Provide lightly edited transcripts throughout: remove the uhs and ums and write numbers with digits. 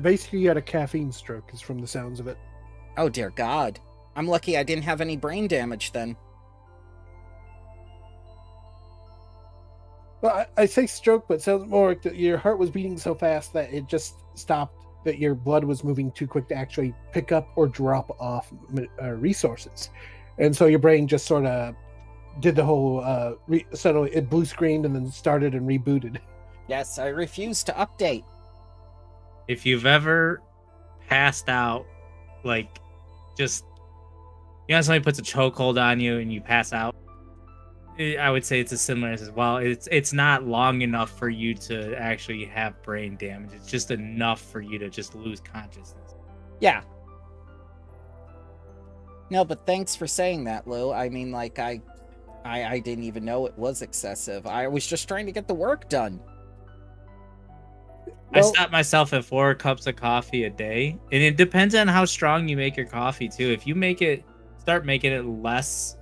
Basically, you had a caffeine stroke, is from the sounds of it. Oh, dear God. I'm lucky I didn't have any brain damage then. Well, I say stroke, but it sounds more like that your heart was beating so fast that it just stopped, that your blood was moving too quick to actually pick up or drop off resources. And so your brain just sort of did the whole, suddenly it blue screened and then started and rebooted. Yes, I refuse to update. If you've ever passed out, like, just, somebody puts a chokehold on you and you pass out, I would say it's as similar as well. It's not long enough for you to actually have brain damage. It's just enough for you to just lose consciousness. Yeah. No, but thanks for saying that, Lou. I mean, like, I didn't even know it was excessive. I was just trying to get the work done. I stop myself at 4 cups of coffee a day, and it depends on how strong you make your coffee too. If you start making it less,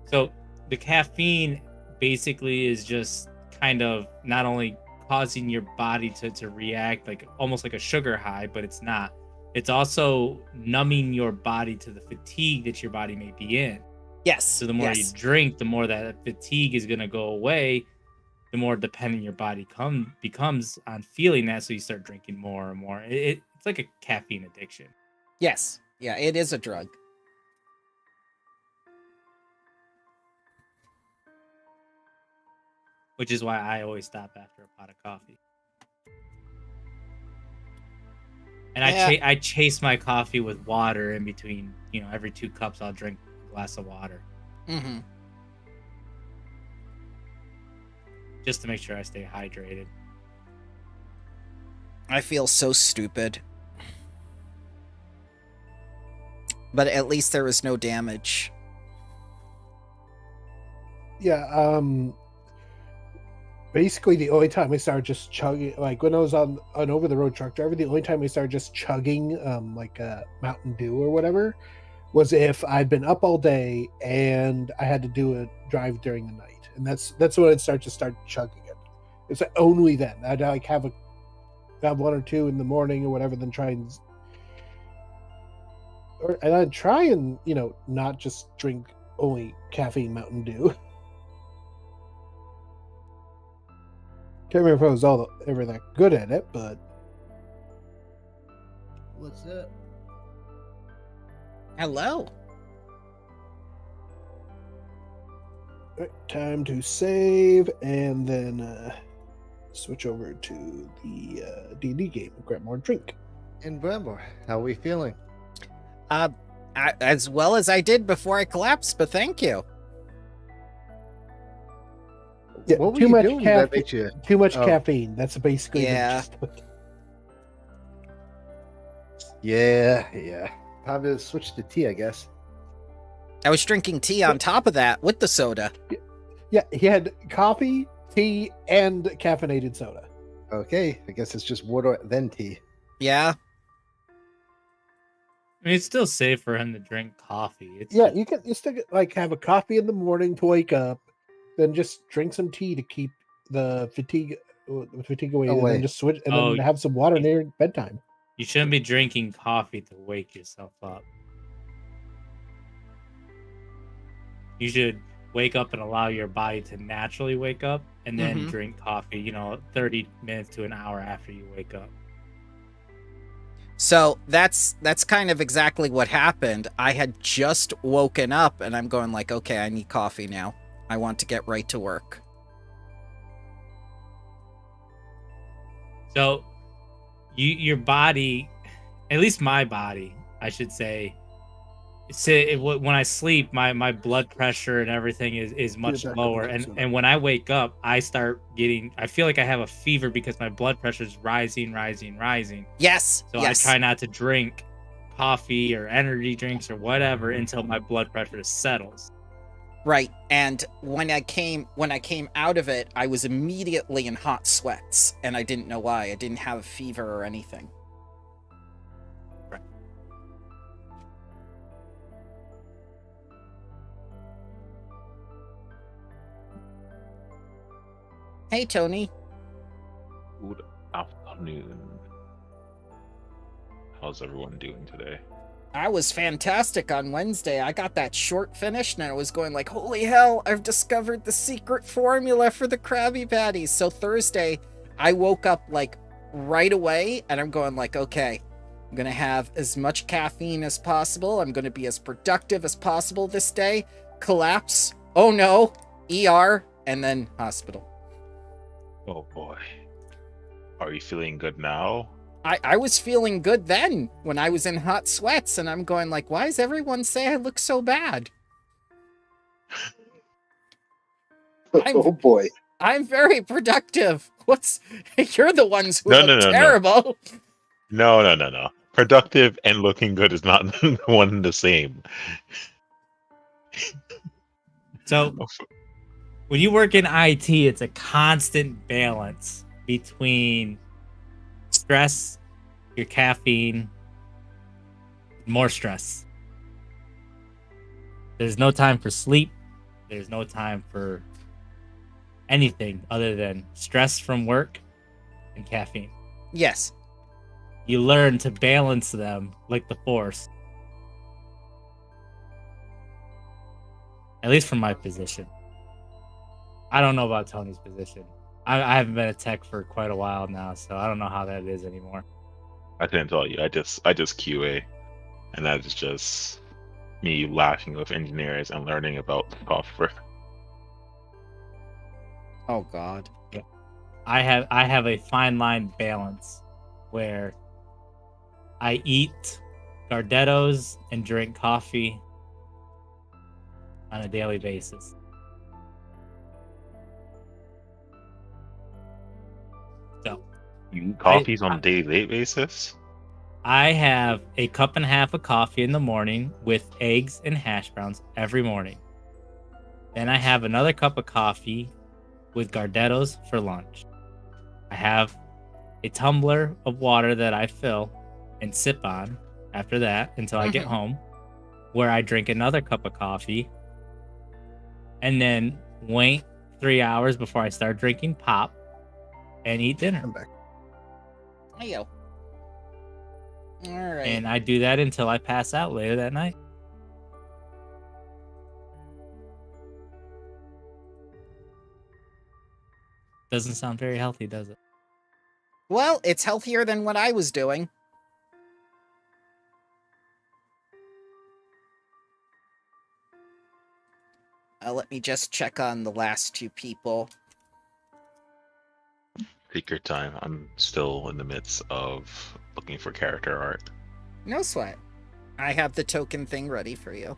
so the caffeine basically is just kind of not only causing your body to react like almost like a sugar high, but it's not. It's also numbing your body to the fatigue that your body may be in. Yes. So the more you drink, the more that fatigue is going to go away, the more dependent your body becomes on feeling that. So you start drinking more and more. It's like a caffeine addiction. Yes. Yeah, it is a drug. Which is why I always stop after a pot of coffee. And I chase my coffee with water in between. Every 2 cups I'll drink a glass of water. Mm-hmm. Just to make sure I stay hydrated. I feel so stupid. But at least there was no damage. Yeah, basically the only time I started just chugging, like when I was on an over-the-road truck driver, the only time I started just chugging like a Mountain Dew or whatever was if I'd been up all day and I had to do a drive during the night, and that's when I'd start chugging it. It's only then I'd like have 1 or 2 in the morning or whatever, then try and I'd try and not just drink only caffeine Mountain Dew. Can't remember if I was ever that good at it, but what's up? Hello. Right, time to save and then switch over to the D&D game and grab more drink. And Bramble, how are we feeling? As well as I did before I collapsed, but thank you. Yeah, what were you doing that made you... Too much caffeine. That's basically yeah. Yeah. Time to switch to tea, I guess. I was drinking tea on top of that with the soda. Yeah, he had coffee, tea, and caffeinated soda. Okay, I guess it's just water then tea. Yeah. I mean, it's still safe for him to drink coffee. You still like have a coffee in the morning to wake up, then just drink some tea to keep the fatigue away, and then just switch and then have some water near bedtime. You shouldn't be drinking coffee to wake yourself up. You should wake up and allow your body to naturally wake up, and then drink coffee, 30 minutes to an hour after you wake up. So that's kind of exactly what happened. I had just woken up and I'm going like, okay, I need coffee now. I want to get right to work. So your body, at least my body, I should say, when I sleep, my blood pressure and everything is much lower. And when I wake up, I feel like I have a fever because my blood pressure is rising. Yes. So I try not to drink coffee or energy drinks or whatever until my blood pressure settles. Right. And when I came out of it, I was immediately in hot sweats, and I didn't know why. I didn't have a fever or anything. Hey, Tony. Good afternoon. How's everyone doing today? I was fantastic on Wednesday. I got that short finished, and I was going like, holy hell, I've discovered the secret formula for the Krabby Patties. So Thursday, I woke up like right away, and I'm going like, okay, I'm going to have as much caffeine as possible. I'm going to be as productive as possible this day. Collapse. Oh no. ER. And then hospital. Oh boy. Are you feeling good now? I was feeling good then when I was in hot sweats, and I'm going like, why does everyone say I look so bad? Oh boy. I'm very productive. You're the ones who No, look no, no, no. terrible. No. Productive and looking good is not one and the same. So when you work in IT, it's a constant balance between stress, your caffeine, more stress. There's no time for sleep. There's no time for anything other than stress from work and caffeine. Yes. You learn to balance them like the Force. At least from my position. I don't know about Tony's position. I haven't been a tech for quite a while now, so I don't know how that is anymore. I couldn't tell you. I just QA, and that is just me laughing with engineers and learning about software. Oh God. Yeah. I have a fine line balance where I eat Gardettos and drink coffee on a daily basis. So You eat coffees on a daily basis? I have a cup and a half of coffee in the morning with eggs and hash browns every morning. Then I have another cup of coffee with Gardettos for lunch. I have a tumbler of water that I fill and sip on after that until I get home, where I drink another cup of coffee and then wait 3 hours before I start drinking pop and eat dinner. I'm back. Ayo. All right. And I do that until I pass out later that night. Doesn't sound very healthy, does it? Well, it's healthier than what I was doing. Let me just check on the last two people. Take your time. I'm still in the midst of looking for character art. No sweat. I have the token thing ready for you.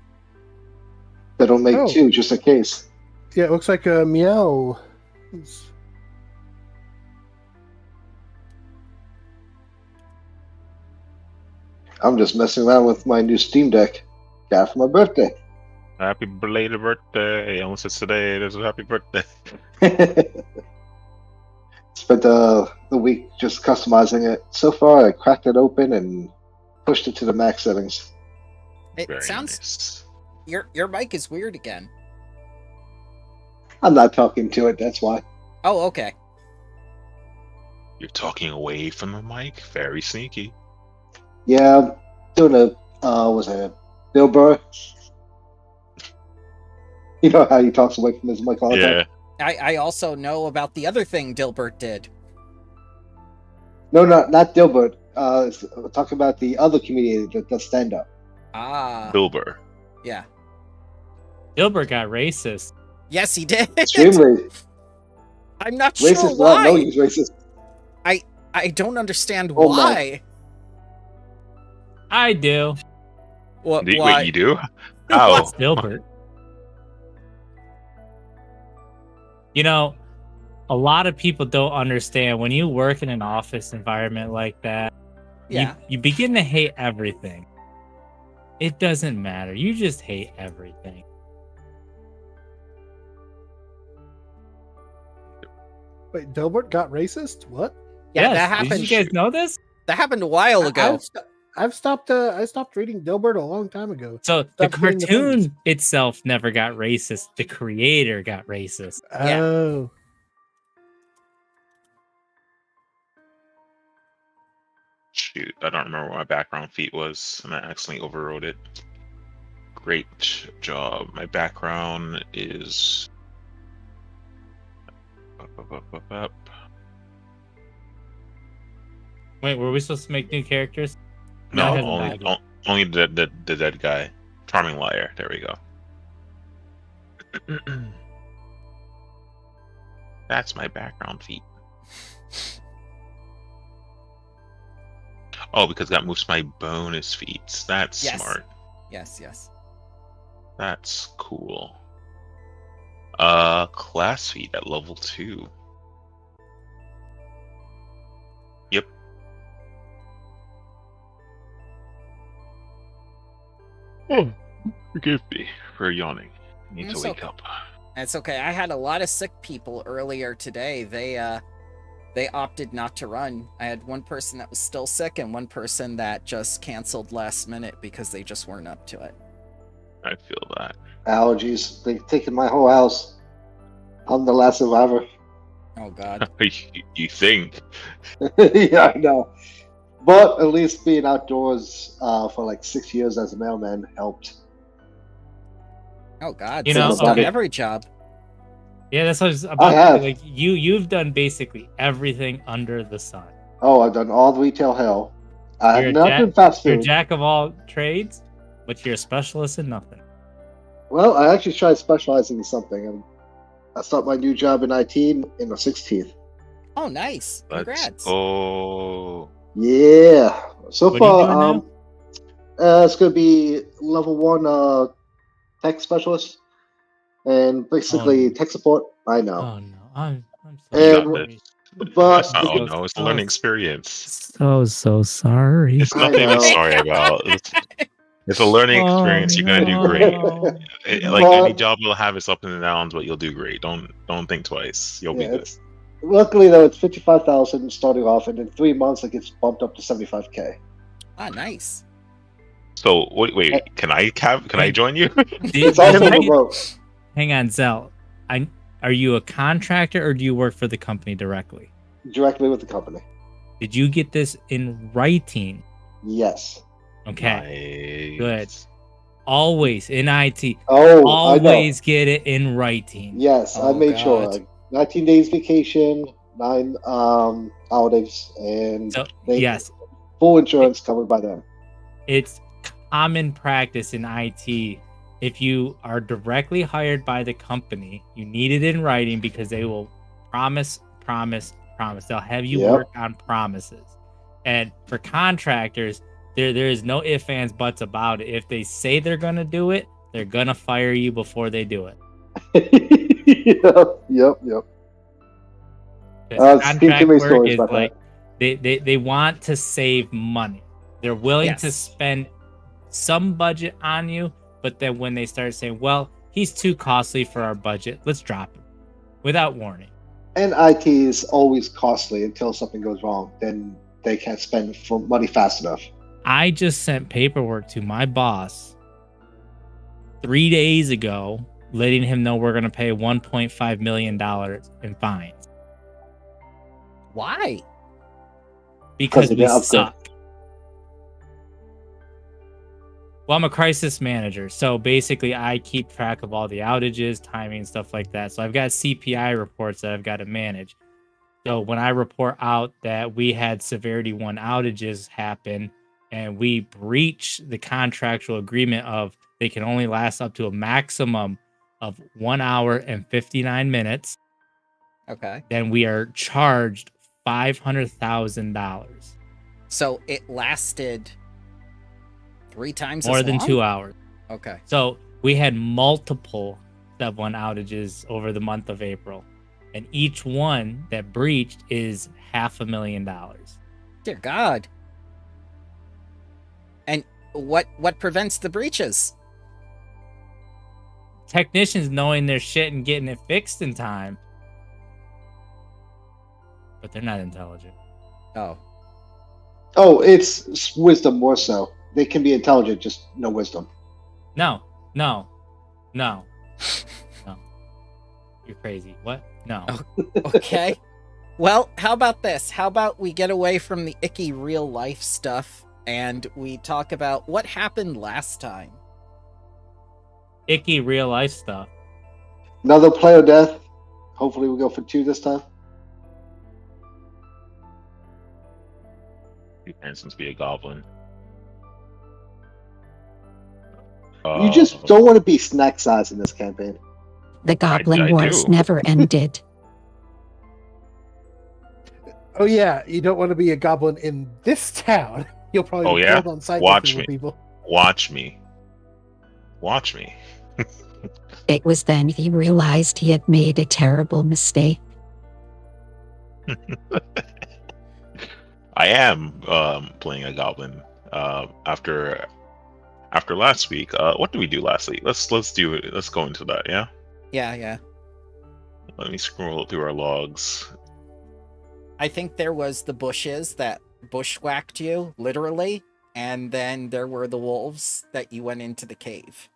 That'll make Oh. 2 just in case. Yeah, it looks like a meow. I'm just messing around with my new Steam Deck. Got it for my birthday. Happy belated birthday! Almost it's today. There's a happy birthday. Spent the week just customizing it. So far, I cracked it open and pushed it to the max settings. It Very sounds nice. your mic is weird again. I'm not talking to it, that's why. Oh, okay. You're talking away from the mic. Very sneaky. Yeah, I'm doing was it Bill Burr? You know how he talks away from his mic all the time? Yeah. I also know about the other thing Dilbert did. No, not Dilbert. Talking about the other comedian that does stand up. Ah. Bilber. Yeah. Dilbert got racist. Yes, he did. Extremely I'm not sure racist. Well, no, why. he's racist. I don't understand Oh, why. I do. What? Wait, Why? you do? How? It's Dilbert. You know, a lot of people don't understand when you work in an office environment like that. Yeah. You begin to hate everything. It doesn't matter. You just hate everything. Wait, Dilbert got racist? What? Yeah, Yes, that happened. Did you guys know this? That happened a while ago. I've stopped. I stopped reading Dilbert a long time ago. So the Stopped reading the cartoon funnies. itself never got racist. The creator got racist. Yeah. Oh, shoot, I don't remember what my background feat was, and I accidentally overrode it. Great job. My background is. Up. Wait, were we supposed to make new characters? No, it hasn't died only the dead guy. Charming liar. There we go. That's my background feat. Oh, because that moves my bonus feats. That's Yes. smart. Yes. That's cool. Class feat at level 2. Yep. Oh, forgive me for yawning. I need It's to wake okay. up. It's okay. I had a lot of sick people earlier today. They opted not to run. I had one person that was still sick and one person that just canceled last minute because they just weren't up to it. I feel that. Allergies. They've taken my whole house. I'm the last survivor. Oh God. You think? Yeah, I know. But at least being outdoors for like 6 years as a mailman helped. Oh God. You So know, he's done okay. every job. Yeah, that's what I was about have. to say. Like you've done basically everything under the sun. Oh, I've done all the retail hell. I You're have a not done fast You're a food. jack of all trades, but you're a specialist in nothing. Well, I actually tried specializing in something, and I start my new job in IT in the 16th. Oh, nice. Congrats. Oh. Yeah. So What are you far, doing now? it's going to be level 1 tech specialist, and basically tech support. I know. Oh no, I'm so You got And- sorry. But It's not, oh no, it's a learning experience. So sorry. It's I nothing to be know. sorry about. It's a learning experience. You're gonna do great. Like But- any job you'll have its ups and downs, but you'll do great. Don't think twice. You'll be Yeah, good. luckily though, it's 55,000 starting off, and in 3 months it gets bumped up to 75K. Ah, nice. So wait, can I join you? It's also remote. Hang on, Zell. Are you a contractor or do you work for the company directly? Directly with the company. Did you get this in writing? Yes. Okay, Nice. good. Always in IT. Oh, Always get it in writing. Yes, I Oh, made God. sure. 19 days vacation, 9 holidays, and So they- yes, full insurance covered by them. it's common practice in IT. If you are directly hired by the company, you need it in writing because they will promise. They'll have you Yep. work on promises. And for contractors, there is no ifs, ands, buts about it. If they say they're gonna do it, they're gonna fire you before they do it. Yep. 'Cause Speak to contract me work stories is about like they want to save money. They're willing to Yes. spend some budget on you, but then when they start saying, well, he's too costly for our budget, let's drop him without warning. And IT is always costly until something goes wrong. Then they can't spend money fast enough. I just sent paperwork to my boss 3 days ago, letting him know we're going to pay $1.5 million in fines Why? because they we didn't upgrade. suck. Well, I'm a crisis manager, so basically I keep track of all the outages, timing, stuff like that. So I've got CPI reports that I've got to manage. So when I report out that we had severity 1 outages happen and we breach the contractual agreement of they can only last up to a maximum of 1 hour and 59 minutes, Okay. then we are charged $500,000, So it lasted 3 times more as than long? 2 hours. Okay. So we had multiple Step 1 outages over the month of April, and each one that breached is $500,000. Dear God. And what prevents the breaches? Technicians knowing their shit and getting it fixed in time, but they're not intelligent. Oh. Oh, it's wisdom more so. They can be intelligent, just no wisdom. No. You're crazy. What? No. Okay. Well, how about this? How about we get away from the icky real life stuff and we talk about what happened last time? Icky real life stuff. Another player death. Hopefully we go for 2 this time. You can since be a goblin. You just don't want to be snack size in this campaign. The Goblin I Wars do. never ended. Oh yeah, you don't want to be a goblin in this town. You'll probably Oh, be yeah? killed on sight Watch with me. people. Watch me. Watch me. It was then he realized he had made a terrible mistake. I am playing a goblin after last week. What did we do last week? Let's do it. Let's go into that. Yeah. Yeah. Let me scroll through our logs. I think there was the bushes that bushwhacked you, literally, and then there were the wolves that you went into the cave.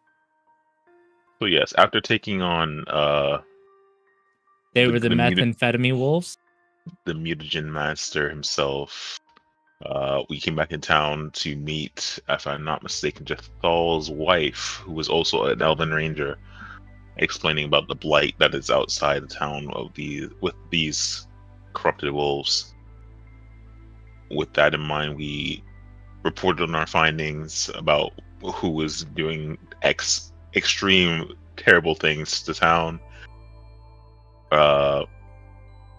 So yes, after taking on They were the the methamphetamine wolves. the mutagen master himself, we came back in town to meet, if I'm not mistaken, Jethal's wife, who was also an Elven Ranger, explaining about the blight that is outside the town with these corrupted wolves. With that in mind, we reported on our findings about who was doing extreme terrible things to town.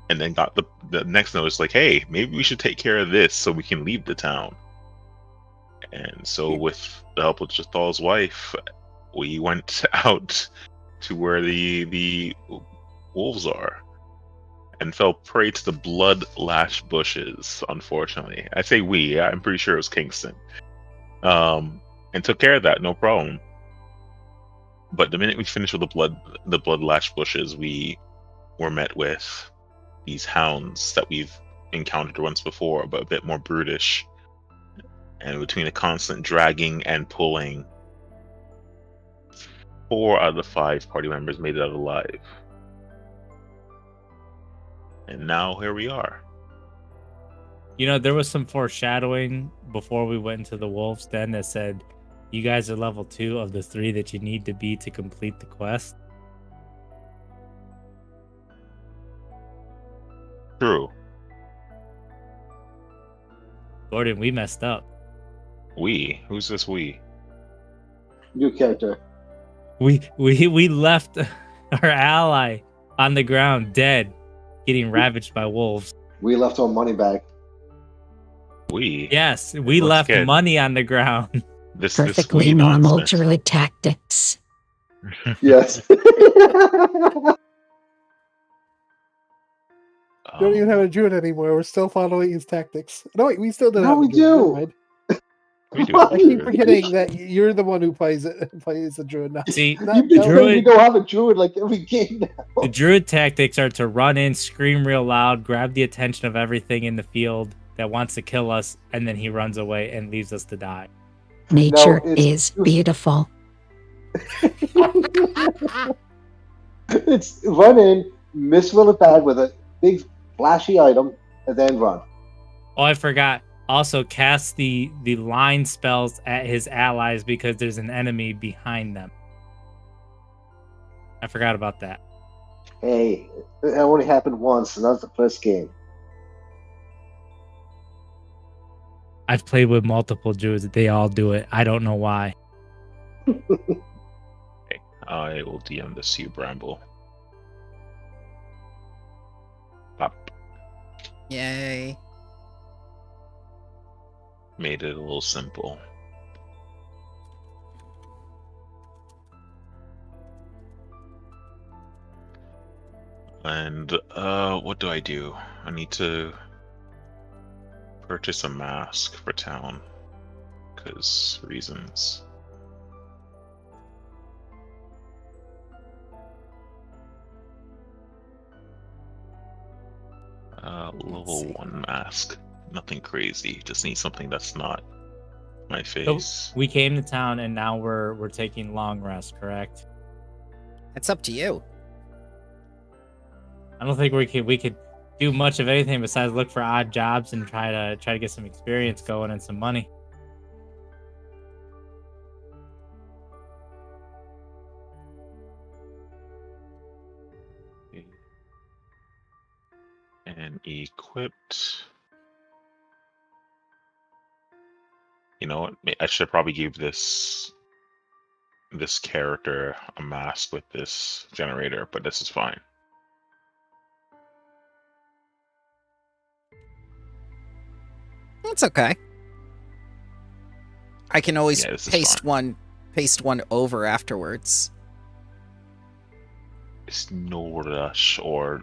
And then got the next notice like, hey, maybe we should take care of this so we can leave the town. And so with the help of Jethal's wife, we went out to where the wolves are and fell prey to the blood lash bushes, unfortunately. I say we, I'm pretty sure it was Kingston. And took care of that, no problem. But the minute we finished with the blood lash bushes, we were met with these hounds that we've encountered once before, but a bit more brutish. And between the constant dragging and pulling, 4 out of the 5 party members made it out alive. And now here we are. You know, there was some foreshadowing before we went into the wolves den that said, you guys are level 2 of the 3 that you need to be to complete the quest. True. Gordon, we messed up. We? Who's this we? New character. We left our ally on the ground, dead, getting ravaged by wolves. We left our money back. We? Yes, we Once left again, money on the ground. This Perfectly we normal nonsense. druid tactics. Yes. We don't even have a druid anymore. We're still following his tactics. No, wait, we still don't No, have a we druid. Never do. mind. We do. I keep forgetting that you're the one who plays a druid now. See, Not You've been Delvin. saying you don't have a druid like every game now. the druid tactics are to run in, scream real loud, grab the attention of everything in the field that wants to kill us, and then he runs away and leaves us to die. Nature No, it's- is beautiful. It's run in, misroll it bad with a big flashy item, and then run. Oh, I forgot. Also, cast the line spells at his allies because there's an enemy behind them. I forgot about that. Hey, it only happened once, and that was the first game. I've played with multiple druids. They all do it. I don't know why. I will DM this to you, Bramble. Pop. Yay. Made it a little simple. And what do? I need to purchase a mask for town, because reasons. Level see. 1 mask. Nothing crazy. Just need something that's not my face. We came to town and now we're taking long rest, correct? It's up to you. I don't think we could do much of anything besides look for odd jobs and try to get some experience going and some money. And equipped. You know what? I should probably give this character a mask with this generator, but this is fine. It's okay. I can always Yeah, this is paste one over afterwards. It's no rush or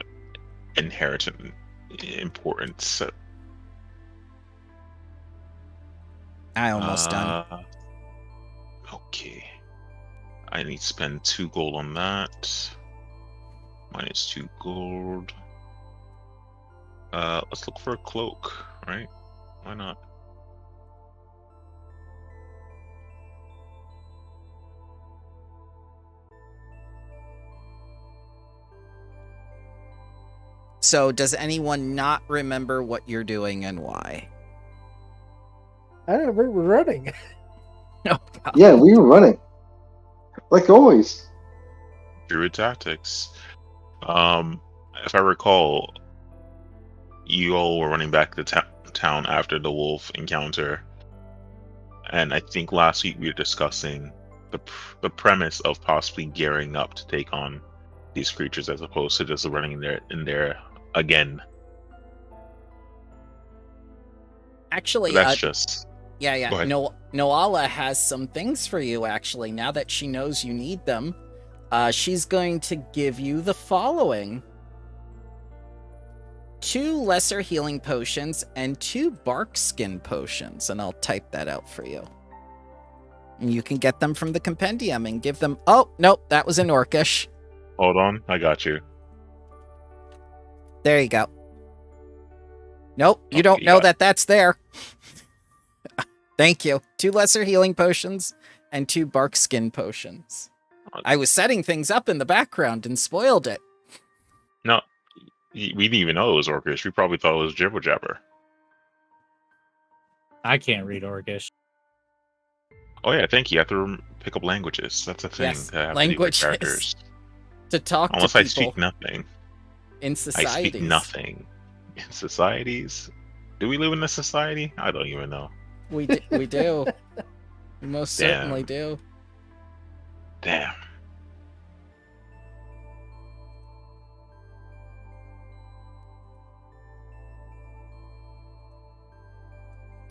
inherent importance. I almost done. Okay. I need to spend 2 gold on that. Minus 2 gold. Let's look for a cloak, right? Why not? So, does anyone not remember what you're doing and why? I don't remember running. Oh, God. Yeah, we were running. Like always. Druid tactics. If I recall, you all were running back to town after the wolf encounter, and I think last week we were discussing the premise of possibly gearing up to take on these creatures as opposed to just running in there again. Actually, But that's just Go ahead. Noala has some things for you, actually. Now that she knows you need them, she's going to give you the following. 2 lesser healing potions and 2 bark skin potions, and I'll type that out for you. And you can get them from the compendium and give them... Oh, nope, that was in Orcish. Hold on, I got you. There you go. Nope, you Okay, don't you know got that's there. Thank you. 2 lesser healing potions and 2 bark skin potions. I was setting things up in the background and spoiled it. No, we didn't even know it was Orcish. We probably thought it was Jibber Jabber. I can't read Orcish. Oh yeah, thank you. You have to pick up languages. That's a thing. Yes, To have languages. characters. To talk Unless to I people speak nothing. in I societies. speak nothing. In societies? Do we live in a society? I don't even know. We do. We most certainly do. Damn.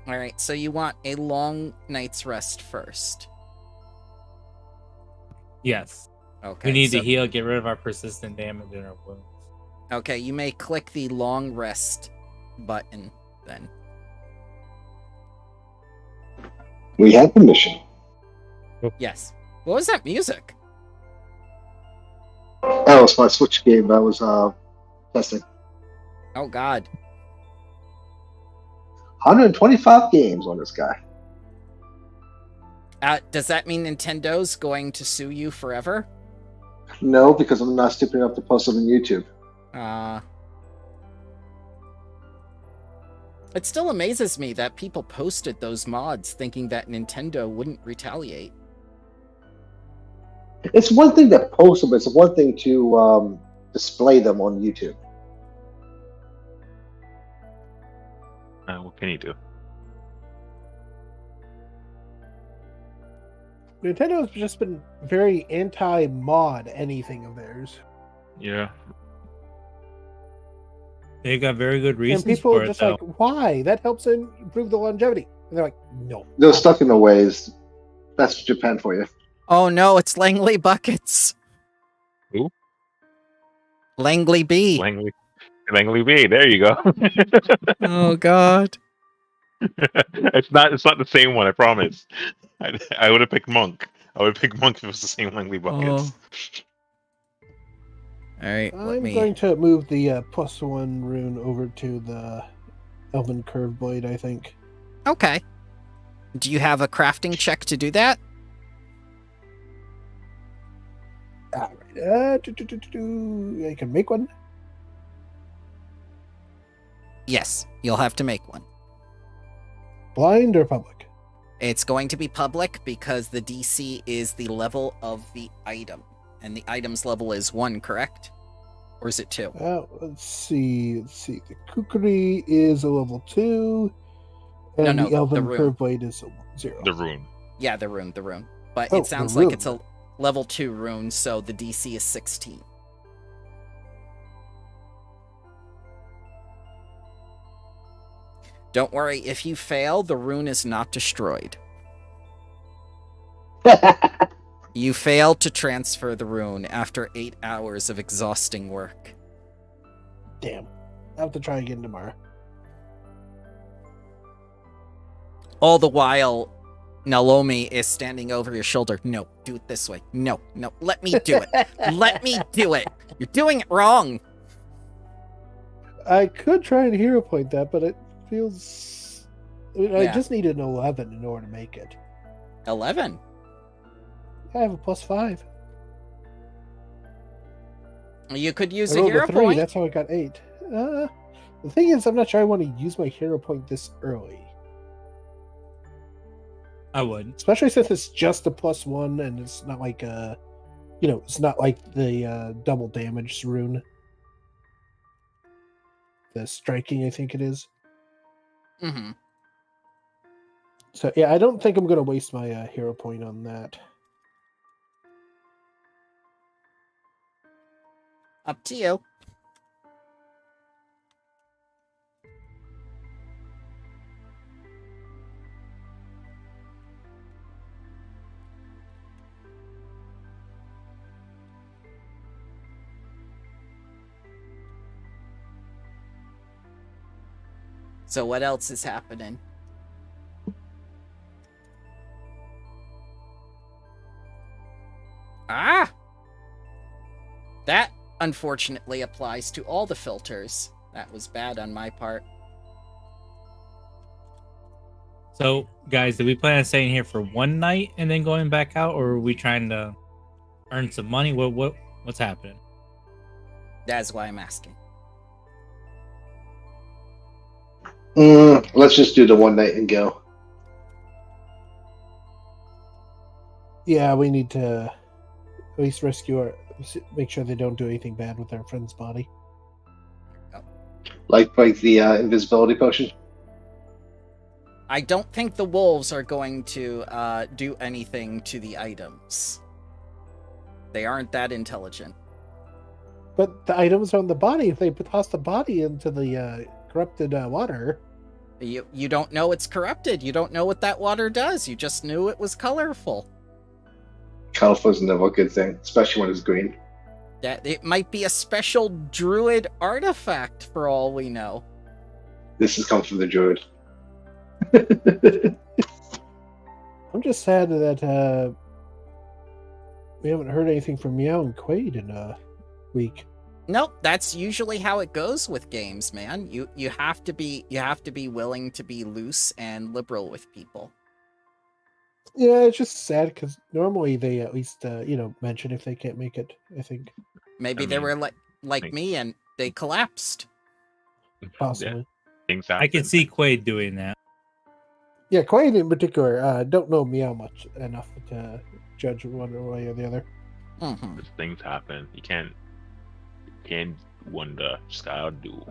All right, so you want a long night's rest first. Yes. Okay. We need so, to heal, get rid of our persistent damage in our wounds. Okay, you may click the long rest button then. We had permission. Yes. What was that music? That was my Switch game. I was testing. Oh God. 125 games on this guy. Does that mean Nintendo's going to sue you forever? No, because I'm not stupid enough to post it on YouTube. It still amazes me that people posted those mods thinking that Nintendo wouldn't retaliate. It's one thing to post them, but it's one thing to display them on YouTube. What can you do? Nintendo's just been very anti-mod anything of theirs. Yeah. They got very good reasons And people for are it, just though. like, why? That helps improve the longevity. And they're like, no. They're stuck in their ways. That's Japan for you. Oh no, it's Langley Buckets. Who? Langley B. Langley B. There you go. Oh God. It's not the same one. I promise. I would have picked Monk. I would have picked Monk if it was the same Langley buckets. All right, I'm going to move the +1 rune over to the Elven Curve Blade, I think. Okay. Do you have a crafting check to do that? Alright. I can make one. Yes, you'll have to make one. Blind or public? It's going to be public because the DC is the level of the item. And the item's level is 1, correct? Or is it 2? Let's see. The kukri is a level 2, and No, the elven rune. curve blade is a 0. The rune. Yeah, the rune. But Oh, it sounds the like rune. it's a level 2 rune, so the DC is 16. Don't worry, if you fail, the rune is not destroyed. You fail to transfer the rune after 8 hours of exhausting work. Damn. I have to try again tomorrow. All the while, Naomi is standing over your shoulder. No, do it this way. No, let me do it. Let me do it. You're doing it wrong. I could try and hero point that, but it feels... I Yeah. just need an 11 in order to make it. 11. I have a +5. You could use I a rolled hero a 3, point. that's how I got 8. The thing is, I'm not sure I want to use my hero point this early. I would. Especially since it's just a +1 and it's not like it's not like the double damage rune. The striking, I think it is. Mm-hmm. So yeah, I don't think I'm gonna waste my hero point on that. Up to you. So what else is happening? Ah! That, unfortunately, applies to all the filters. That was bad on my part. So, guys, do we plan on staying here for one night and then going back out, or are we trying to earn some money? What's happening? That's why I'm asking. Let's just do the one night and go. Yeah, we need to at least make sure they don't do anything bad with our friend's body. Like the invisibility potion. I don't think the wolves are going to do anything to the items. They aren't that intelligent. But the items are on the body. If they toss the body into the corrupted water... You don't know it's corrupted. You don't know what that water does. You just knew it was colorful. Colorful is never a good thing, especially when it's green. That it might be a special druid artifact for all we know. This has come from the druid. I'm just sad that we haven't heard anything from Meow and Quaid in a week. Nope, that's usually how it goes with games, man. You have to be willing to be loose and liberal with people. Yeah, it's just sad because normally they at least mention if they can't make it. I think Maybe they were like me and they collapsed. possibly. Things happen. I can see Quaid doing that. Yeah, Quaid in particular. Don't know Meow much enough to judge one way or the other. Mm-hmm. Just things happen. You can't wonder. Just gotta do.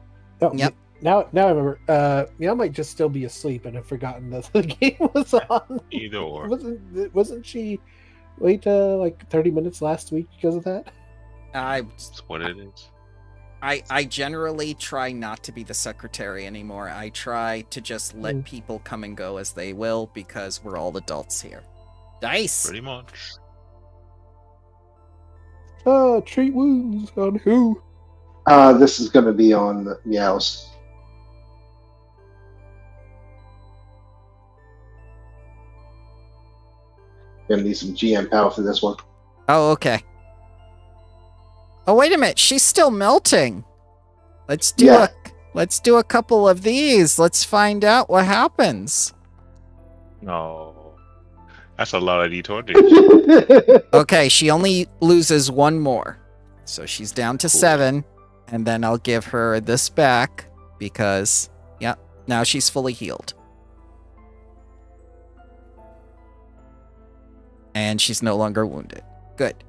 Oh, Yep. Now I remember. Meow might just still be asleep and have forgotten that the game was on. Either or. Wasn't she late like 30 minutes last week because of that? That's what it is. I generally try not to be the secretary anymore. I try to just let people come and go as they will because we're all adults here. Dice. Pretty much. Treat wounds on who? This is going to be on Meows. Gonna need some GM power for this one. Oh, okay. Oh, wait a minute. She's still melting. Let's do a couple of these. Let's find out what happens. No. That's a lot of D20. Okay, she only loses one more. So she's down to Cool. 7. And then I'll give her this back. because, yeah, now she's fully healed. And she's no longer wounded. Good.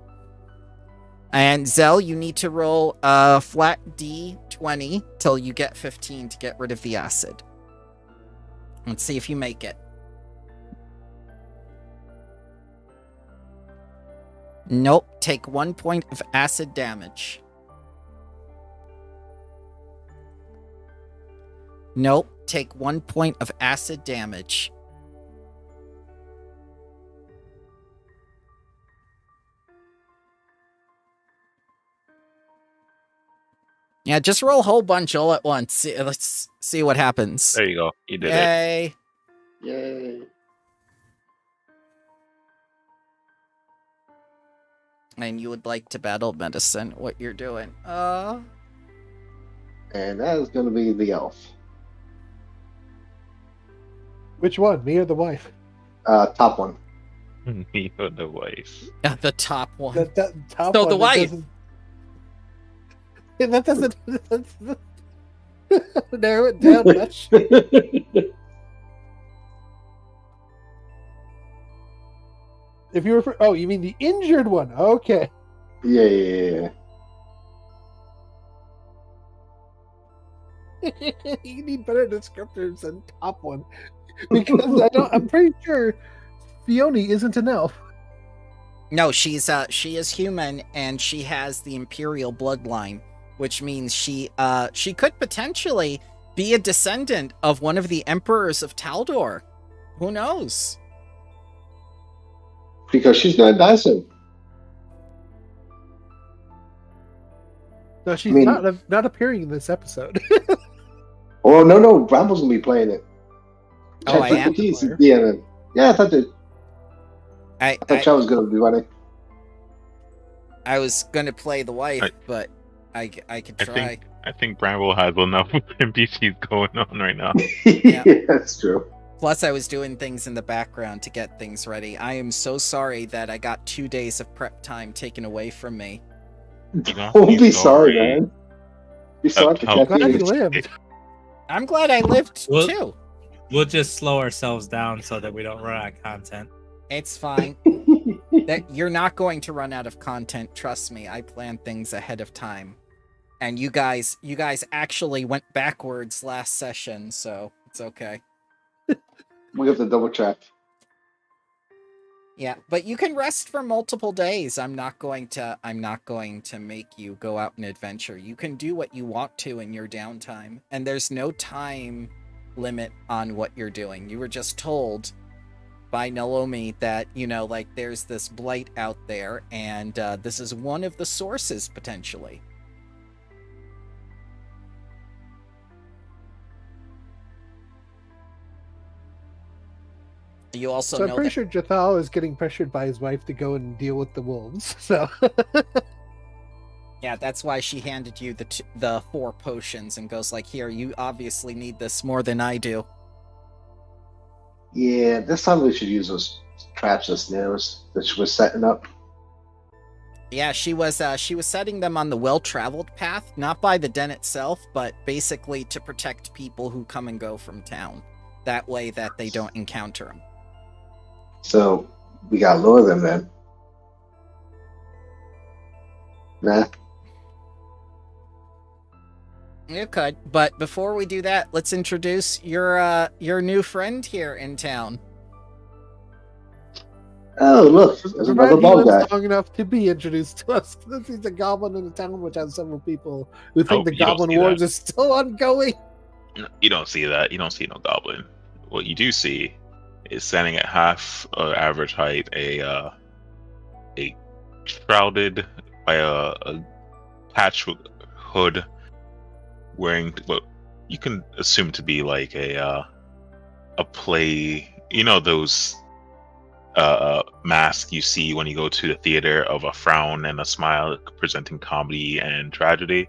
And Zell, you need to roll a flat D20 till you get 15 to get rid of the acid. Let's see if you make it. Nope. Take 1 point of acid damage. Nope. Take 1 point of acid damage. Yeah, just roll a whole bunch all at once. Let's see what happens. There you go. You did it. Yay. Yay. And you would like to battle medicine, what you're doing. And that is going to be the elf. Which one, me or the wife? Top one. Me or the wife. The top one. That top So one, the wife. That doesn't narrow it down much. If you refer, oh, you mean the injured one? Okay. Yeah. You need better descriptors than top one, because I'm pretty sure Fiona isn't an elf. No, she is human, and she has the Imperial bloodline, which means she could potentially be a descendant of one of the emperors of Taldor. Who knows? Because she's going to die soon. No, she's not appearing in this episode. Oh, no. Bramble's going to be playing it. Oh, I am? Yeah, I thought that. I thought Chad was going to be running. I was going to play the wife, but I could try. I think Bramble has enough NPCs going on right now. Yeah. That's true. Plus, I was doing things in the background to get things ready. I am so sorry that I got 2 days of prep time taken away from me. Don't be sorry, man. Be sorry to I'm glad you lived. I'm glad I lived too. We'll just slow ourselves down so that we don't run out of content. It's fine. You're not going to run out of content. Trust me. I planned things ahead of time. And you guys actually went backwards last session, so it's okay. We have to double check. Yeah, but you can rest for multiple days. I'm not going to make you go out and adventure. You can do what you want to in your downtime, and there's no time limit on what you're doing. You were just told by Naomi that, there's this blight out there, and this is one of the sources, potentially. You also know I'm pretty sure Jathal is getting pressured by his wife to go and deal with the wolves, so... Yeah, that's why she handed you the 4 potions and goes like, here, you obviously need this more than I do. Yeah, this time we should use those traps and snares that she was setting up. Yeah, she was setting them on the well-traveled path, not by the den itself, but basically to protect people who come and go from town. That way that they don't encounter them. So, we gotta lure them then. Nah. You could, but before we do that, let's introduce your new friend here in town. Oh, look, there's another bald guy. Long enough to be introduced to us. This is a goblin in a town which has several people who think the Goblin Wars is still ongoing. You don't see that. You don't see no goblin. What you do see is standing at half average height, a shrouded by a patchwork hood, wearing what you can assume to be like a play. Those mask you see when you go to the theater of a frown and a smile, presenting comedy and tragedy.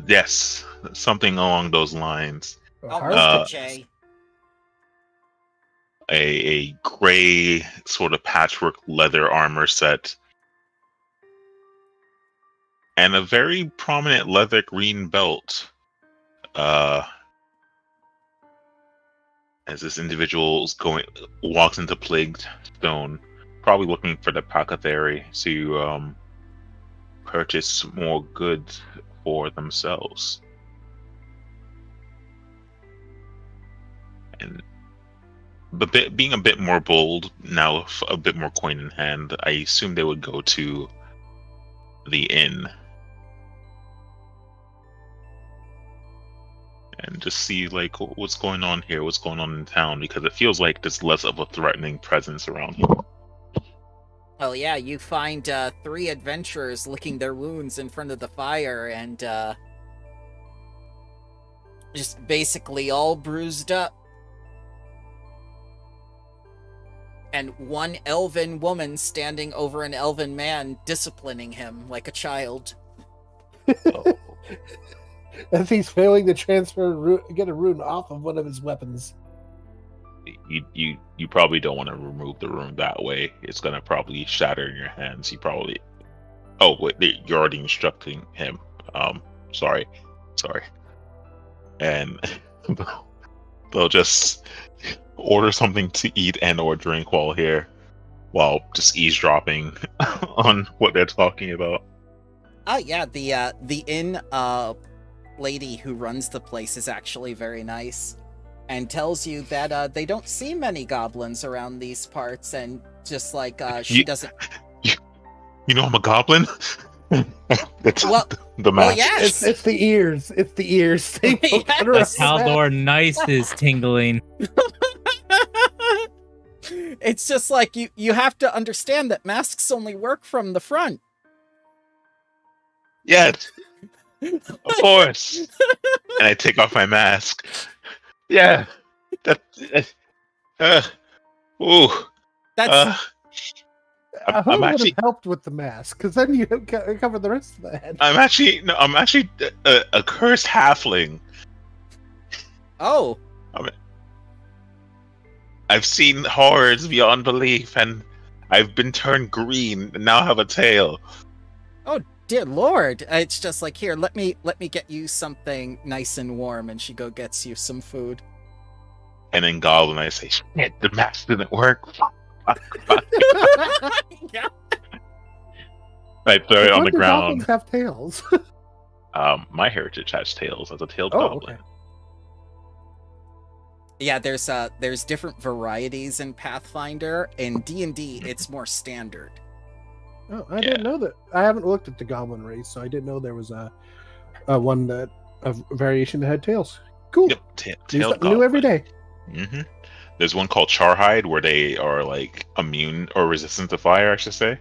Yes, something along those lines. A gray sort of patchwork leather armor set, and a very prominent leather green belt as this individual walks into Plaguestone, probably looking for the Apothecary to purchase more goods for themselves. And being a bit more bold now, a bit more coin in hand, I assume they would go to the inn and just see like what's going on here, what's going on in town, because it feels like there's less of a threatening presence around here. Well, yeah, you find 3 adventurers licking their wounds in front of the fire and just basically all bruised up. And 1 elven woman standing over an elven man, disciplining him like a child. Oh. As he's failing to get a rune off of one of his weapons. You probably don't want to remove the rune that way. It's gonna probably shatter in your hands. You probably. Oh wait, you're already instructing him. Sorry. And they'll just order something to eat and or drink while just eavesdropping on what they're talking about. Yeah, the inn lady who runs the place is actually very nice, and tells you that they don't see many goblins around these parts, and just like she doesn't. You know I'm a goblin. That's the mask. Well, yes. It's the ears. It's the ears. Yes. The Taldor Nice is tingling. It's just like you have to understand that masks only work from the front. Yes, of course. And I take off my mask. Yeah, ooh. That's I hope I'm it would actually have helped with the mask, because then you cover the rest of the head. I'm actually a cursed halfling. oh. I've seen horrors beyond belief, and I've been turned green, and now have a tail. Oh dear lord! It's just like, here, let me get you something nice and warm, and she gets you some food. And then Goblin, I say, shit, the mask didn't work. Yeah. I throw it on the ground. Goblins have tails. My heritage has tails as a tailed Oh, goblin. okay. Yeah, there's different varieties in Pathfinder. In D&D, it's more standard. Oh, I didn't know that. I haven't looked at the goblin race, so I didn't know there was a variation that had tails. Cool. Yep, New tailed something new every day. Mm-hmm. There's one called Charhide where they are like immune or resistant to fire, I should say.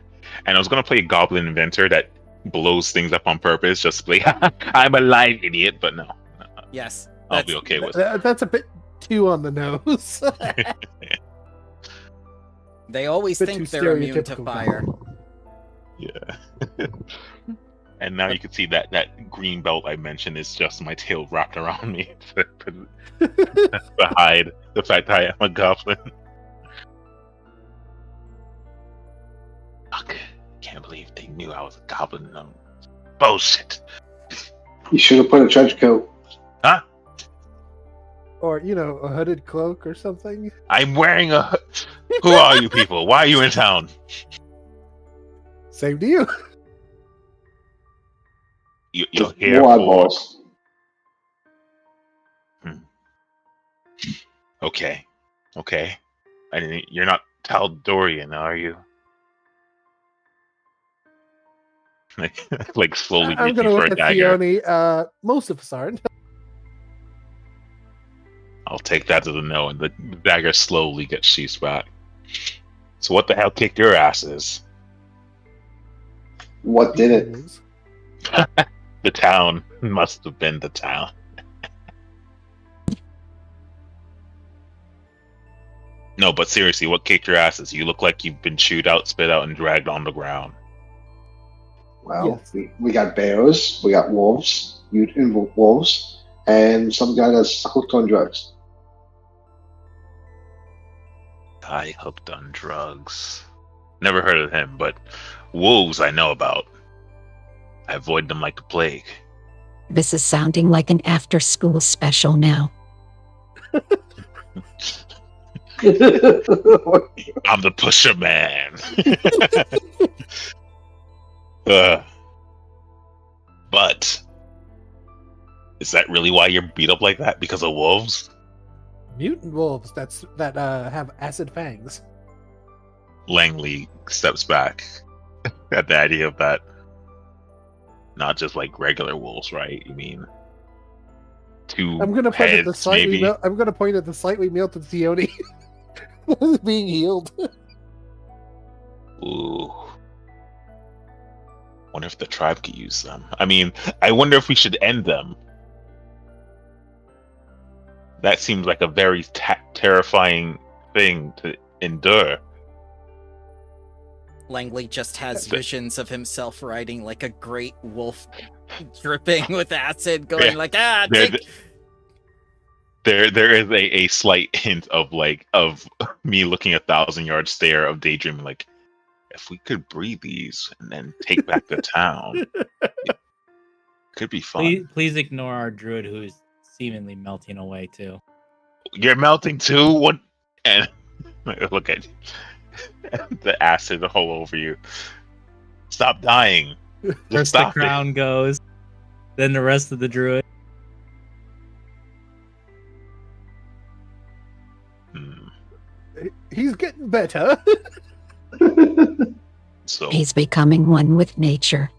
And I was gonna play a goblin inventor that blows things up on purpose, just to play I'm alive, idiot. But no. Yes, I'll be okay with it. That's a bit too on the nose. They always Bit think too they're immune to stereotypical fire. Yeah. And now you can see that green belt I mentioned is just my tail wrapped around me to hide the fact that I am a goblin. Fuck. Can't believe they knew I was a goblin. No. Bullshit. You should have put a trench coat. Huh? Or, a hooded cloak or something. I'm wearing a... Who are you people? Why are you in town? Same to you. You're here More for... eyeballs. Okay. You're not Taldorian, are you? Like slowly I'm reaching gonna for look a at dagger. Fiona. Most of us aren't. I'll take that as a no, and the dagger slowly gets sheathed back. So what the hell kicked your asses? What did it? The town. Must have been the town. No, but seriously, what kicked your asses? You look like you've been chewed out, spit out, and dragged on the ground. Well, Yes. we got bears, we got wolves, mutant wolves, and some guy that's hooked on drugs. Guy hooked on drugs. Never heard of him, but wolves I know about. I avoid them like the plague. This is sounding like an after-school special now. I'm the pusher man. But is that really why you're beat up like that? Because of wolves? Mutant wolves that have acid fangs. Langley steps back at the idea of that. Not just like regular wolves, right? You mean two I'm gonna point heads, at the slightly. maybe? I'm gonna point at the slightly melted Theone being healed. Ooh. Wonder if the tribe could use them. I mean, I wonder if we should end them. That seems like a very terrifying thing to endure. Langley just has visions of himself riding like a great wolf, dripping with acid, going like, there is a slight hint of me looking 1,000-yard stare of daydreaming, like, if we could breed these and then take back the town, it could be fun. Please ignore our druid who is seemingly melting away too. You're melting too? What? And look at the acid all over you. Stop dying. Just First stop the crown goes, then the rest of the druid. He's getting better. So He's becoming one with nature.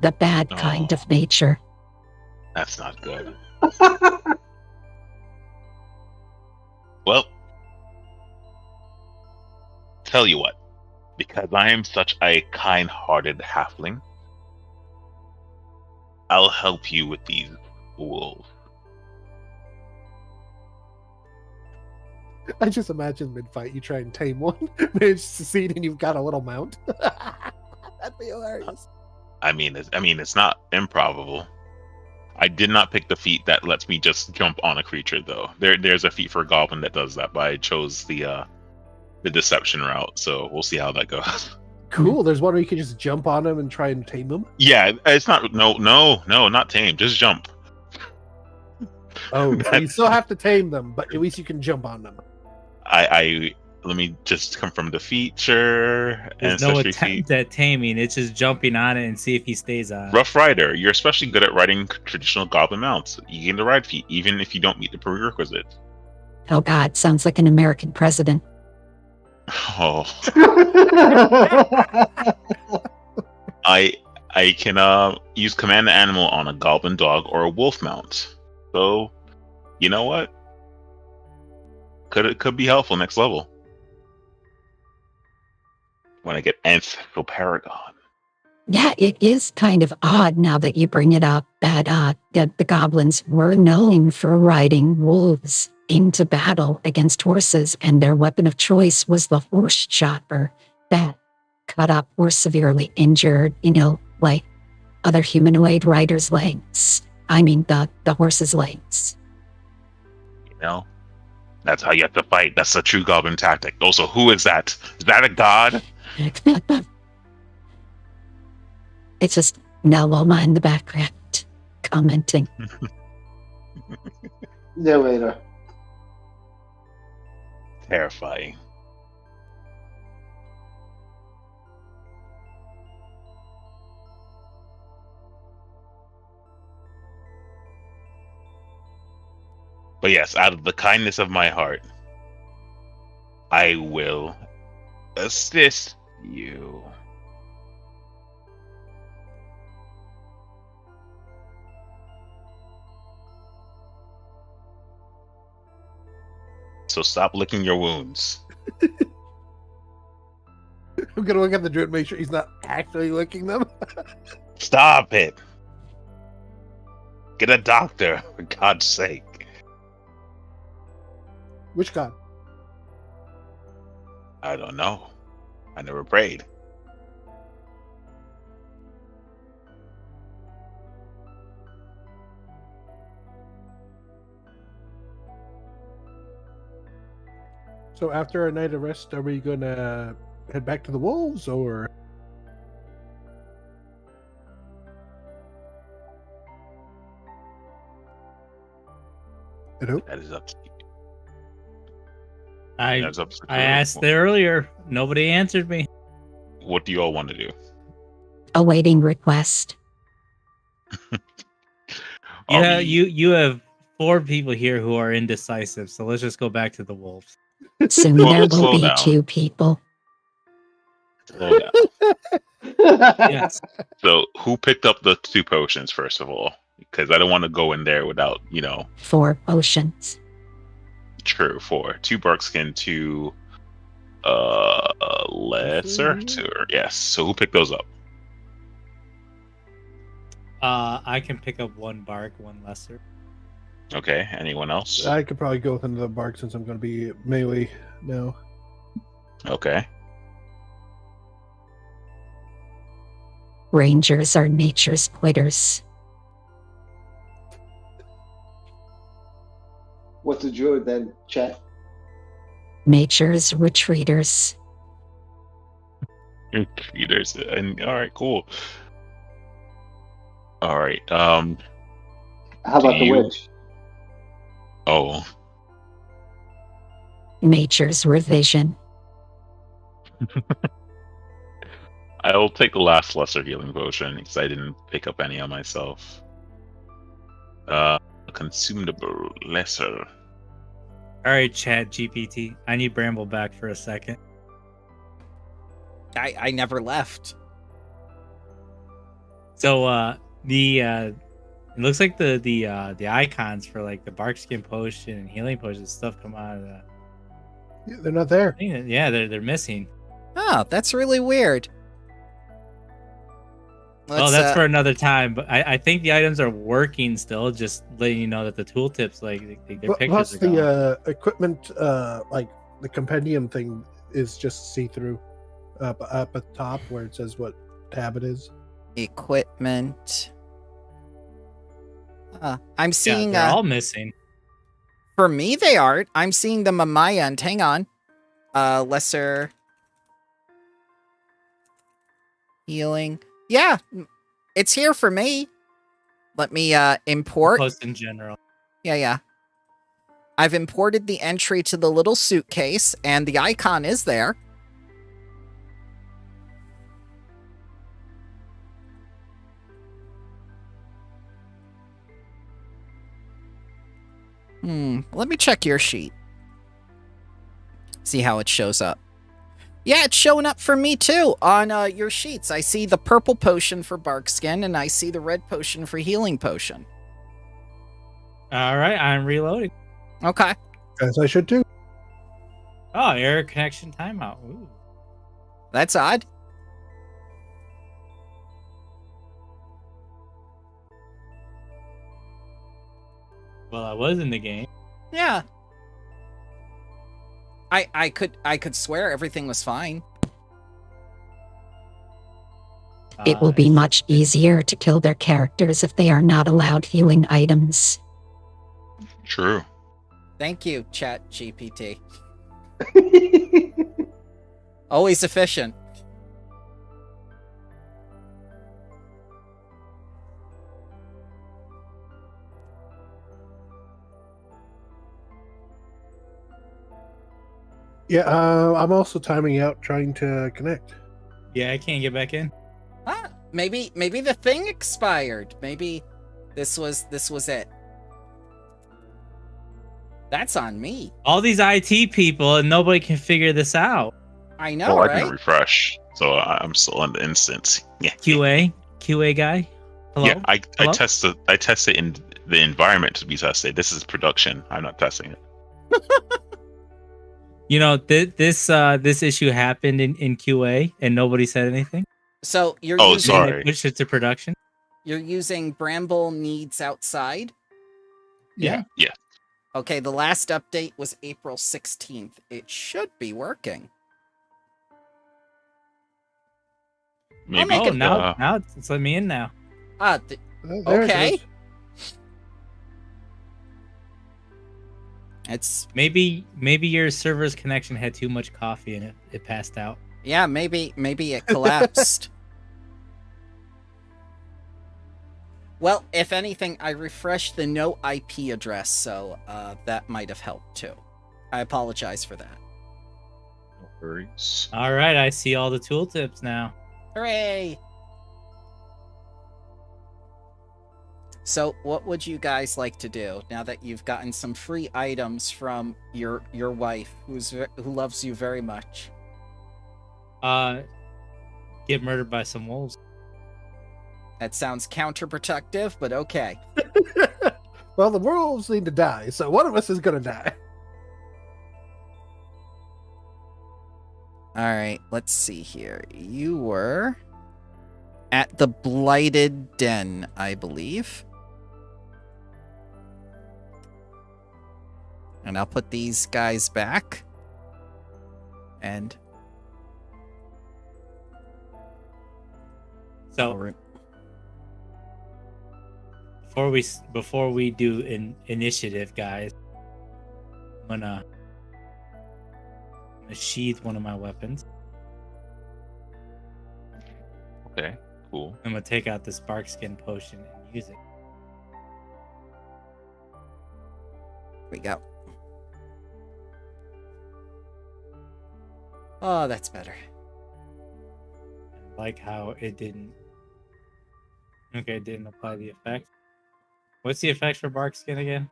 The bad kind of nature. that's not good. Well, tell you what, because I am such a kind-hearted halfling, I'll help you with these wolves. I just imagine mid-fight you try and tame one, manage to succeed, and you've got a little mount. That'd be hilarious. I mean, it's not improbable. I did not pick the feat that lets me just jump on a creature, though. There's a feat for a goblin that does that, but I chose the deception route, so we'll see how that goes. Cool. There's one where you can just jump on them and try and tame them. Yeah, it's not no, not tame. Just jump. Oh, so you still have to tame them, but at least you can jump on them. I let me just confirm the feature. There's no attempt at taming. It's just jumping on it and see if he stays on. Rough Rider. You're especially good at riding traditional goblin mounts. You gain the ride feat, even if you don't meet the prerequisite. Oh God, sounds like an American president. Oh. I can use command animal on a goblin dog or a wolf mount. So, you know what? Could be helpful next level. When I get Ancestral Paragon. Yeah, it is kind of odd now that you bring it up that the goblins were known for riding wolves into battle against horses, and their weapon of choice was the horse chopper that cut up or severely injured, like other humanoid riders' legs. I mean, the horse's legs. That's how you have to fight. That's the true goblin tactic. Also, who is that? Is that a god? It's just Neloma in the background commenting. Narrator. Terrifying. But yes, out of the kindness of my heart, I will assist you. So stop licking your wounds. I'm gonna look at the druid, make sure he's not actually licking them. Stop it. Get a doctor, for God's sake. Which god? I don't know. I never prayed. So after a night of rest, are we gonna head back to the wolves, or? Hello? That is up to you. I That's up to I you. asked earlier. Nobody answered me. What do you all want to do? Awaiting request. Yeah, we- you have 4 people here who are indecisive. So let's just go back to the wolves. Soon Well, there will slow be down. 2 people. Slow down. Yes. So, who picked up the 2 potions first of all? Because I don't want to go in there without, 4 potions. true 4, 2 Barkskin, 2 lesser, 2. Yes. So who picked those up? I can pick up 1 bark, 1 lesser. Okay. Anyone else? I could probably go with another bark since I'm going to be melee now. Okay. Rangers are nature's quitters. What's a druid then, chat? Nature's retreaters. Peters. And all right, cool. All right. How about the you- witch? Oh, Nature's revision. I'll take the last lesser healing potion because I didn't pick up any on myself. Consumable lesser. All right, Chat GPT. I need Bramble back for a second. I never left. So it looks like the icons for like the barkskin potion and healing potion stuff come out of the Yeah, they're not there. thing. Yeah, they're missing. Oh, that's really weird. Oh, that's for another time. But I think the items are working still. Just letting you know that the tooltips, like their pictures Plus are gone. the equipment, like the compendium thing, is just see-through up at the top where it says what tab it is. equipment. I'm Yeah, seeing. they're all missing. For me, they aren't. I'm seeing them on my end. Hang on. Lesser healing. Yeah, it's here for me. Let me import. Post in general. Yeah. I've imported the entry to the little suitcase, and the icon is there. Let me check your sheet. See how it shows up. Yeah, it's showing up for me too on your sheets. I see the purple potion for Barkskin, and I see the red potion for Healing Potion. All right, I'm reloading. Okay. As I should do. Oh, error connection timeout. Ooh. That's odd. Well, I was in the game. Yeah. I could swear everything was fine. It will be much easier to kill their characters if they are not allowed healing items. True. Thank you, Chat GPT. Always efficient. Yeah, I'm also timing out trying to connect. Yeah, I can't get back in. Ah, maybe the thing expired. Maybe this was it. That's on me. All these IT people and nobody can figure this out. I know, I right? didn't refresh, so I'm still in the instance. Yeah. QA guy. Hello. Yeah, I Hello? test it in the environment to be tested. This is production. I'm not testing it. You know, this issue happened in QA and nobody said anything. So you're Oh, using And they sorry. pushed it to production. you're using Bramble Needs Outside. Yeah. Yeah. Okay, the last update was April 16th. It should be working. Maybe. make Oh, it- now it's let me in now. Ah, There it Okay. is. it's Maybe your server's connection had too much coffee and it passed out. yeah, maybe it collapsed. Well, if anything, I refreshed the no IP address, so that might have helped too. I apologize for that. No worries. All right, I see all the tooltips now. Hooray! So, what would you guys like to do now that you've gotten some free items from your wife, who loves you very much? Get murdered by some wolves. That sounds counterproductive, but okay. Well, the wolves need to die, so one of us is gonna die. All right, let's see here. You were at the Blighted Den, I believe. And I'll put these guys back. And So before we do an initiative, guys, I'm gonna sheath one of my weapons. Okay, cool. I'm gonna take out the spark skin potion and use it. we go. Oh, that's better. I like how it didn't. Okay, it didn't apply the effect. What's the effect for bark skin again?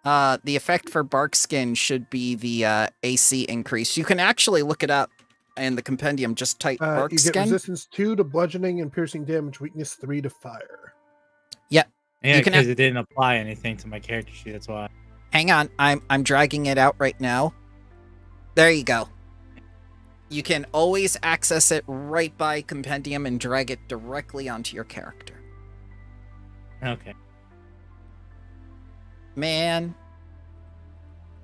The effect for bark skin should be the AC increase. You can actually look it up in the compendium. Just type bark You get skin. resistance 2 to bludgeoning and piercing damage, weakness 3 to fire. Yep. Yeah, You can because it didn't apply anything to my character sheet. That's why. Hang on, I'm dragging it out right now. There you go. You can always access it right by compendium and drag it directly onto your character. Okay. Man,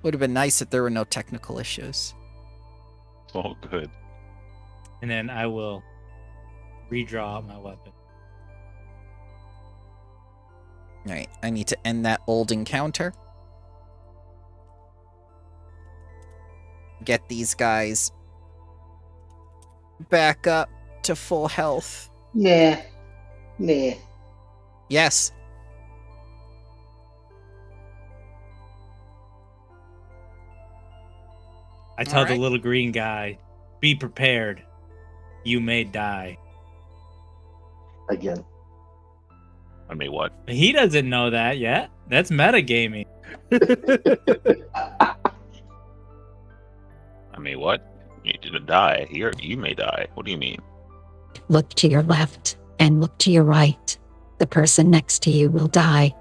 would have been nice if there were no technical issues. It's all good. And then I will redraw my weapon. All right, I need to end that old encounter. Get these guys back up to full health. Nah. Yes. I tell the Alright. little green guy, be prepared. You may die. Again. I mean, what? He doesn't know that yet. That's metagaming. I mean, what? You didn't die. You may die. What do you mean? Look to your left and look to your right. The person next to you will die.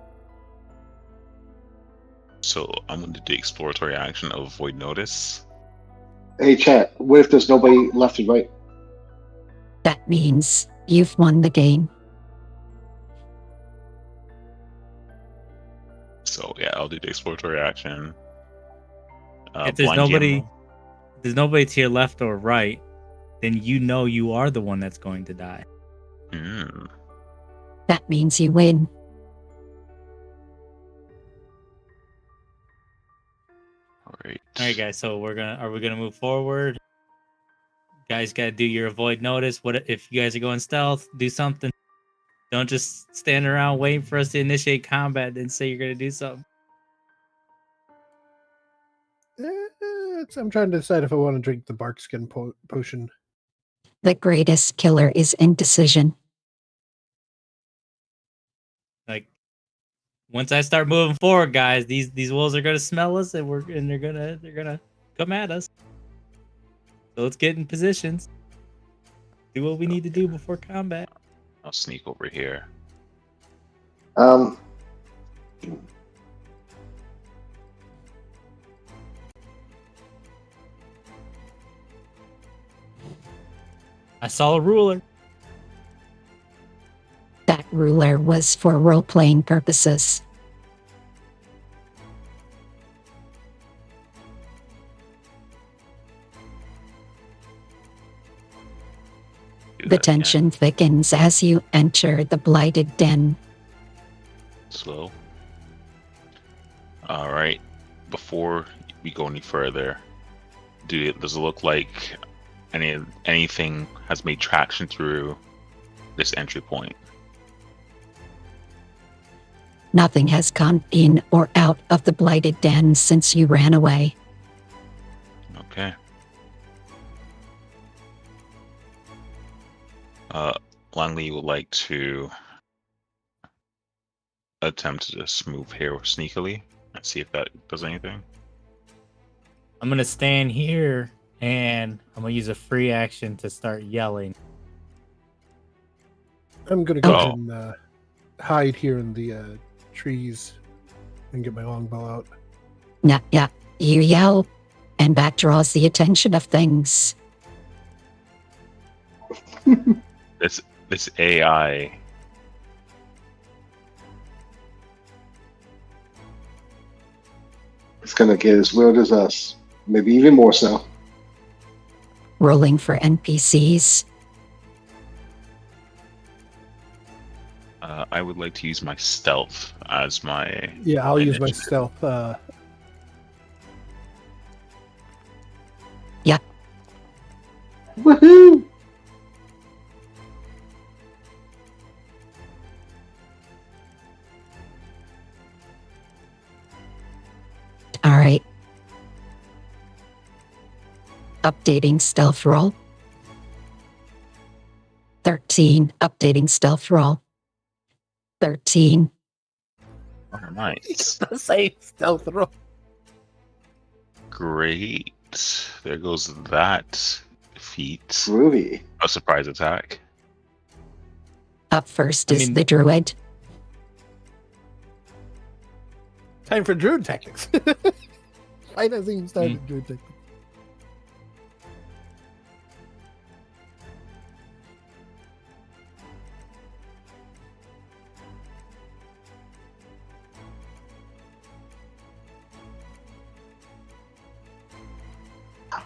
So I'm going to do the exploratory action of avoid notice. Hey, chat. What if there's nobody left and right? That means you've won the game. So yeah, I'll do the exploratory action. If there's blind nobody, gambling. there's nobody to your left or right, then you know you are the one that's going to die. That means you win. All right. All right, guys. So are we gonna move forward? Guys, gotta do your avoid notice. What if you guys are going stealth? Do something. Don't just stand around waiting for us to initiate combat and say you're gonna do something. I'm trying to decide if I want to drink the bark skin potion. The greatest killer is indecision. Like, once I start moving forward, guys, these wolves are gonna smell us and they're gonna come at us. So let's get in positions. Do what we need to do before combat. I'll sneak over here. I saw a ruler. That ruler was for role-playing purposes. Do The that again. tension thickens as you enter the blighted den. Slow. All right. Before we go any further, does it look like anything has made traction through this entry point? Nothing has gone in or out of the blighted den since you ran away. Okay. Langley would like to attempt to just move here sneakily and see if that does anything. I'm gonna stand here and I'm gonna use a free action to start yelling. I'm gonna go Oh. ahead and hide here in the trees and get my longbow out. Yeah, you yell, and that draws the attention of things. This AI. It's gonna get as weird as us. Maybe even more so. Rolling for NPCs. I would like to use my stealth as my. Yeah, I'll use my initiative. stealth. Woohoo! All right. Updating stealth roll. 13. Updating stealth roll. 13. Oh, nice. the same stealth roll. Great. There goes that feat. Groovy. A surprise attack. Up first I is mean- the druid. Time for druid tactics. Fight hasn't even started druid tactics.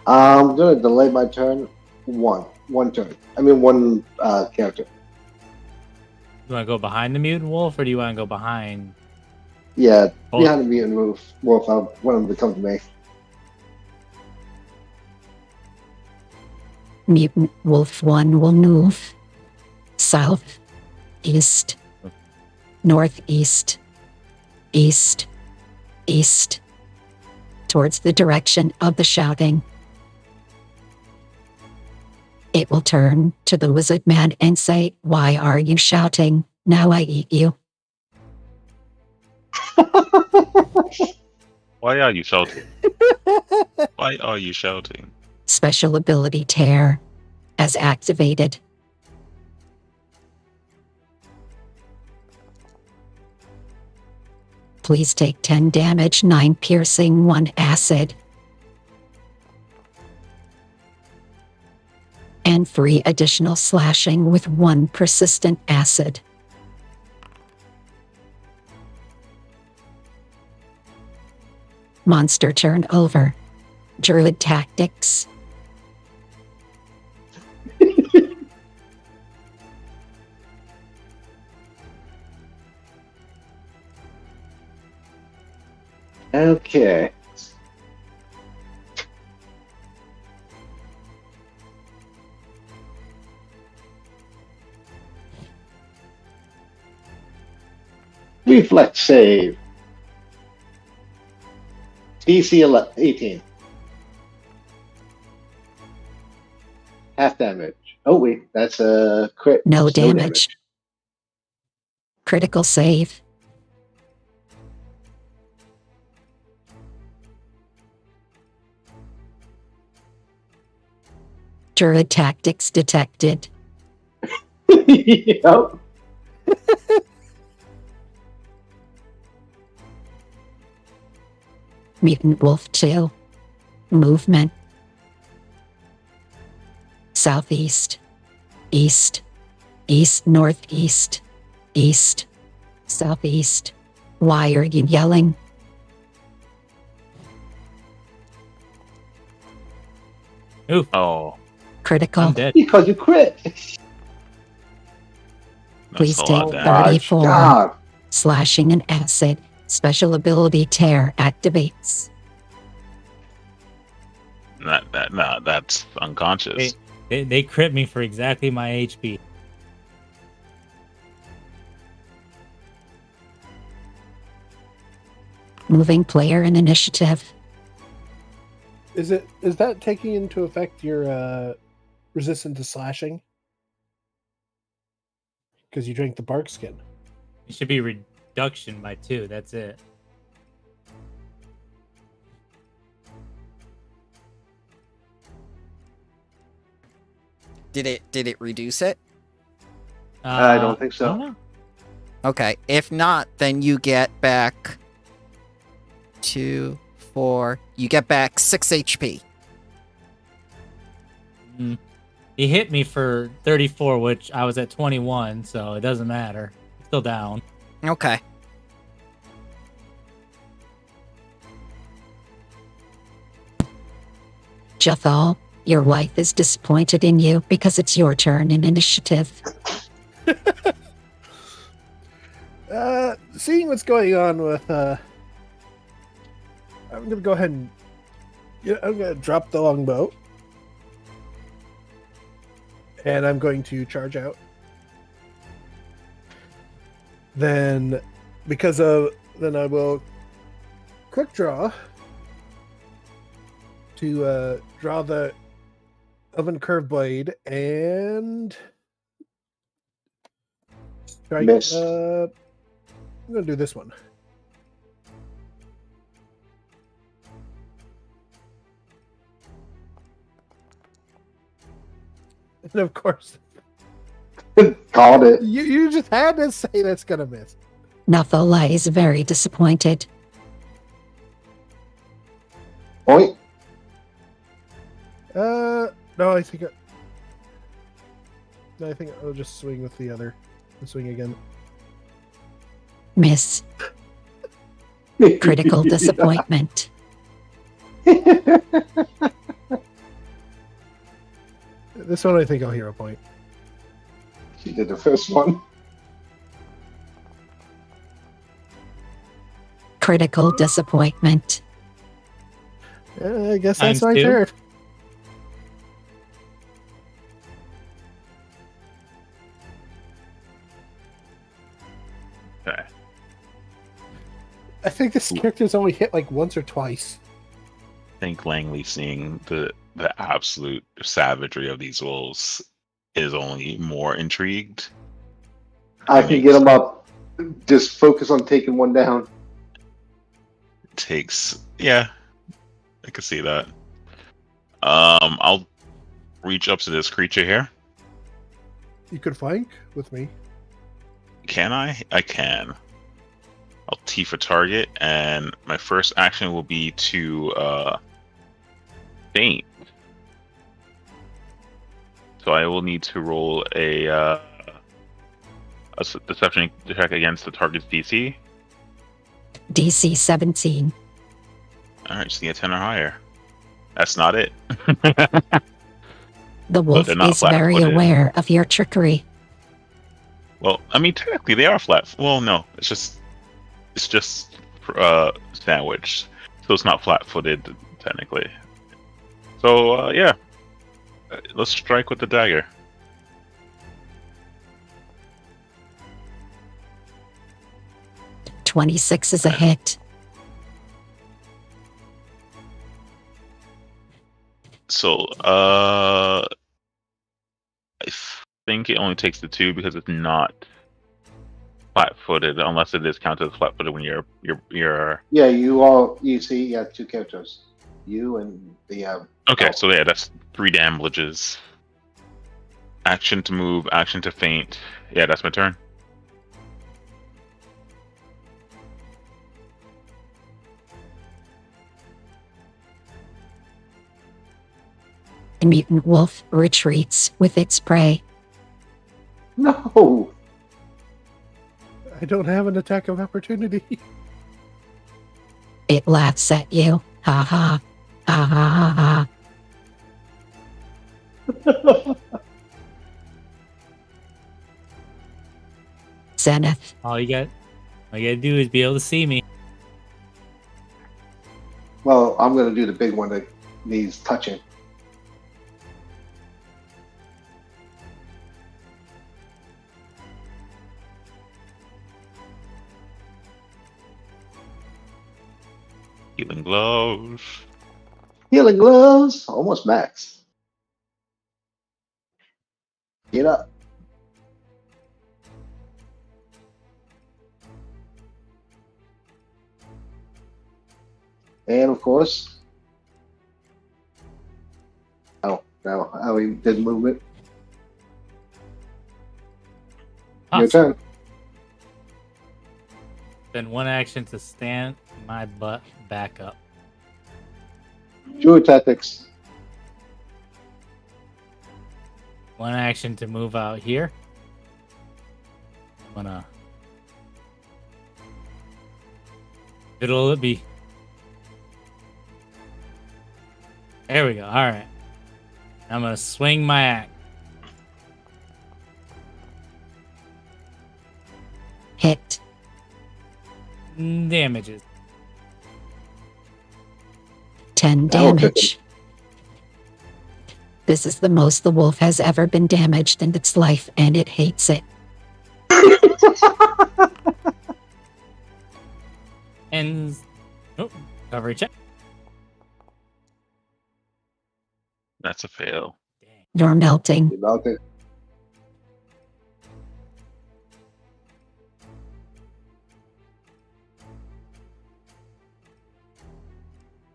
I'm gonna delay my turn one turn. I mean one character. You want to go behind the mutant wolf, or do you want to go behind? Yeah, Both. behind the mutant wolf. I want him to come to me. Mutant wolf 1 will move south, east, northeast, east, east, towards the direction of the shouting. It will turn to the wizard man and say, "Why are you shouting? Now I eat you." Why are you shouting? Why are you shouting? Special ability Tear as activated. Please take 10 damage, 9 piercing, 1 acid. And 3 additional slashing with 1 persistent acid. Monster turn over. Druid tactics. Okay. Reflex save. DC 18. Half damage. Oh wait, that's a crit. No It's damage. Critical save. Druid tactics detected. Yep. Mutant Wolf 2. Movement. Southeast. East. East, northeast. East. Southeast. Why are you yelling? Oh, Critical. I'm dead. Because you crit. that's Please a take lot of that. damage. 34. God. Slashing and acid. Special ability Tear activates. That's unconscious. They crit me for exactly my HP. moving player in initiative. Is that taking into effect your resistance to slashing? Because you drank the bark skin. It should be reduction by 2. That's it. Did it reduce it? I don't think so. I don't know. Okay. If not, then you get back 2, 4. You get back 6 HP. He hit me for 34, which I was at 21, so it doesn't matter. Still down. Okay. Jathal, your wife is disappointed in you because it's your turn in initiative. Seeing what's going on with, I'm gonna go ahead and, I'm gonna drop the longbow, and I'm going to charge out. Then, then I will quick draw to draw the oven curve blade and strike. Miss. I'm gonna do this one. And of course, Called it. you just had to say that's gonna miss. Nathola is very disappointed. Point. No, I think I'll just swing with the other. I'll swing again. Miss. Critical disappointment. This one I think I'll hero point. She did the first one. Critical disappointment. I guess that's Times my 2. turn. Okay. I think this character's only hit like once or twice. I think Langley seeing the absolute savagery of these wolves is only more intrigued. I can get him up. Just focus on taking one down. Yeah, I can see that. I'll reach up to this creature here. You could flank with me. Can I? I can. I'll T for target, and my first action will be to faint. So I will need to roll a deception check against the target's DC. DC 17. All right, just need a 10 or higher. That's not it. The wolf they're not is very flat-footed. aware of your trickery. Well, I mean, technically they are flat. Well, no, it's just sandwiched, so it's not flat-footed technically. So yeah, let's strike with the dagger. .26 is a hit. So I think it only takes the 2 because it's not flat-footed, unless it is counted as flat-footed when you're. Yeah, you see, you have two characters. You and the Okay, so yeah, that's 3 damages. Action to move, action to faint. Yeah, that's my turn. The mutant wolf retreats with its prey. No. I don't have an attack of opportunity. It laughs at you. Ha ha. Ha ha ha ha. Zenith. All you gotta do is be able to see me. Well, I'm gonna do the big one that needs touching. Healing gloves. Healing gloves, almost max. Get up. And of course, no, we did movement. Your turn. Then one action to stand my butt back up. Druid tactics. One action to move out here. I'm gonna it'll it be. There we go. All right. I'm gonna swing my axe. Hit. Damages. 10 damage. This is the most the wolf has ever been damaged in its life, and it hates it. And coverage check. That's a fail. You're melting. You melted.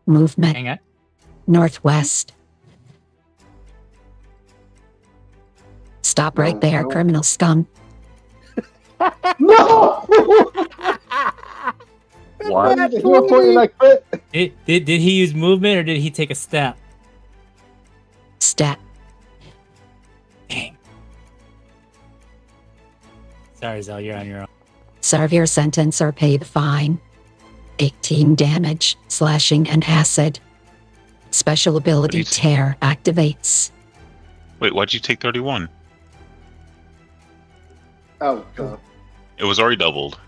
Movement. Hang on. Northwest. Stop right there, No. criminal scum. No! What? You were pointing like crit. Did he use movement or did he take a step? Stat. Dang. Sorry, Zell, you're on your own. Serve your sentence or pay the fine. 18 damage, slashing, and acid. Special ability Nice. Tear activates. Wait, why'd you take 31? Oh, God. It was already doubled.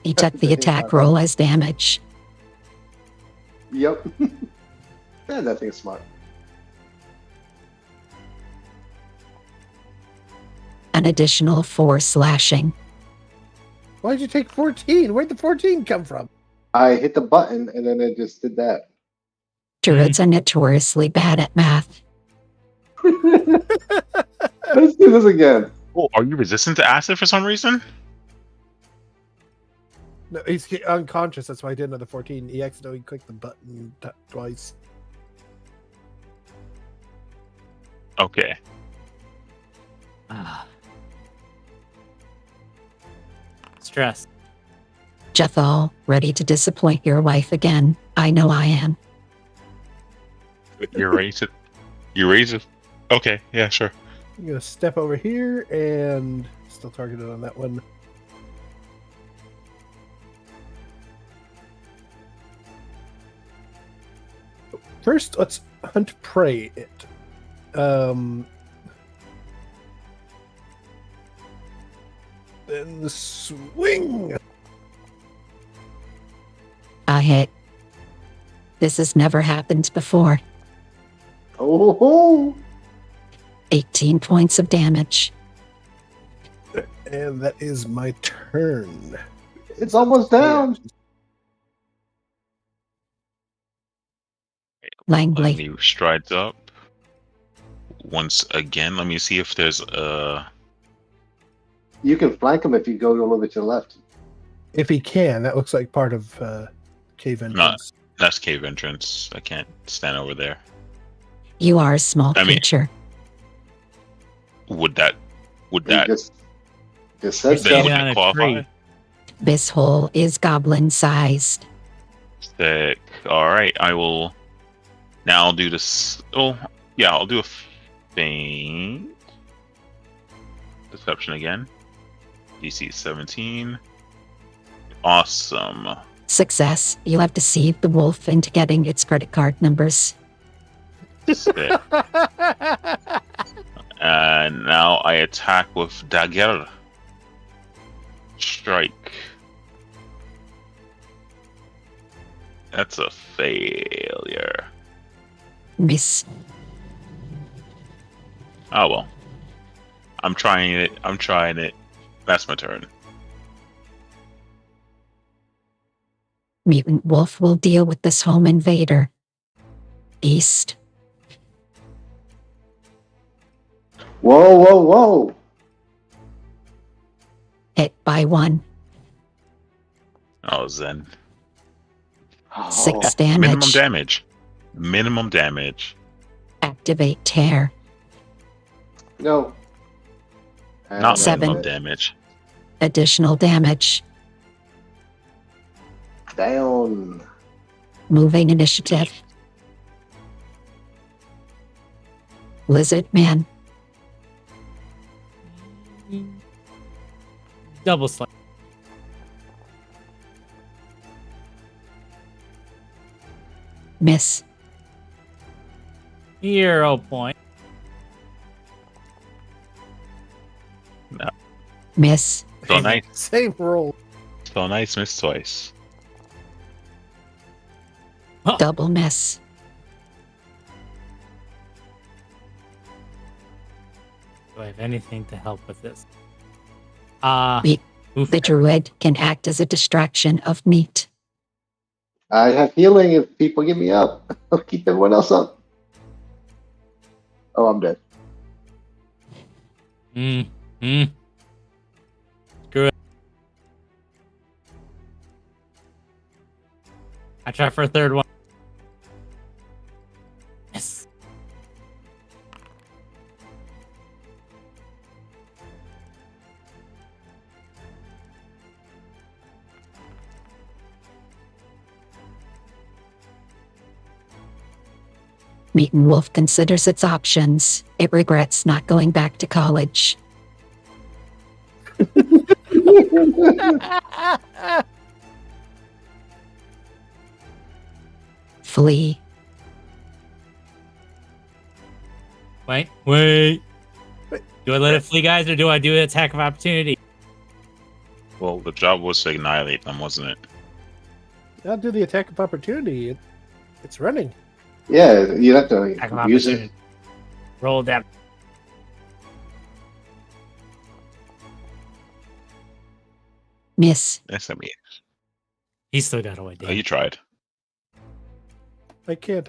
He took the attack roll as damage. Yep. Yeah, that thing's smart. An additional 4 slashing. Why'd you take 14? Where'd the 14 come from? I hit the button and then it just did that. Druids are notoriously bad at math. Let's do this again. Oh, are you resistant to acid for some reason? No, he's unconscious. That's why I did another 14. He accidentally clicked the button twice. Okay. Stress. Jethal, ready to disappoint your wife again. I know I am. You're ready to. You raise it. Okay, yeah, sure. I'm gonna step over here and still targeted on that one. First, let's hunt prey it. Then the swing. I hit. This has never happened before. Oh, 18 points of damage. And that is my turn. it's almost down. Langley. Let me strides up. Once again, let me see if there's You can flank him if you go a little bit to the left. If he can, that looks like part of cave entrance. that's cave entrance. I can't stand over there. You are a small I mean- creature. Would that He just said then Stand would so. on that a qualify? tree. This hole is goblin-sized. Sick. All right, I will. Now I'll do this. Oh, yeah, I'll do a feint. Deception again. DC 17. Awesome. Success. You have deceived the wolf into getting its credit card numbers. Sick. And now I attack with dagger. Strike. That's a failure. Miss. Oh well. I'm trying it. That's my turn. Mutant Wolf will deal with this home invader. East. Whoa, whoa, whoa! Hit by 1. Oh, Zen. 6 Minimum damage. damage. Minimum damage. Activate tear. No. Not Seven. minimum damage. Additional damage. Down. Moving initiative. Lizard Man. Double slam. Miss. 0 point. Miss. So nice. Same roll. So nice, miss twice. Double miss. Do I have anything to help with this? The druid can act as a distraction of meat. I have healing if people give me up. I'll keep everyone else up. Oh, I'm dead. Screw it. I try for a third one. Yes. Mutant Wolf considers its options. It regrets not going back to college. Flee. Wait. Do I let it flee, guys, or do I do an attack of opportunity? Well, the job was to annihilate them, wasn't it? I'll do the attack of opportunity. It's running. Yeah, you have to Attack of use opportunity. it. Roll that. Miss. Yes, I mean. He still got away. Oh, you tried. I can't.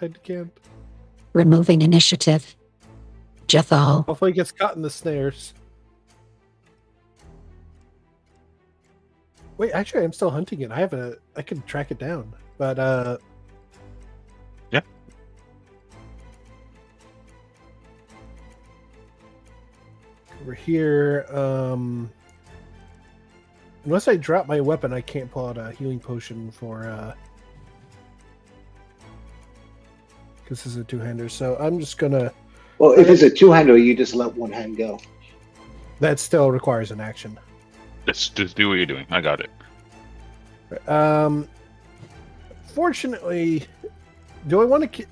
Removing initiative. Jethal. Hopefully he gets caught in the snares. Wait, actually, I'm still hunting it. I can track it down. But, Yeah. Over here, unless I drop my weapon, I can't pull out a healing potion for, because this is a two-hander. So I'm just gonna... Well, if it's a two-hander, you just let one hand go. That still requires an action. Just do what you're doing. I got it. Fortunately, do I want to...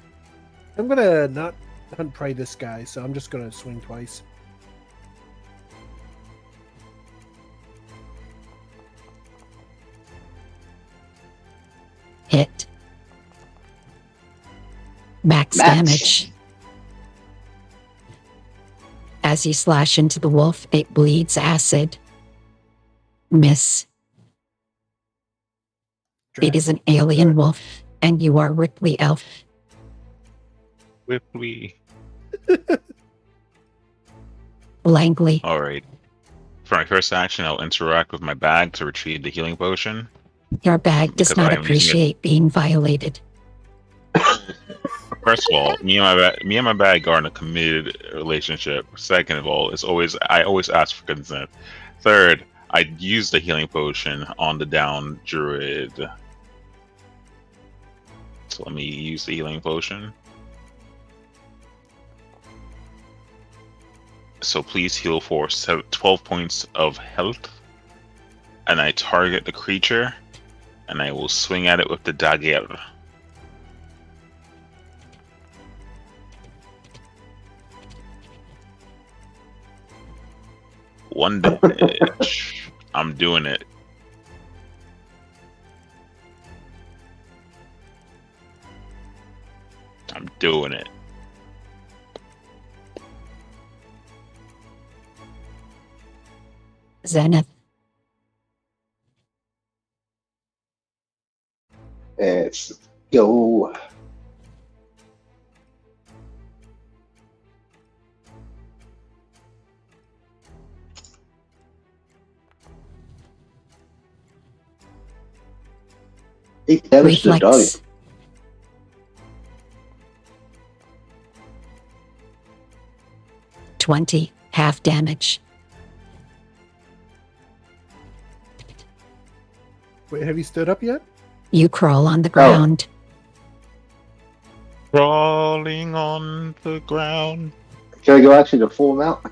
I'm gonna not hunt prey this guy, so I'm just gonna swing twice. Hit. Max damage. As you slash into the wolf, it bleeds acid. Miss. It is an alien wolf, and you are Ripley Elf. Whipley. Langley. All right. For my first action, I'll interact with my bag to retrieve the healing potion. Your bag does Because not I am using appreciate being violated. First of all, me and my bag are in a committed relationship. Second of all, I always ask for consent. Third, I use the healing potion on the down druid. So let me use the healing potion. So please heal for 12 points of health. And I target the creature, and I will swing at it with the dagger. One damage. I'm doing it. I'm doing it. Zenith. Yo. Eight damage to the dog. Reflex. $20, half damage. Wait, have you stood up yet? You crawl on the ground. Crawling on the ground. Can I go actually to full mount?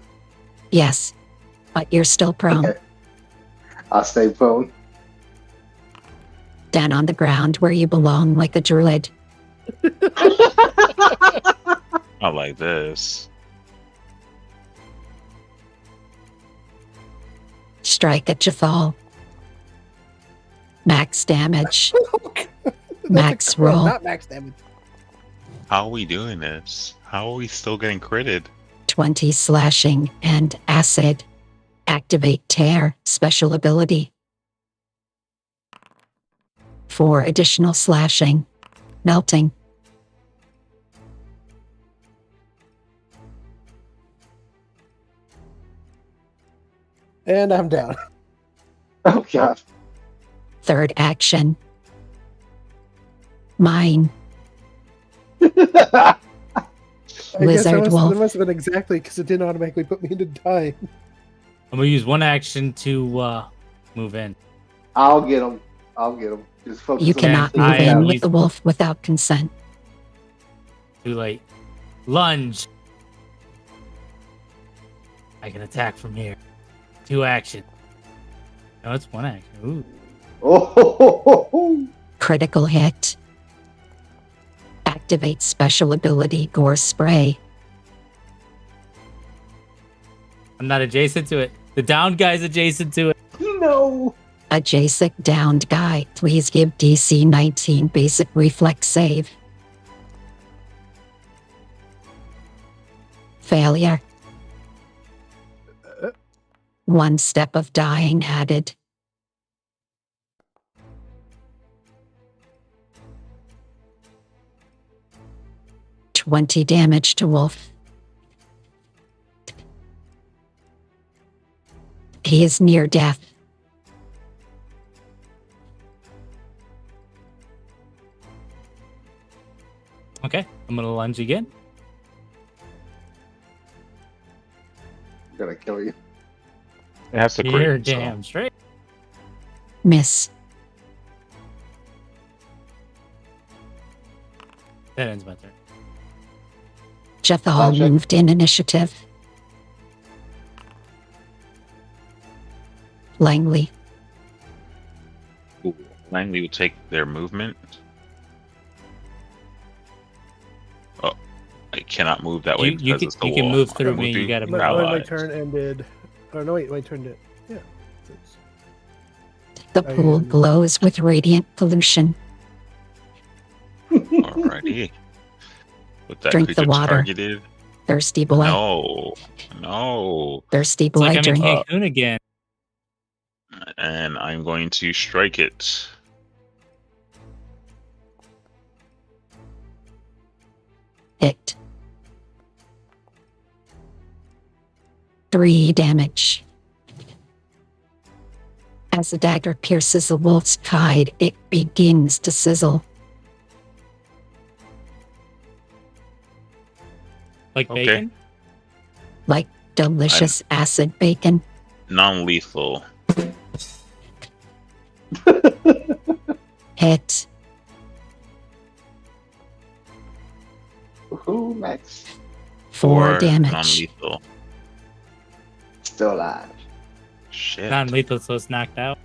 Yes, but you're still prone. Okay. I'll stay prone. Down on the ground where you belong, like a druid. I like this. Strike at Jathal. Max damage. That's Max a crit, roll. not max damage. How are we doing this? How are we still getting critted? 20 slashing and acid. Activate tear, special ability. 4 additional slashing. Melting. And I'm down. Oh god. Third action. Mine. I Lizard guess wolf. that must have been exactly because it didn't automatically put me into dying. I'm gonna use one action to move in. I'll get him. I'll get him. Just focus You on cannot the move I in am with used- the wolf without consent. Too late. Lunge. I can attack from here. 2 action. No, it's 1 action. Ooh. Oh, Critical hit. Activate special ability Gore Spray. I'm not adjacent to it. The downed guy's adjacent to it. no. Adjacent downed guy, please give DC 19 basic reflex save. Failure. 1 step of dying added. $20 damage to Wolf. He is near death. Okay, I'm gonna lunge again. I'm gonna kill you. It has to You're crit. so- damn straight. Miss. That ends my turn. Jethal Gotcha. moved in initiative. Langley. Ooh, Langley will take their movement. Oh, I cannot move that way You because can it's the you can wall. move through I me. You gotta through move. My allies. turn ended. Oh no, wait, my turn did. Yeah. The pool glows with radiant pollution. Alrighty. With that Drink the creature water. targeted. Thirsty boy. No. Thirsty It's like boy, I'm in drink. Cancun again. And I'm going to strike it. Hit. 3 damage. As the dagger pierces the wolf's hide, it begins to sizzle. Like Okay. bacon. Like delicious acid bacon. Non-lethal. Hit. Ooh, Max. 4 damage. Non-lethal. Still alive. Shit. Non-lethal, so it's knocked out.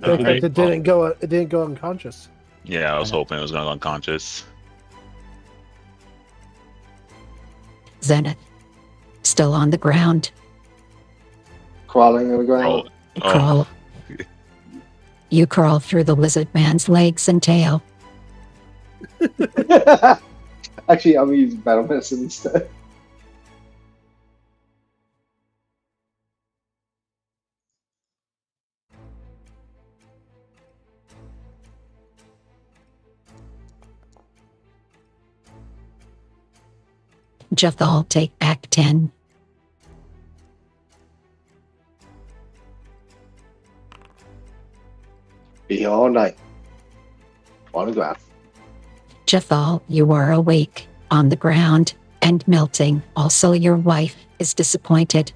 Okay. It didn't go. It didn't go unconscious. Yeah, I was hoping it was going to go unconscious. Zenith. Still on the ground. Crawling on the ground. Oh, Crawl. You crawl through the lizard man's legs and tail. Actually, I'm using battle medicine instead. Jethal, take back 10. Be here all night. On the ground. Jethal, you are awake, on the ground, and melting. Also, your wife is disappointed.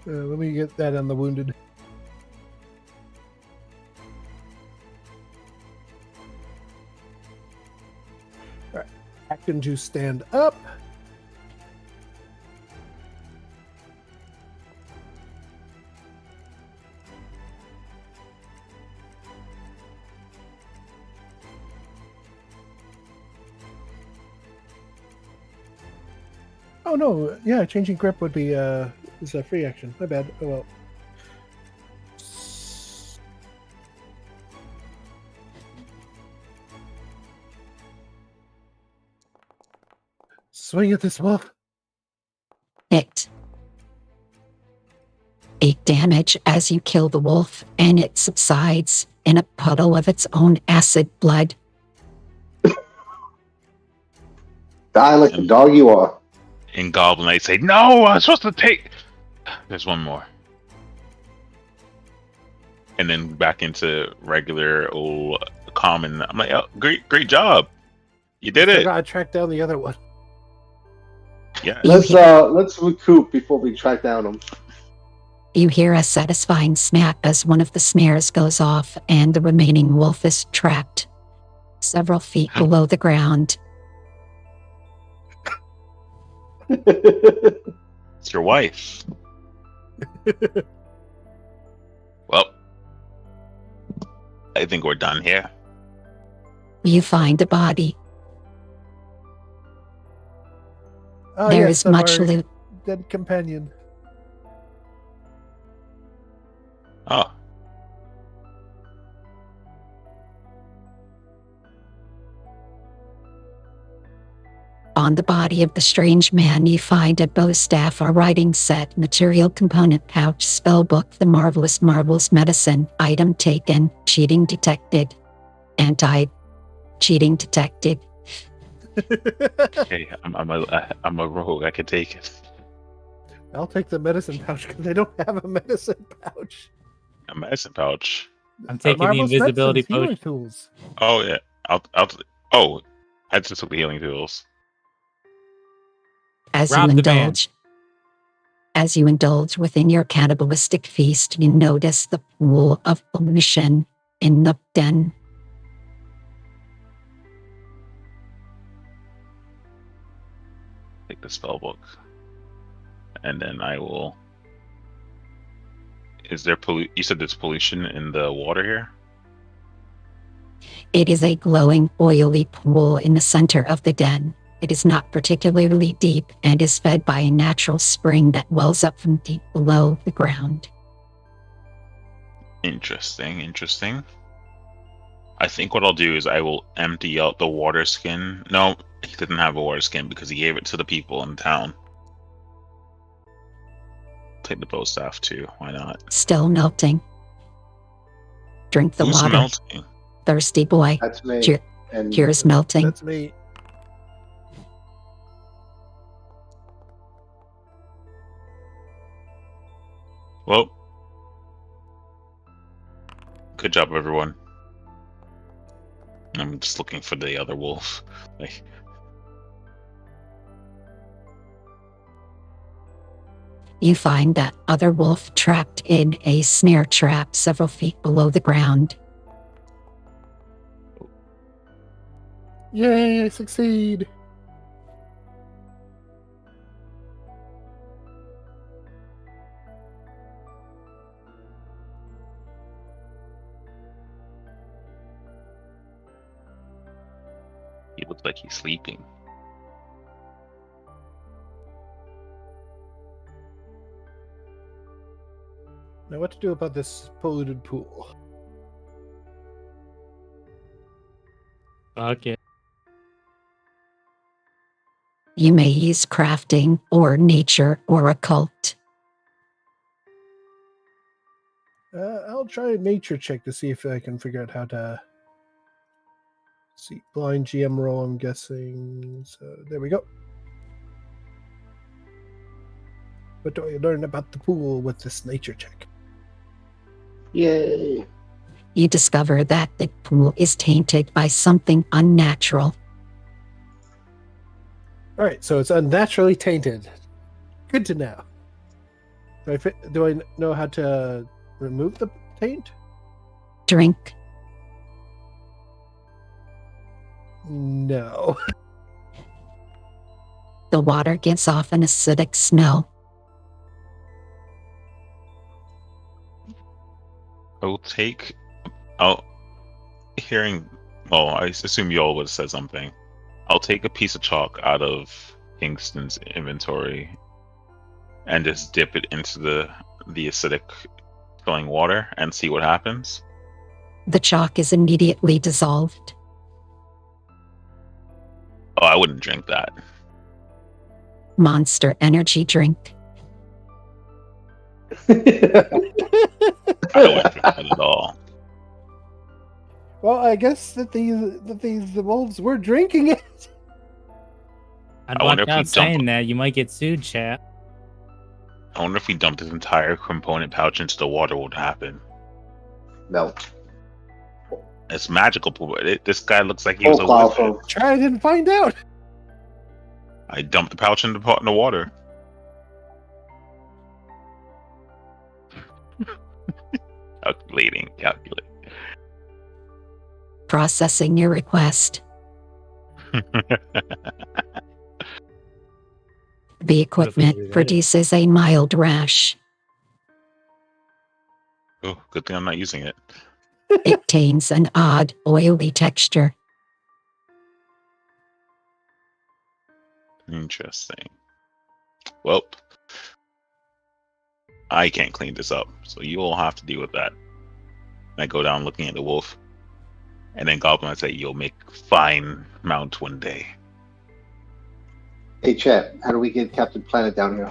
Let me get that on the wounded. All right, action to stand up. Oh no, yeah, changing grip would be is a free action. My bad. Oh well. Swing at this wolf. Hit. 8 damage as you kill the wolf, and it subsides in a puddle of its own acid blood. Die like the dog you are. In Goblin, I say, no, I'm supposed to take. There's one more. And then back into regular old common. I'm like, oh, great job. You did I it. gotta track down the other one. Yeah. Let's recoup before we track down them. You hear a satisfying snap as one of the snares goes off, and the remaining wolf is trapped several feet below the ground. It's your wife. Well, I think we're done here. You find a body. Oh, There yes, is much our loot. dead companion. Oh, On the body of the strange man, you find a bow staff, a writing set, material component pouch, spellbook, the marvelous marbles medicine, item taken, cheating detected, anti-cheating detected. okay. I'm a rogue. I could take it. I'll take the medicine pouch because they don't have a medicine pouch. A medicine pouch. I'm taking the Marvelous invisibility medicines, healing potion. tools. Oh yeah. Oh, I just took the healing tools. As Rob you the man. indulge. As you indulge within your cannibalistic feast, you notice the pool of pollution in the den. Take the spell book, and then I will. Is there You said there's pollution in the water here. It is a glowing, oily pool in the center of the den. It is not particularly deep and is fed by a natural spring that wells up from deep below the ground. Interesting. I think what I'll do is I will empty out the water skin. No, he didn't have a water skin because he gave it to the people in town. Take the bow staff too. Why not? Still melting. Drink the Who's water. melting? Thirsty boy. That's me. Cheer- And Here's melting. That's me. Well, good job, everyone. I'm just looking for the other wolf. Like, You find that other wolf trapped in a snare trap several feet below the ground. Yay, I succeed. he looks like he's sleeping. Now what to do about this polluted pool? Fuck it. You may use crafting or nature or occult. I'll try a nature check to see if I can figure out how to see, blind GM roll, I'm guessing. So there we go. What do I learn about the pool with this nature check? Yay! You discover that the pool is tainted by something unnatural. All right, so it's unnaturally tainted. Good to know. Do I know how to remove the taint? Drink. No. The water gives off an acidic smell. I assume you all would have said something. I'll take a piece of chalk out of Kingston's inventory and just dip it into the acidic filling water and see what happens. The chalk is immediately dissolved. Oh, I wouldn't drink that. Monster energy drink. I wouldn't drink that at all. Well, I guess that these wolves were drinking it. I'd I wonder watch if we out saying that. You might get sued, chat. I wonder if we dumped this entire component pouch into the water, what would happen? No. It's magical. This guy looks like he was a Cloudflame. wizard. Try it and find out. I dumped the pouch in the water. Calculating. Processing your request. The equipment produces a mild rash. Oh, good thing I'm not using it. It obtains an odd, oily texture. Interesting. Well, I can't clean this up, so you all have to deal with that. And I go down looking at the wolf, and then Goblin, I say, "You'll make fine mount one day." Hey, Chat, how do we get Captain Planet down here?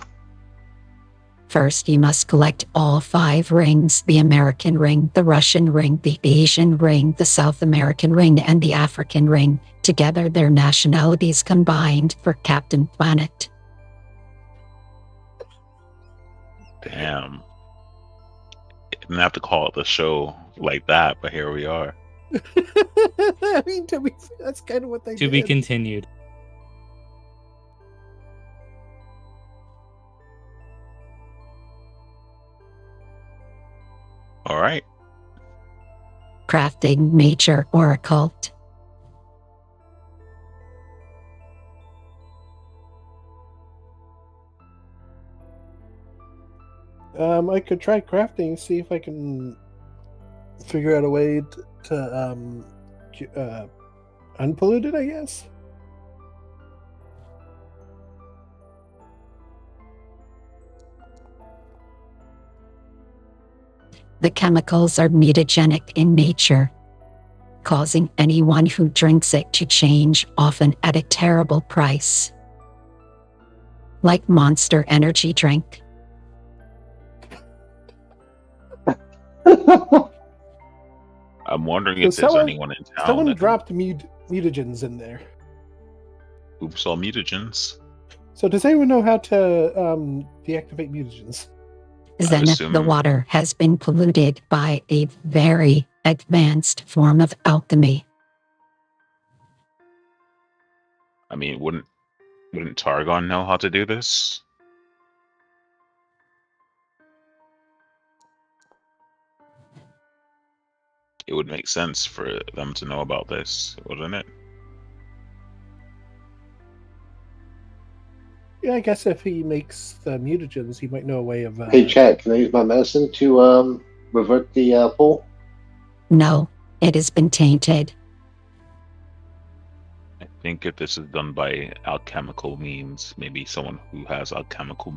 First, you must collect all 5 rings: the American ring, the Russian ring, the Asian ring, the South American ring, and the African ring. Together, their nationalities combined for Captain Planet. Damn. Didn't have to call it the show like that, but here we are. I mean, to be fair, that's kind of what they To did. be continued. All right. Crafting nature or occult. I could try crafting, see if I can figure out a way to unpollute it, I guess. The chemicals are mutagenic in nature, causing anyone who drinks it to change, often at a terrible price. Like Monster Energy drink. I'm wondering So if there's someone- anyone in town Someone that dropped mutagens in there. who saw mutagens. So does anyone know how to deactivate mutagens? Then assume- the water has been polluted by a very advanced form of alchemy. I mean, wouldn't Targon know how to do this? It would make sense for them to know about this, wouldn't it? Yeah, I guess if he makes the mutagens, he might know a way of. Hey, Chat, can I use my medicine to revert the pool? No, it has been tainted. I think if this is done by alchemical means, maybe someone who has alchemical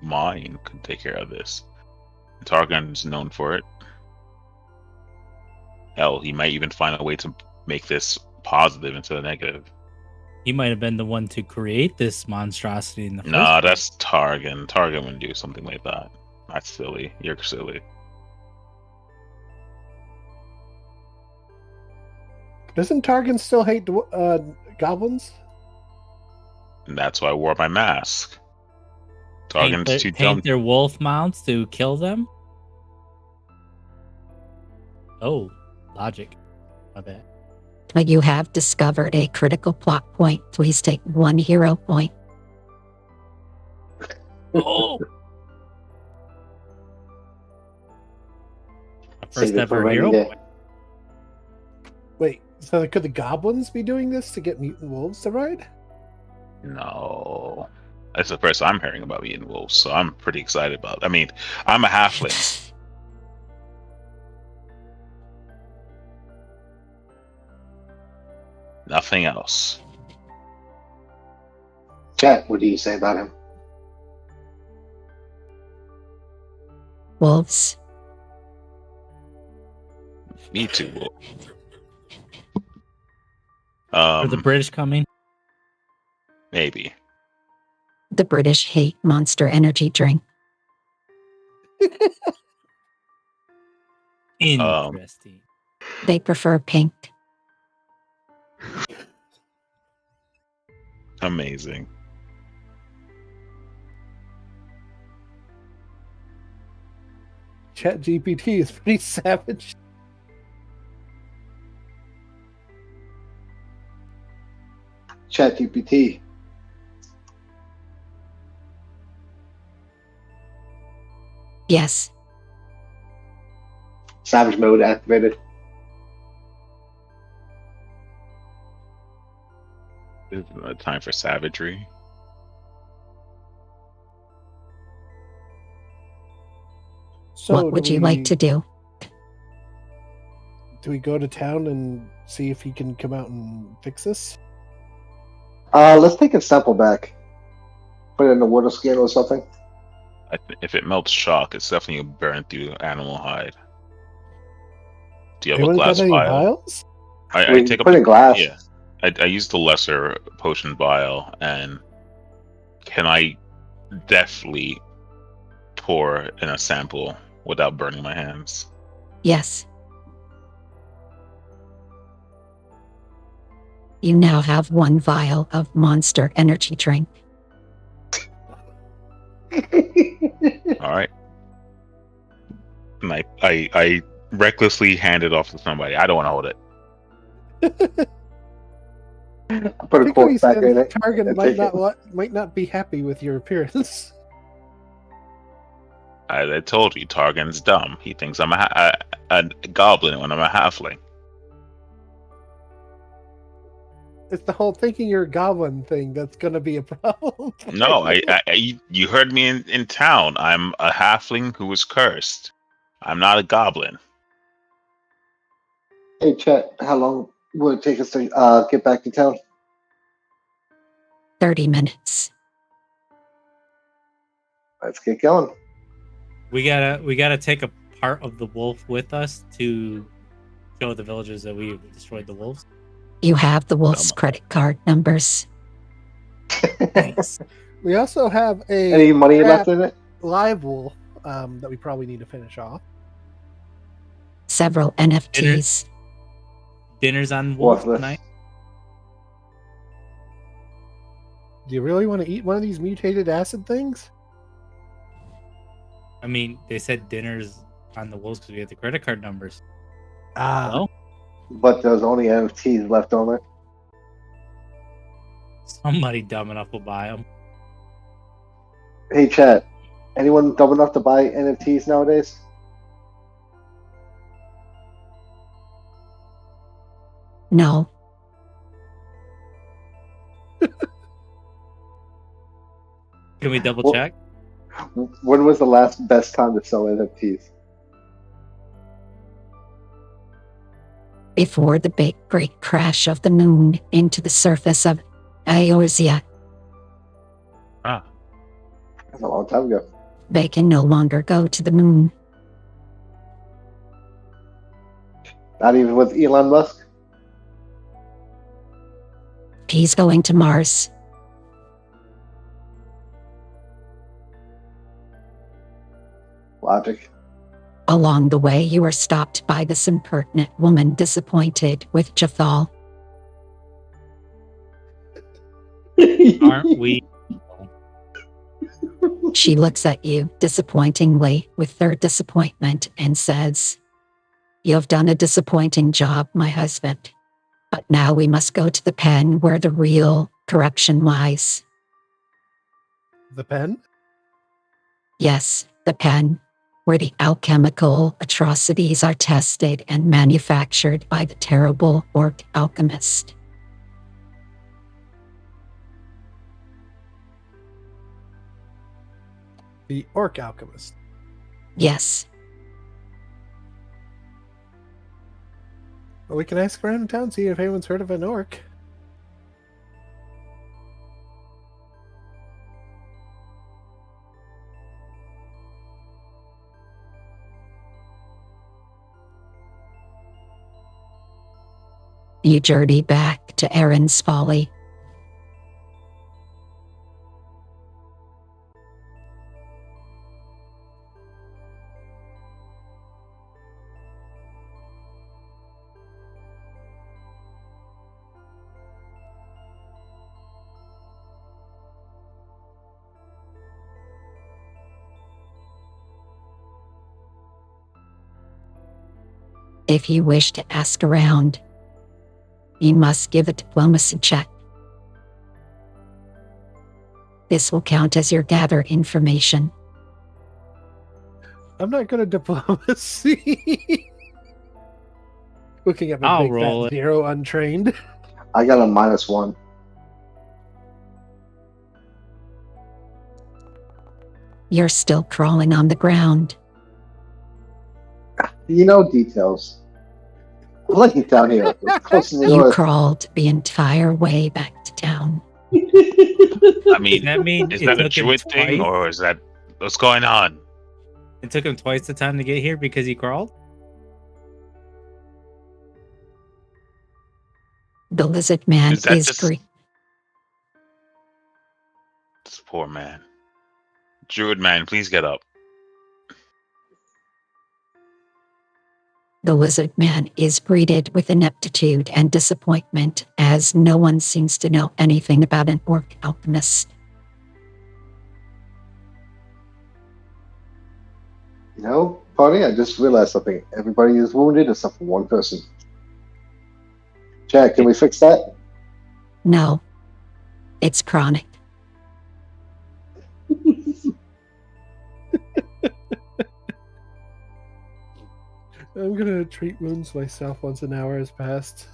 mind could take care of this. Targon's known for it. Hell, he might even find a way to make this positive instead of negative. He might have been the one to create this monstrosity in the first Nah, place. that's Targon. Targon wouldn't do something like that. That's silly. You're silly. Doesn't Targan still hate goblins? And that's why I wore my mask. Paint Targan's too dumb. their wolf mounts to kill them. Oh, logic. My bad. But you have discovered a critical plot point. Please take 1 hero point. Oh. First Save it for ever rainy hero. day. point. Wait, so could the goblins be doing this to get mutant wolves to ride? No. That's the first I'm hearing about mutant wolves, so I'm pretty excited about it. I mean, I'm a halfling. Nothing else. Chat, what do you say about him? Wolves. Me too. Are the British coming? Maybe. The British hate Monster Energy drink. Interesting. They prefer pink. Amazing. Chat GPT is pretty savage. Chat GPT. Yes. Savage mode activated. It's time for savagery. So What would you like to do? Do we go to town and see if he can come out and fix this? Let's take a sample back. Put it in a water skin or something. If it melts shock, it's definitely gonna burn through animal hide. Do you have Anyone a glass got any vial? vials? I We take put it in glass. Yeah, I use the lesser potion vial, and can I deftly pour in a sample without burning my hands? Yes. You now have 1 vial of Monster Energy drink. All right. And I recklessly hand it off to somebody. I don't want to hold it. Put a I think what cork he back said in is it. Targan and might take might not be happy with your appearance. I told you, Targan's dumb. He thinks I'm a goblin when I'm a halfling. It's the whole thinking you're a goblin thing that's going to be a problem. No, you heard me in town. I'm a halfling who was cursed. I'm not a goblin. Hey, Chat, how long will it take us to get back to town? 30 minutes. Let's get going. We gotta take a part of the wolf with us to show the villagers that we've destroyed the wolves. You have the wolf's credit card numbers. Nice. We also have a Any money left in it? live wolf that we probably need to finish off. Several NFTs. Dinner's on wolf Worthless. tonight. Do you really want to eat one of these mutated acid things? I mean, they said dinner's on the wolves because we have the credit card numbers. Ah, Hello? But there's only NFTs left on it. Somebody dumb enough will buy them. Hey, Chat, anyone dumb enough to buy NFTs nowadays? No. Can we double Well- check? When was the last best time to sell NFTs? Before the big great crash of the moon into the surface of Eorzea, That's a long time ago. they can no longer go to the moon. Not even with Elon Musk? He's going to Mars. Logic. Along the way, you are stopped by this impertinent woman, disappointed with Jathal. Aren't we? She looks at you disappointingly with their disappointment and says, "You have done a disappointing job, my husband. But now we must go to the pen where the real corruption lies." The pen? Yes, the pen, where the alchemical atrocities are tested and manufactured by the terrible orc alchemist. The orc alchemist. Yes, Well, we can ask around town, see if anyone's heard of an orc. you journey back to Erin's Folly. If you wish to ask around, you must give a diplomacy check. This will count as your gather information. I'm not good at diplomacy. Looking at my I'll big roll fat it. 0 untrained. I got a -1. You're still crawling on the ground. You know details. I like it down here. It's close to the You north. crawled the entire way back to town. I mean, That mean is it that a took him druid thing, twice? or is that what's going on? It took him twice the time to get here because he crawled? The lizard man Is that is just- free. This poor man. Druid man, please get up. The lizard man is greeted with ineptitude and disappointment, as no one seems to know anything about an orc alchemist. You know, Party, I just realized something. Everybody is wounded except for one person. Jack, can we fix that? No, it's chronic. I'm gonna treat wounds myself once an hour has passed.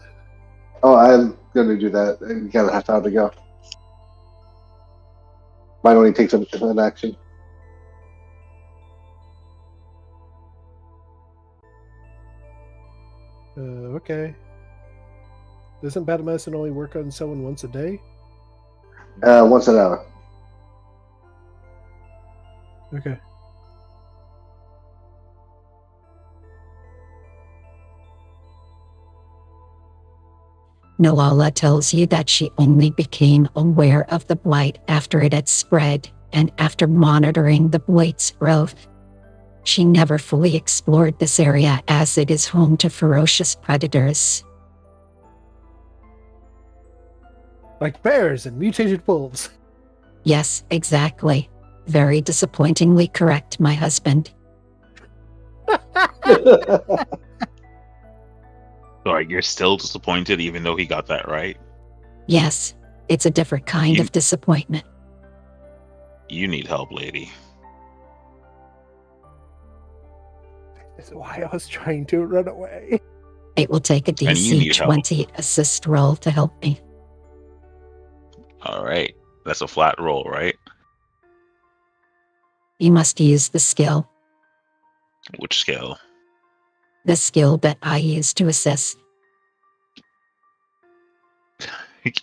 Oh, I'm gonna do that. We got a half hour to go. Mine only takes an action. Okay. Doesn't bad medicine only work on someone once a day? Once an hour. Okay. Noala tells you that she only became aware of the blight after it had spread, and after monitoring the blight's growth. She never fully explored this area as it is home to ferocious predators. Like bears and mutated wolves. Yes, exactly. Very disappointingly correct, my husband. Sorry, you're still disappointed even though he got that right? Yes, it's a different kind You- of disappointment. You need help, lady. That's why I was trying to run away. It will take a And you need DC help. 20 assist roll to help me. Alright. That's a flat roll, right? You must use the skill. Which skill? The skill that I use to assist.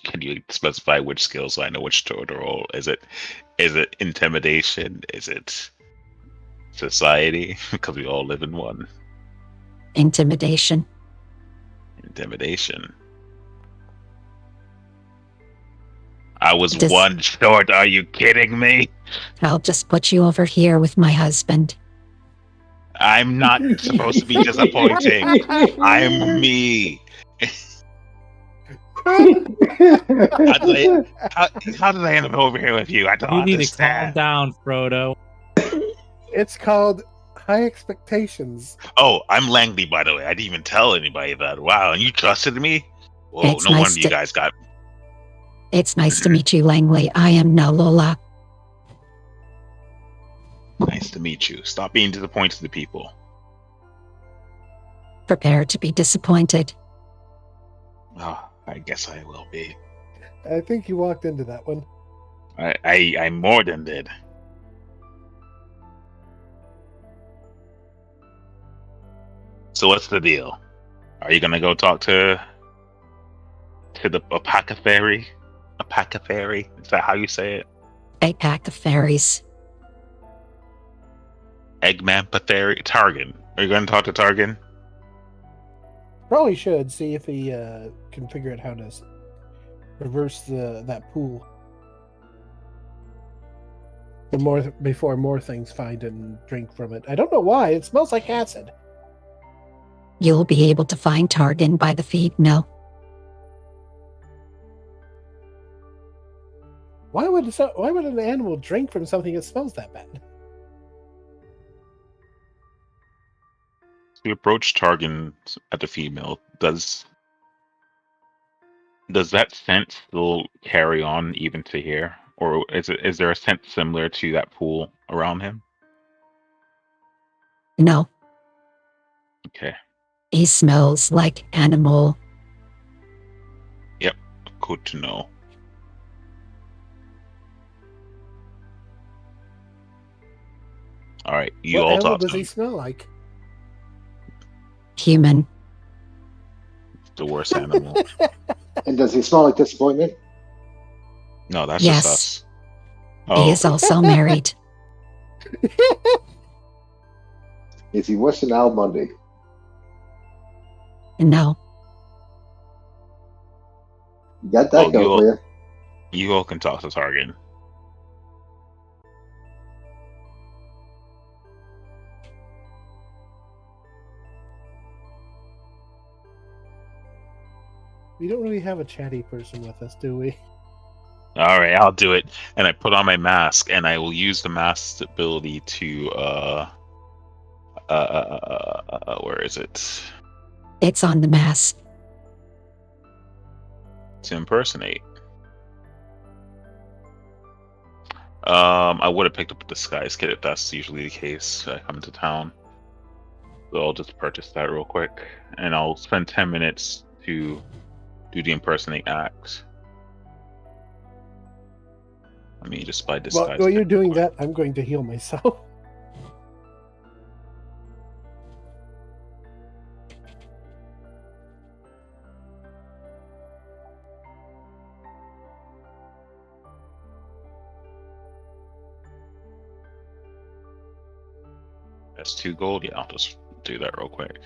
Can you specify which skill so I know which to roll? Is it intimidation? Is it society? Because we all live in one. Intimidation. Intimidation. I was Dis- one short. Are you kidding me? I'll just put you over here with my husband. I'm not supposed to be disappointing. I'm me. How did I end up over here with you? I don't You need to calm understand. down, Frodo. It's called high expectations. Oh, I'm Langley, by the way. I didn't even tell anybody that. Wow, and you trusted me? Whoa, It's no nice wonder you to- guys got... It's nice to meet you, Langley. I am now Lola. Nice to meet you. Stop being disappointed to people. Prepare to be disappointed. Oh, I guess I will be. I think you walked into that one. I more than did. So what's the deal? Are you gonna go talk to the apothecary? Apothecary? Is that how you say it? A pack of fairies. Eggman Patheri? Targan. Are you gonna talk to Targan? Probably should see if he can figure out how to reverse that pool. Before more things find and drink from it. I don't know why. It smells like acid. You'll be able to find Targan by the feed mill. Why would an animal drink from something that smells that bad? You approach Targan at the female. Does that scent still carry on even to here, or is there a scent similar to that pool around him? No, Okay, he smells like animal. good to know. All right, you What all animal talk to does he him. smell like? Human. The worst animal. And does he smell like disappointment? No, that's Yes. just us. He Oh, is also married. Is he worse than Al Bundy? No, You got that Well, going for you. you all can talk to Targan. We don't really have a chatty person with us, do we? All right, I'll do it. And I put on my mask, and I will use the mask's ability to where is it? it's on the mask. To impersonate. I would have picked up a disguise kit if that's usually the case. I come to town, so I'll just purchase that real quick, and I'll spend 10 minutes to do the impersonate act. I mean, just by disguise. While you're kit. doing that, I'm going to heal myself. That's 2 gold. Yeah, I'll just do that real quick.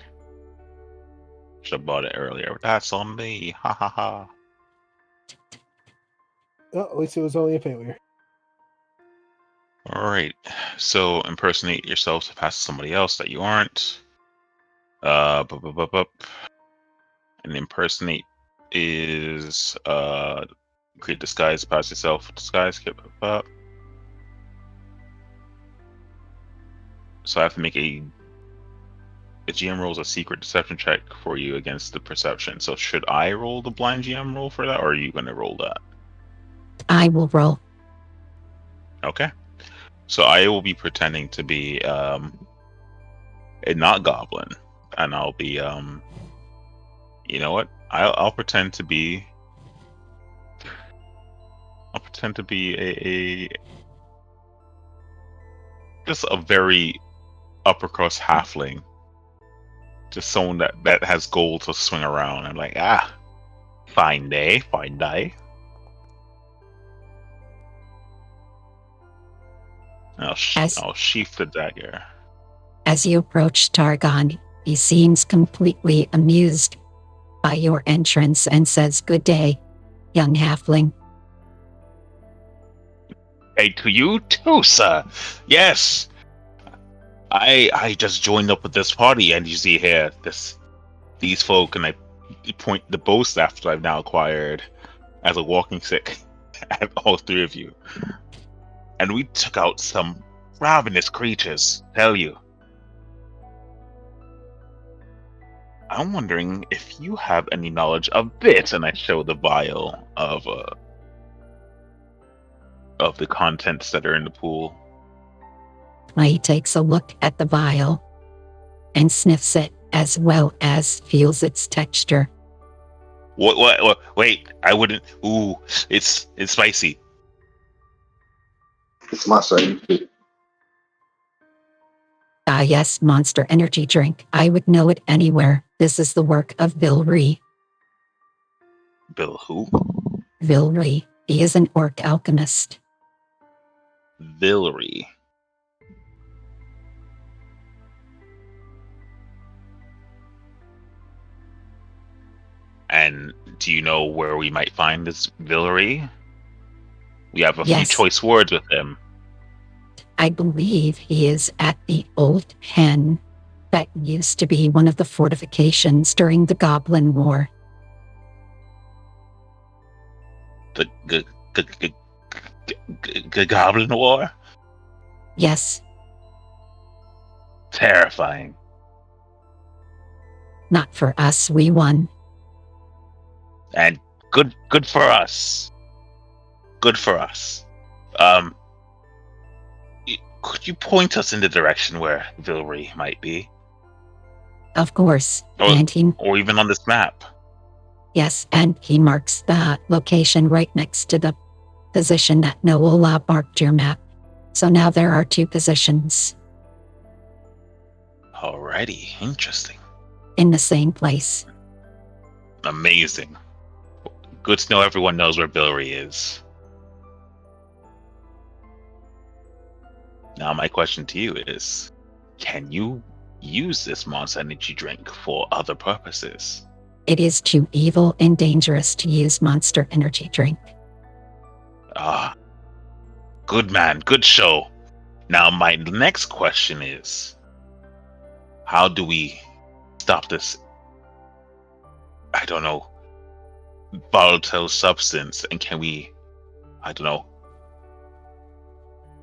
Should have bought it earlier. That's on me. Ha ha ha. Oh, at least it was only a failure. All right. So impersonate yourself to pass to somebody else that you aren't. And impersonate is create disguise, pass yourself disguise. So I have to make a GM rolls a secret deception check for you against the perception. So should I roll the blind GM roll for that, or are you going to roll that? I will roll. Okay. So I will be pretending to be a not goblin, and I'll be you know what? I'll pretend to be a just a very upper crust halfling. Just someone that has gold to swing around. I'm like, fine day, fine day. I'll sheath the dagger. As you approach Targon, he seems completely amused by your entrance and says, "Good day, young halfling." Hey, to you too, sir. Yes. I just joined up with this party, and you see here these folk, and I point the bow staff that I've now acquired as a walking stick at all three of you, and we took out some ravenous creatures. Tell you, I'm wondering if you have any knowledge of this, and I show the vial of the contents that are in the pool. He takes a look at the vial and sniffs it as well as feels its texture. What? Wait, I wouldn't. Ooh, it's spicy. It's my side. Ah, yes, Monster Energy drink. I would know it anywhere. This is the work of Vilry. Bill who? Vilry. He is an orc alchemist. Villery. And do you know where we might find this Villery? We have a few choice words with him. I believe he is at the Old Hen. That used to be one of the fortifications during the Goblin War. The Goblin War? Yes. Terrifying. Not for us, we won. And good for us. Good for us. Could you point us in the direction where Villery might be? Of course. Or even on this map. Yes, and he marks the location right next to the position that Nola marked your map. So now there are 2 positions. Alrighty, interesting. In the same place. Amazing. Good to know everyone knows where Villery is. Now my question to you is, can you use this Monster Energy drink for other purposes? It is too evil and dangerous to use Monster Energy drink. Ah, good man, good show. Now my next question is, how do we stop this, I don't know, volatile substance, and can we, I don't know,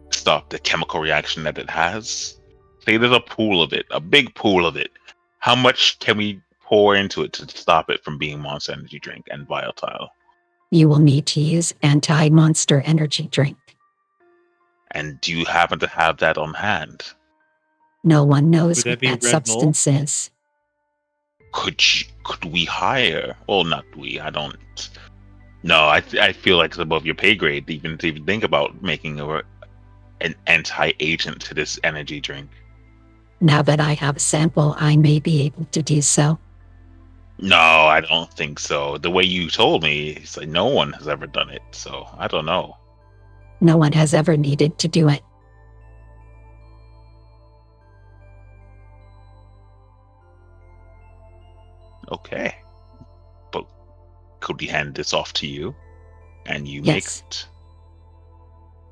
stop the chemical reaction that it has? Say there's a pool of it, a big pool of it. How much can we pour into it to stop it from being Monster Energy drink and volatile? You will need to use anti-Monster Energy drink. And do you happen to have that on hand? No one knows Would what that be that Red Bull? substance is. Could we hire? Well, not we. I don't. No, I feel like it's above your pay grade even to even think about making an anti-agent to this energy drink. Now that I have a sample, I may be able to do so. No, I don't think so. The way you told me, it's like no one has ever done it, so I don't know. No one has ever needed to do it. Okay. But could we hand this off to you? And you Yes. make it?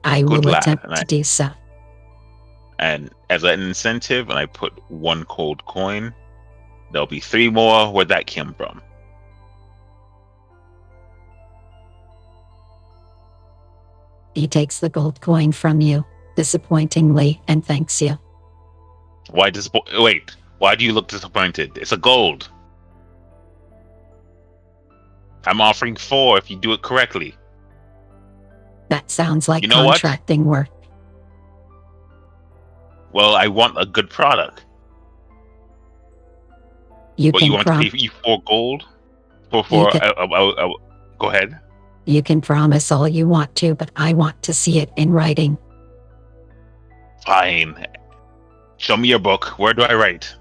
I Good will lad, attempt and to do so. And as an incentive, and I put 1 gold coin, there'll be 3 more where that came from. He takes the gold coin from you, disappointingly, and thanks you. Why do you look disappointed? It's a gold. I'm offering 4 if you do it correctly. That sounds like You know what? contracting work. Well, I want a good product. You What, you can want to pay you 4 gold? For go ahead. You can promise all you want to, but I want to see it in writing. Fine. Show me your book. Where do I write?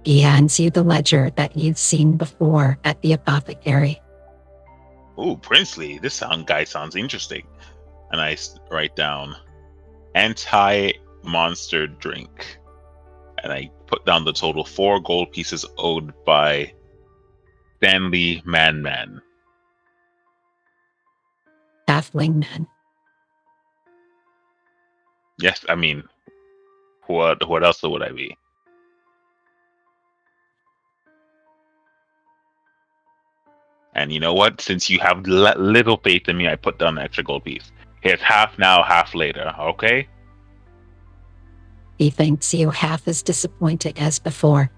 He hands you the ledger that you've seen before at the apothecary. Ooh, Princely. This guy sounds interesting. And I write down anti-monster drink. And I put down the total 4 gold pieces owed by Stanley Man. Halfling man. Yes, I mean, What else would I be? And you know what? Since you have little faith in me, I put down an extra gold piece. Here's half now, half later. Okay. He thinks you half as disappointed as before.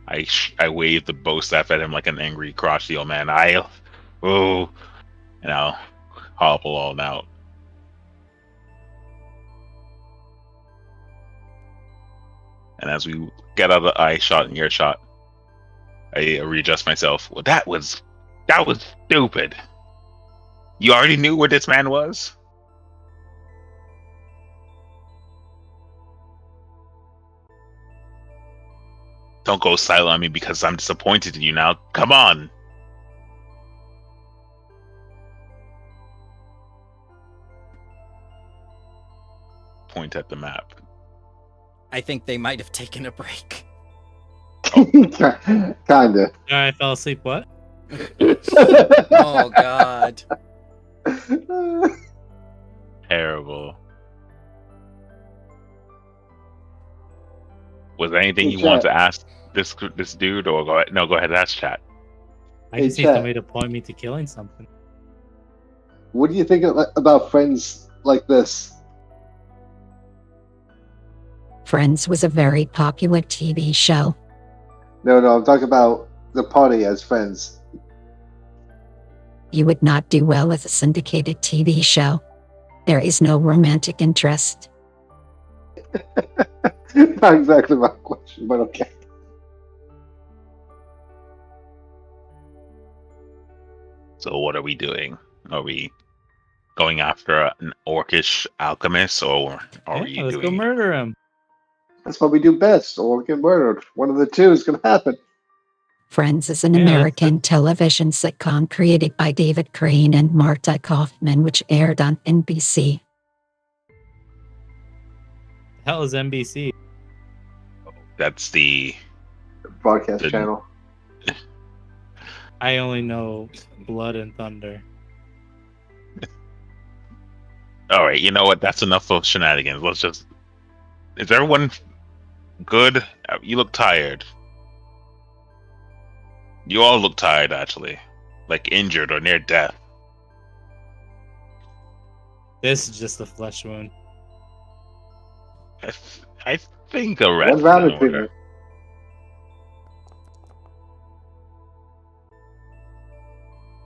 I wave the bow staff at him like an angry, crotchety old man. And I'll hobble on out. And as we get out of the eye shot and earshot, I readjust myself. Well, that was stupid. You already knew where this man was? Don't go silent on me because I'm disappointed in you now. Come on. Point at the map. I think they might have taken a break. Kinda. I fell asleep. What? Oh God. Terrible. Was there anything Hey, you wanted Chat. to ask this dude, or go ahead? No, go ahead. Ask Chat. I Hey, just need Chat. somebody to point me to killing something. What do you think about friends like this? Friends was a very popular TV show. No, I'm talking about the party as friends. You would not do well with a syndicated TV show. There is no romantic interest. Not exactly my question, but okay. So what are we doing? Are we going after an orcish alchemist, or are Yeah, you let's go doing? murder him. That's what we do best, or we get murdered. One of the two is going to happen. Friends is an Yeah, that's American television sitcom created by David Crane and Marta Kaufman, which aired on NBC. The hell is NBC? That's the Broadcast The- channel. I only know Blood and Thunder. All right. You know what? That's enough of shenanigans. Let's just. Is everyone good? You look tired. You all look tired, actually, like injured or near death. This is just a flesh wound. I think a rest. One round is of in order. treatment.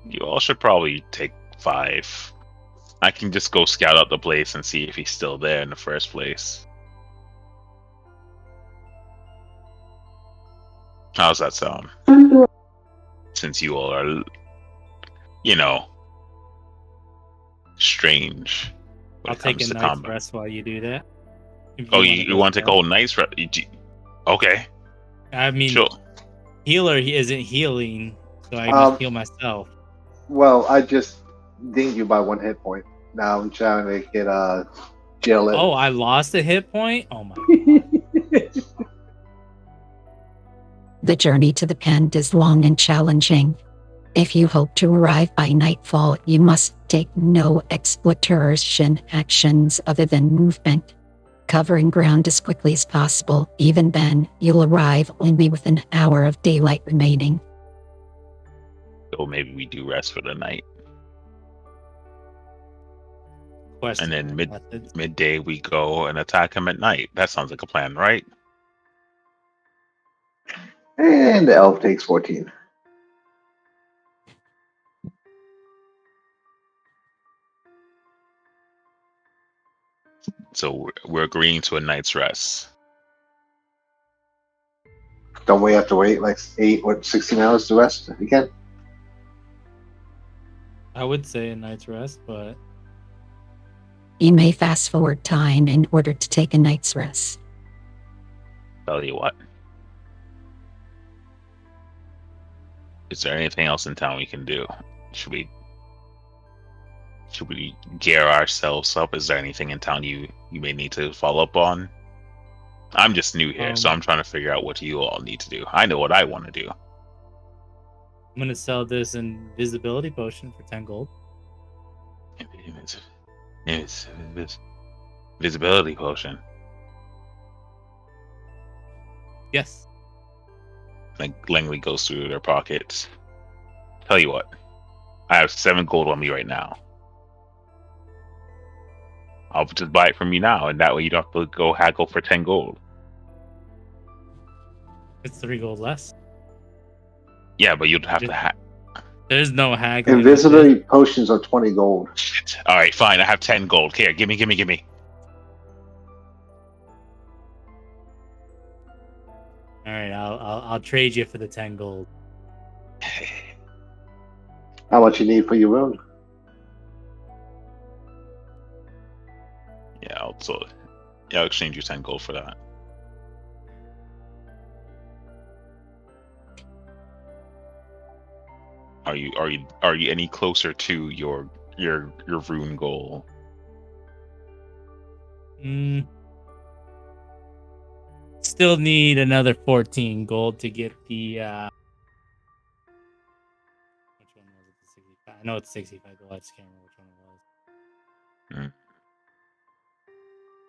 You all should probably take 5. I can just go scout out the place and see if he's still there in the first place. How's that sound? Since you all are, strange when I'll it take comes a to night's combat. rest while you do that. If Oh, wanna you go want to take a scout. whole night's rest? Okay, I mean, sure. healer he isn't healing, so I Um, must heal myself. Well, I just dinged you by 1 hit point. Now I'm trying to get jail it. Oh, I lost a hit point? Oh my. The journey to the end is long and challenging. If you hope to arrive by nightfall, you must take no exploration actions other than movement. Covering ground as quickly as possible. Even then, you'll arrive only with an hour of daylight remaining. So maybe we do rest for the night, Question. and then Methods. midday we go and attack him at night. That sounds like a plan, right? And the elf takes 14. So we're agreeing to a night's rest. Don't we have to wait like 16 hours to rest again? I would say a night's rest, but You may fast forward time in order to take a night's rest. Tell you what. Is there anything else in town we can do? Should we gear ourselves up? Is there anything in town you may need to follow up on? I'm just new here, so I'm trying to figure out what you all need to do. I know what I want to do. I'm gonna sell this invisibility potion for 10 gold. Visibility potion. Yes. Like Langley goes through their pockets. Tell you what, I have 7 gold on me right now. I'll just buy it from you now, and that way you don't have to go haggle for 10 gold. It's 3 gold less. Yeah, but you'd have to There's no haggling. Invisibility potions are 20 gold. Shit. All right, fine. I have 10 gold. Here, gimme. All right, I'll trade you for the 10 gold. How much you need for your rune? Yeah, I'll exchange you 10 gold for that. Are you any closer to your rune goal? Still need another 14 gold to get the which one was it? The 65. I know it's 65 gold. I just can't remember which one it was.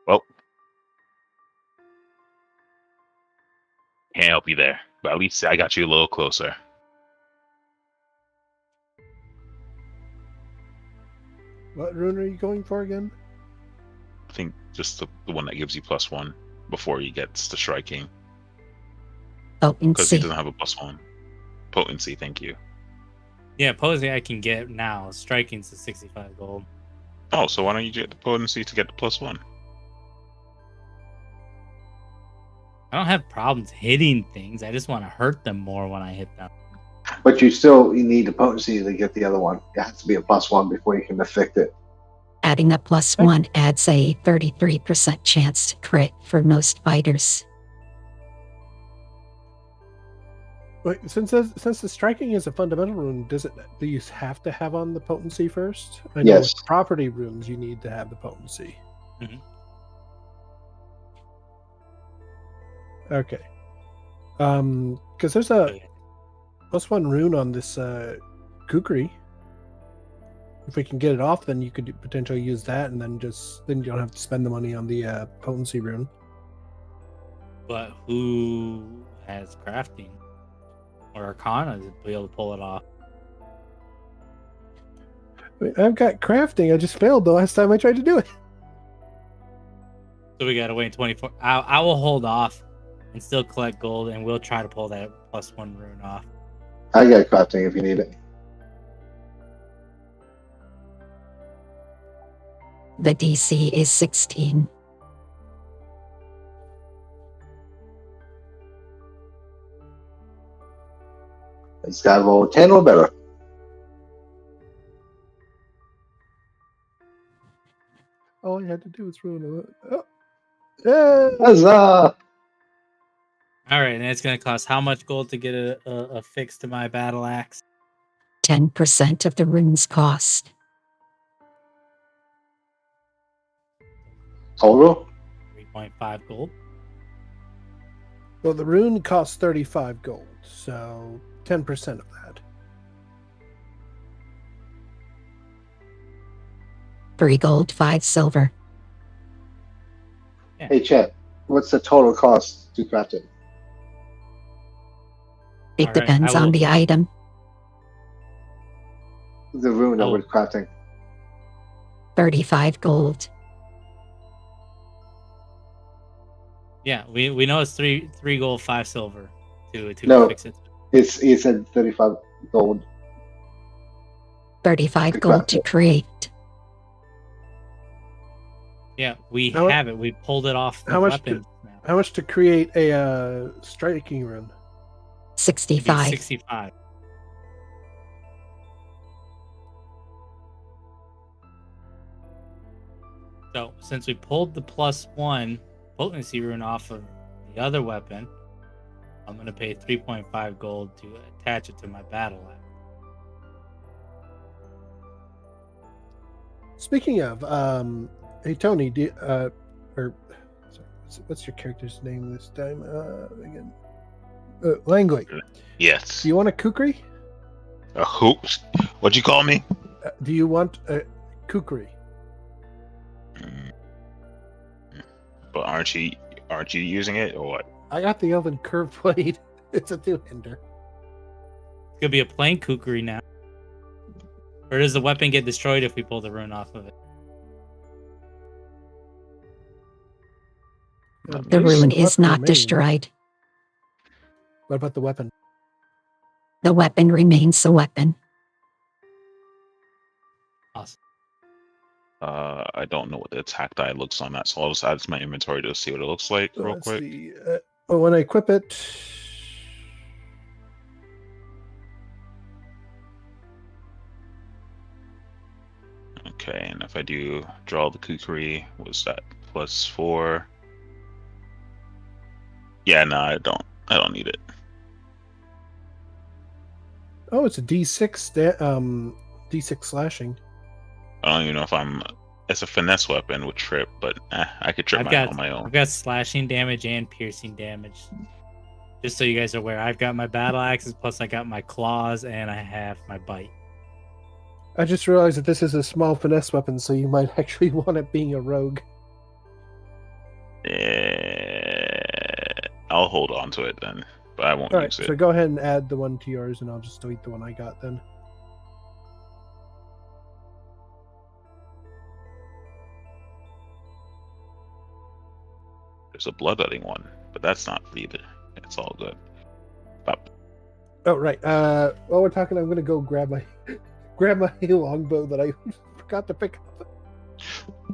Well, can't help you there, but at least I got you a little closer. What rune are you going for again? I think just the one that gives you +1 before he gets to striking. Because he Potency. doesn't have a +1. Potency, thank you. Yeah, potency I can get now. Striking's the 65 gold. Oh, so why don't you get the potency to get the +1? I don't have problems hitting things. I just want to hurt them more when I hit them. But you need the potency to get the other one. It has to be a +1 before you can affect it. Adding a +1 adds a 33% chance to crit for most fighters. Wait, since the striking is a fundamental rune, do you have to have on the potency first? I know Yes. with property runes you need to have the potency. Mhm. Okay. Because there's a +1 rune on this kukri. If we can get it off, then you could potentially use that, and then you don't have to spend the money on the potency rune. But who has crafting or Arcana to be able to pull it off? I mean, I've got crafting. I just failed the last time I tried to do it. So we gotta wait 24. I will hold off and still collect gold, and we'll try to pull that +1 rune off. I got crafting if you need it. The DC is 16. It's got to roll 10 or better. All I had to do was ruin it. Oh. Yeah. Huzzah! All right, and it's gonna cost how much gold to get a fix to my battle axe? 10% of the rune's cost. Total? 3.5 gold. Well, the rune costs 35 gold, so 10% of that. 3 gold, 5 silver. Hey, Chet, what's the total cost to craft it? It All right, depends I will- on the item. The rune that Oh. we're crafting. 35 gold. Yeah, we know it's three gold, 5 silver to No. fix it. It's at 35 gold. 35 Good gold to create. Yeah, we How- have it. We pulled it off the how much weapon. now. How much to create a striking rune? It'd be 65. 65. So since we pulled the +1 potency rune off of the other weapon, I'm gonna pay 3.5 gold to attach it to my battle axe. Speaking of, hey Tony, what's your character's name this time? Again, Langley. Yes. Do you want a kukri? Who? What'd you call me? Do you want a kukri? But aren't you using it or what? I got the Elven Curve Blade. It's a two-hander. It's gonna be a plain kukri now. Or does the weapon get destroyed if we pull the rune off of it? The rune is not destroyed. What about the weapon? The weapon remains a weapon. Awesome. I don't know what the attack die looks on that, so I'll just add it to my inventory to see what it looks like real Let's quick. see. When I equip it, Okay, and if I do draw the kukri, was that +4? Yeah, no, I don't need it. oh, it's a D6 D6 slashing. I don't even know if it's a finesse weapon with trip, but I could trip on my own. I've got slashing damage and piercing damage. Just so you guys are aware, I've got my battle axes, plus I got my claws, and I have my bite. I just realized that this is a small finesse weapon, so you might actually want it being a rogue. I'll hold on to it then, but I won't Alright, use it. so go ahead and add the one to yours, and I'll just delete the one I got then. There's a bloodletting one, but that's not either. It's all good. Stop. Oh, right. While we're talking, I'm gonna go grab my longbow that I forgot to pick up.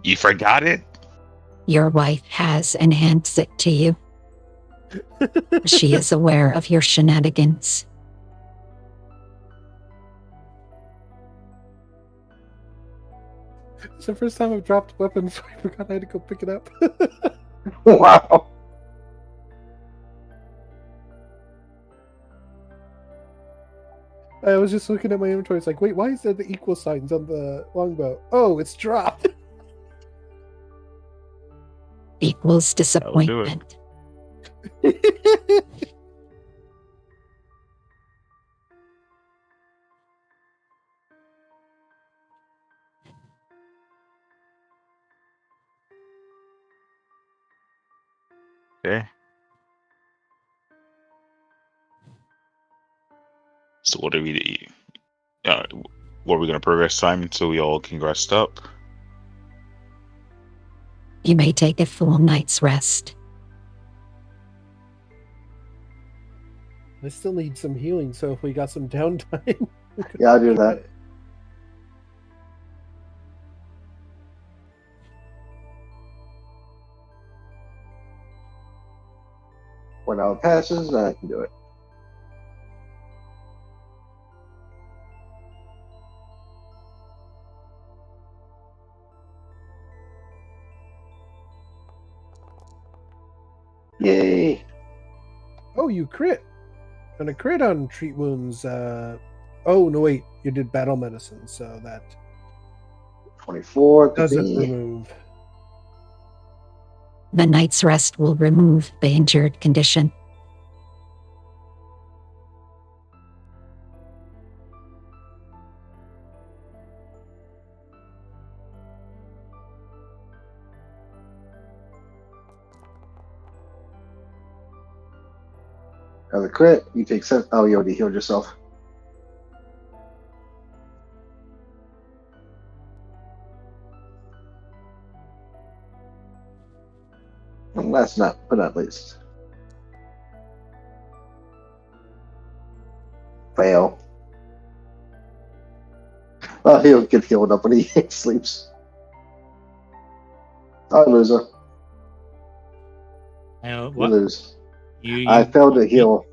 You forgot it? Your wife has enhanced it to you. She is aware of your shenanigans. It's the first time I've dropped weapons, so I forgot I had to go pick it up. Wow. I was just looking at my inventory. It's like, wait, why is there the equal signs on the longbow? Oh, it's dropped. Equals disappointment. Okay. So what are we gonna progress time until we all can rest up? You may take a full night's rest. I still need some healing, so if we got some downtime. Yeah, I'll do that. When hour passes, I can do it. Yay! Oh, you crit. And a crit on treat wounds. Oh, no, wait. You did battle medicine, so that 24 doesn't be. remove. The night's rest will remove the injured condition. As a crit, you take 7. Oh, you already healed yourself. And last but not least. Fail. Oh, he'll get healed up when he sleeps. Oh, loser. I You what? lose. You I failed to heal.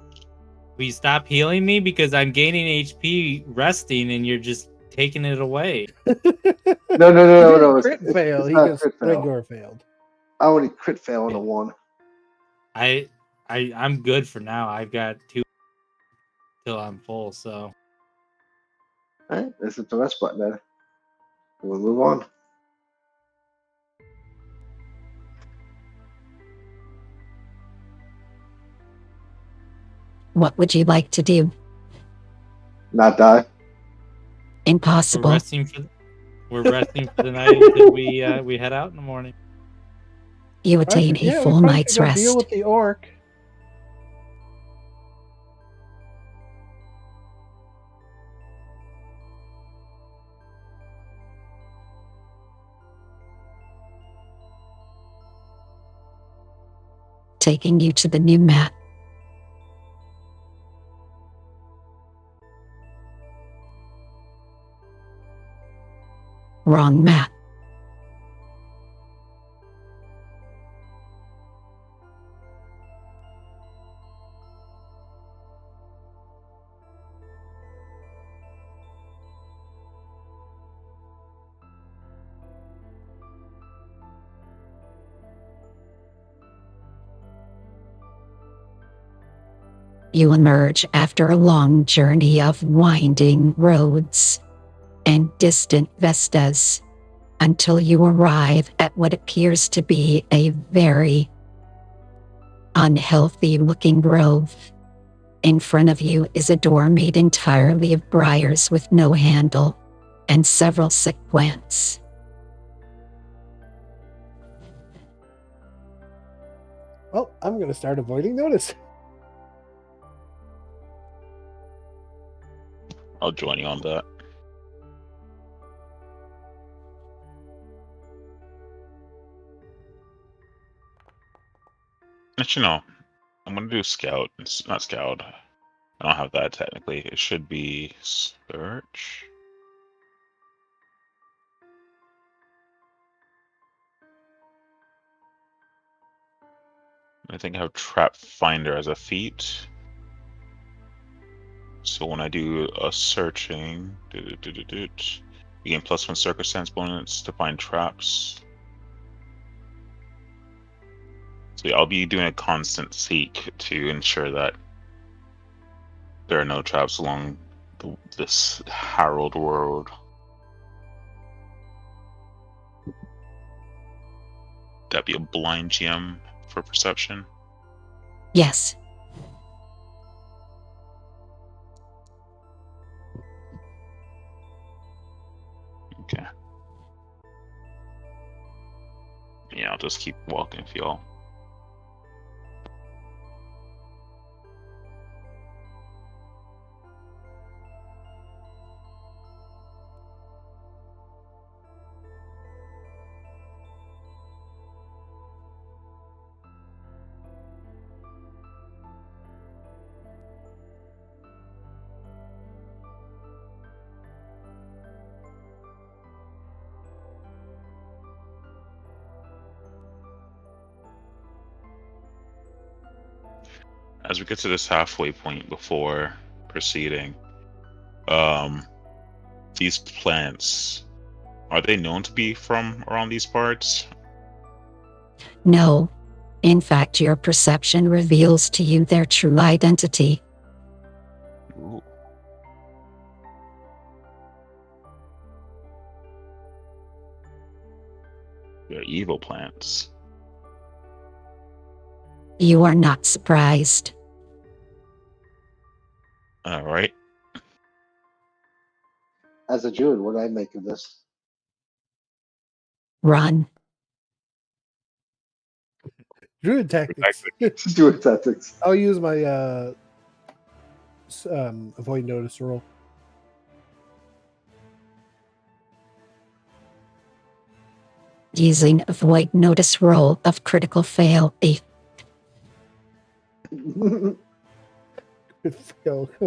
Will you stop healing me because I'm gaining HP resting and you're just taking it away? No. He didn't crit fail. He not just crit fail. regular failed. I only crit fail on a 1. I'm good for now. I've got 2 till I'm full, so Alright, this is the rest button then. We'll move on. What would you like to do? Not die. Impossible. we're resting for the night until we head out in the morning. You I attain said, a yeah, we full probably night's should go deal rest. with the orc. Taking you to the new mat. Wrong mat. You emerge after a long journey of winding roads and distant vistas until you arrive at what appears to be a very unhealthy looking grove. In front of you is a door made entirely of briars with no handle and several sick plants. Well, I'm going to start avoiding notice. I'll join you on that. Actually, no. I'm gonna do scout. It's not scout. I don't have that technically. It should be search. I think I have trap finder as a feat. So when I do a searching, you gain +1 circumstance bonus to find traps. So yeah, I'll be doing a constant seek to ensure that there are no traps along this harrowed world. That'd be a blind GM for perception. Yes, Okay. Yeah, I'll just keep walking if y'all. As we get to this halfway point before proceeding, these plants, are they known to be from around these parts? no. In fact, your perception reveals to you their true identity. Ooh. They're evil plants. You are not surprised. All right. As a Druid, what do I make of this? Run. Druid tactics. Druid tactics. I'll use my avoid notice roll. Using avoid notice roll of critical fail. Oh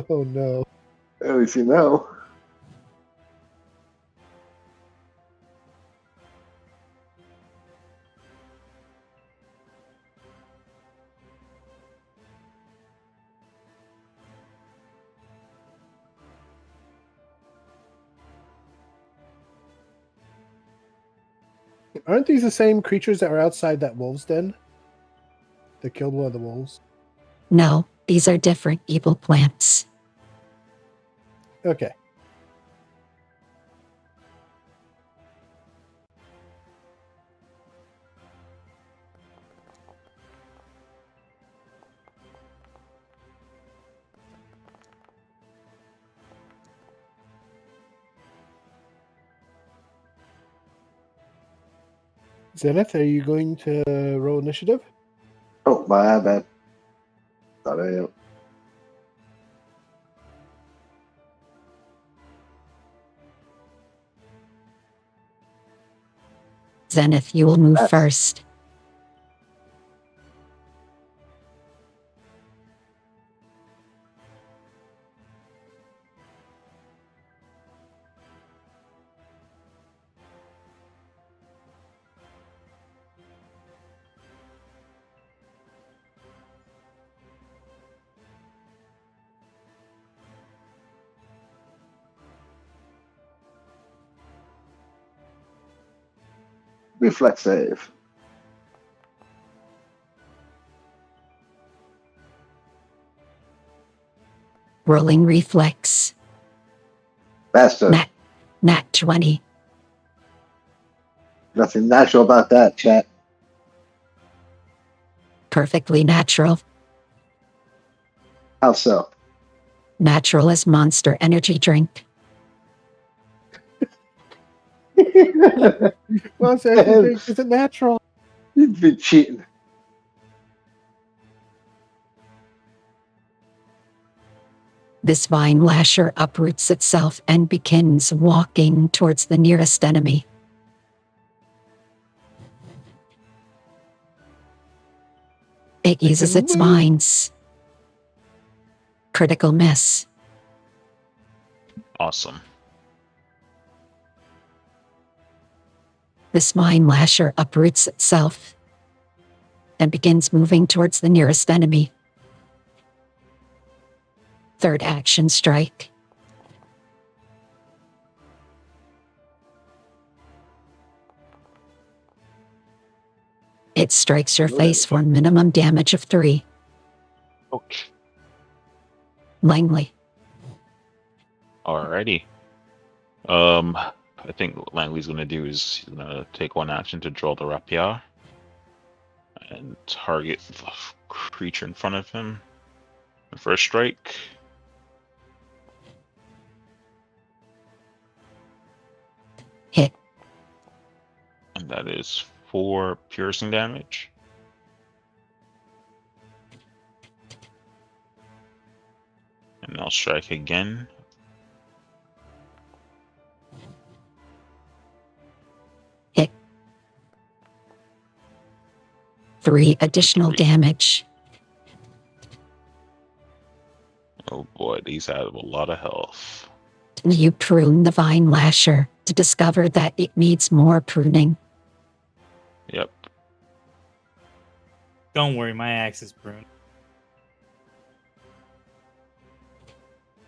no. At least you know. Aren't these the same creatures that were outside that wolf's den? That killed one of the wolves? No, these are different evil plants. Okay. Zenith, are you going to roll initiative? Oh, my bad. Thought I Zenith, you will move Yes. first. reflex save. Rolling reflex. Bastard. Nat 20. Nothing natural about that, chat. Perfectly natural. How so? Natural as Monster Energy drink. Well, energy drink isn't natural. You'd be cheating. This vine lasher uproots itself and begins walking towards the nearest enemy. It uses its move. vines. Critical miss. Awesome. This vine lasher uproots itself and begins moving towards the nearest enemy. Third action strike. It strikes your face for a minimum damage of 3. Ouch. Langley. Alrighty. I think what Langley's gonna do is he's gonna take one action to draw the rapier and target the creature in front of him. The first strike. Hit. And that is 4 piercing damage. And I'll strike again. Hit. 3 additional 3. damage. Oh boy, these have a lot of health. You prune the vine lasher to discover that it needs more pruning. Yep. Don't worry, my axe is pruned.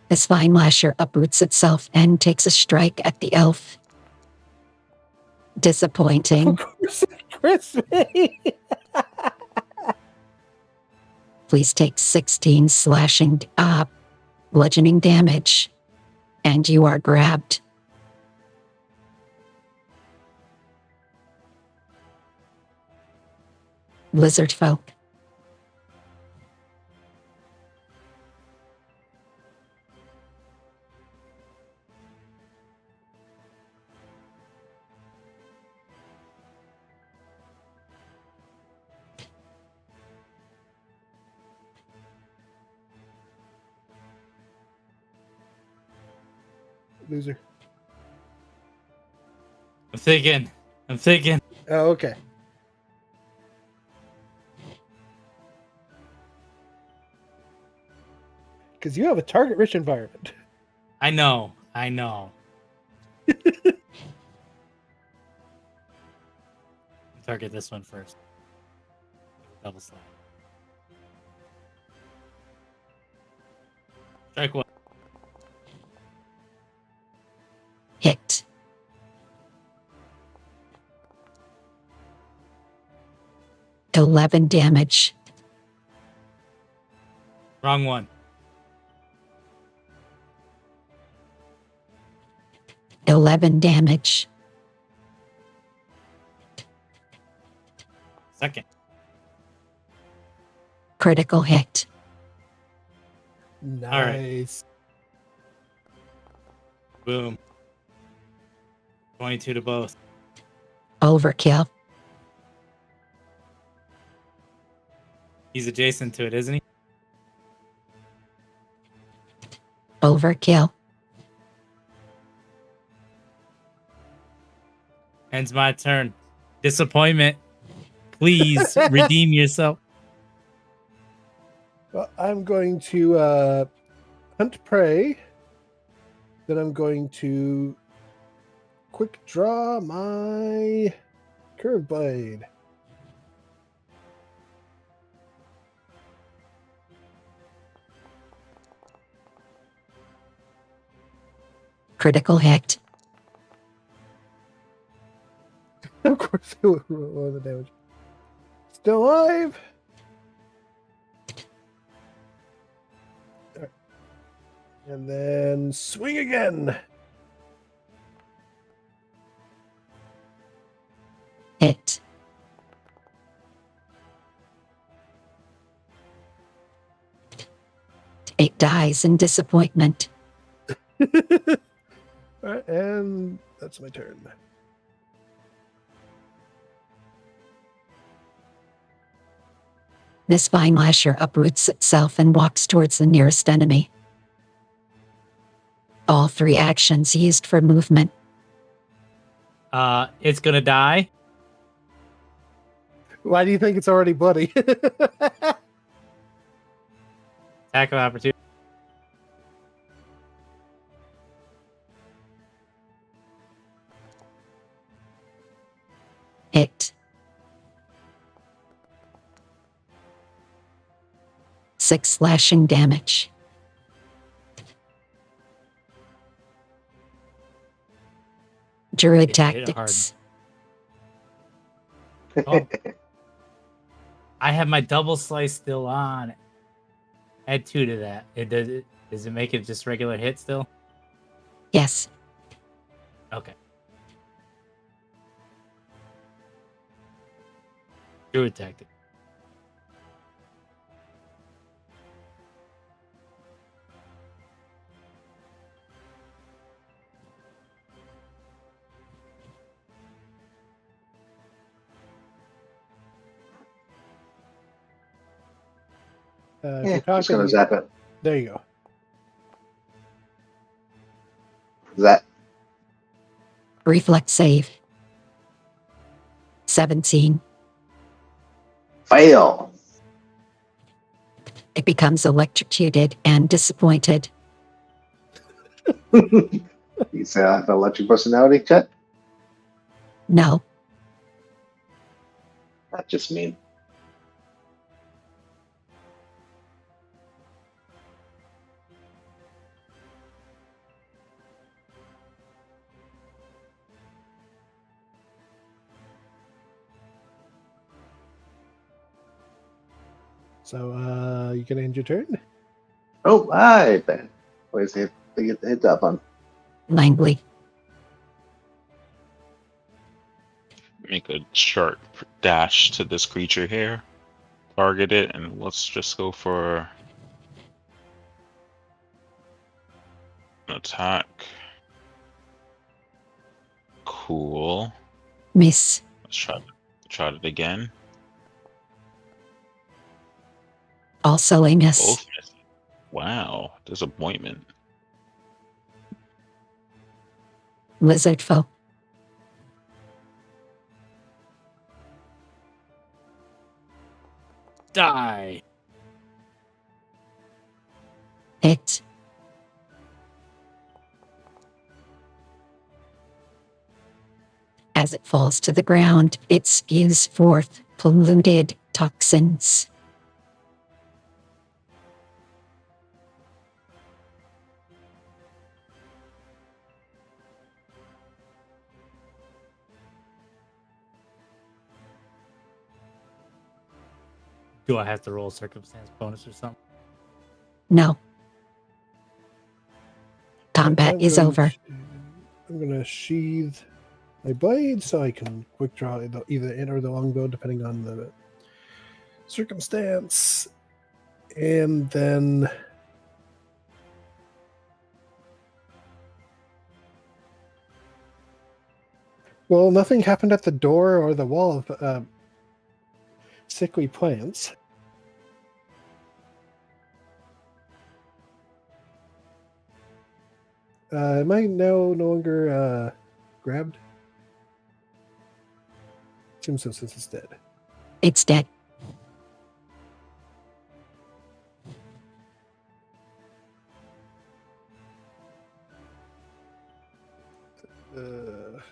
This vine lasher uproots itself and takes a strike at the elf. Disappointing. Of course, crispy. Please take 16 slashing, bludgeoning damage. And you are grabbed. Lizard folk. Loser. I'm thinking. Oh, okay. Because you have a target-rich environment. I know. Target this one first. Double slap. Strike one. Hit. $11 damage. Wrong one. $11 damage. Second. Critical hit. Nice. Boom. 22 to both. Overkill. He's adjacent to it, isn't he? Overkill. Ends my turn. Disappointment. Please redeem yourself. Well, I'm going to hunt prey. Then I'm going to quick draw my curve blade. Critical hit. Of course, it will roll the damage. Still alive. All right. And then swing again. Hit. It dies in disappointment. All right, and that's my turn. This vine lasher uproots itself and walks towards the nearest enemy. All 3 actions used for movement. It's gonna die. Why do you think it's already bloody? Attack of opportunity. Hit. 6 slashing damage. Druid It hit hard. tactics. Oh. I have my double slice still on. Add 2 to that. Does it make it just regular hit still? Yes. Okay. Druid tactic. If Yeah, you're just gonna talking, zap it. there you go. Zap. Reflex save. 17. Fail. It becomes electrocuted and disappointed. You say I have an electric personality, Chet? No. That's just mean. So you can end your turn. Oh, hi, Ben. Where's the hit up on? Langley. Make a sharp dash to this creature here. Target it, and let's just go for an attack. Cool. Miss. Let's try it again. Also a miss. Both miss. Wow, disappointment. Lizard folk. Die. Hit. As it falls to the ground, it spews forth polluted toxins. Do I have to roll circumstance bonus or something? No. Combat is over. I'm going to sheathe my blade so I can quick draw either in or the longbow, depending on the circumstance. And then well, nothing happened at the door or the wall of sickly plants. Am I no longer grabbed? Jim says this is dead. It's dead.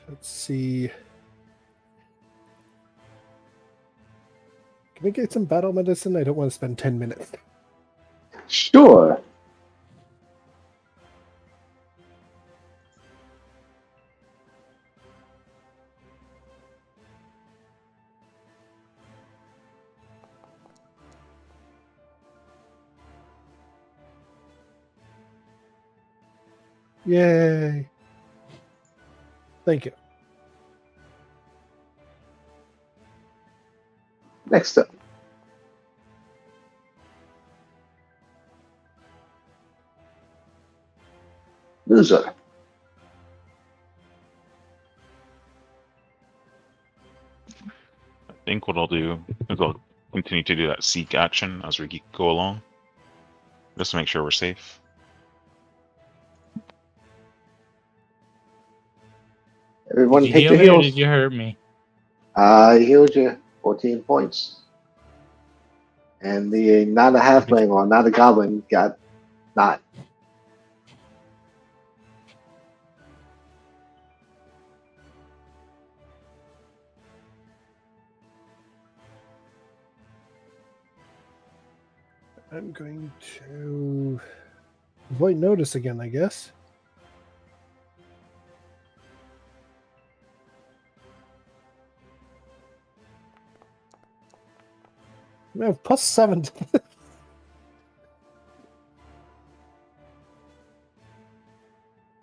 Let's see. Can we get some battle medicine? I don't want to spend 10 minutes. Sure. Yay. Thank you. Next up. Loser. I think what I'll do is I'll continue to do that seek action as we go along, just to make sure we're safe. Everyone Did you take heal your me or heals. did you hurt me? I healed you 14 points. And the not a halfling or not a goblin got 9. I'm going to avoid notice again, I guess. I have +7.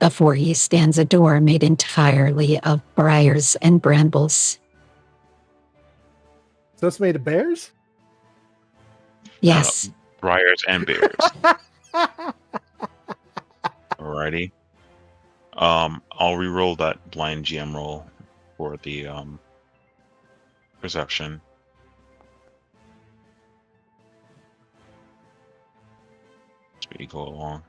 Before you stands a door made entirely of briars and brambles. So it's made of bears? Yes, Briars and bears. Alrighty. I'll re-roll that blind GM roll for the perception. As we go along.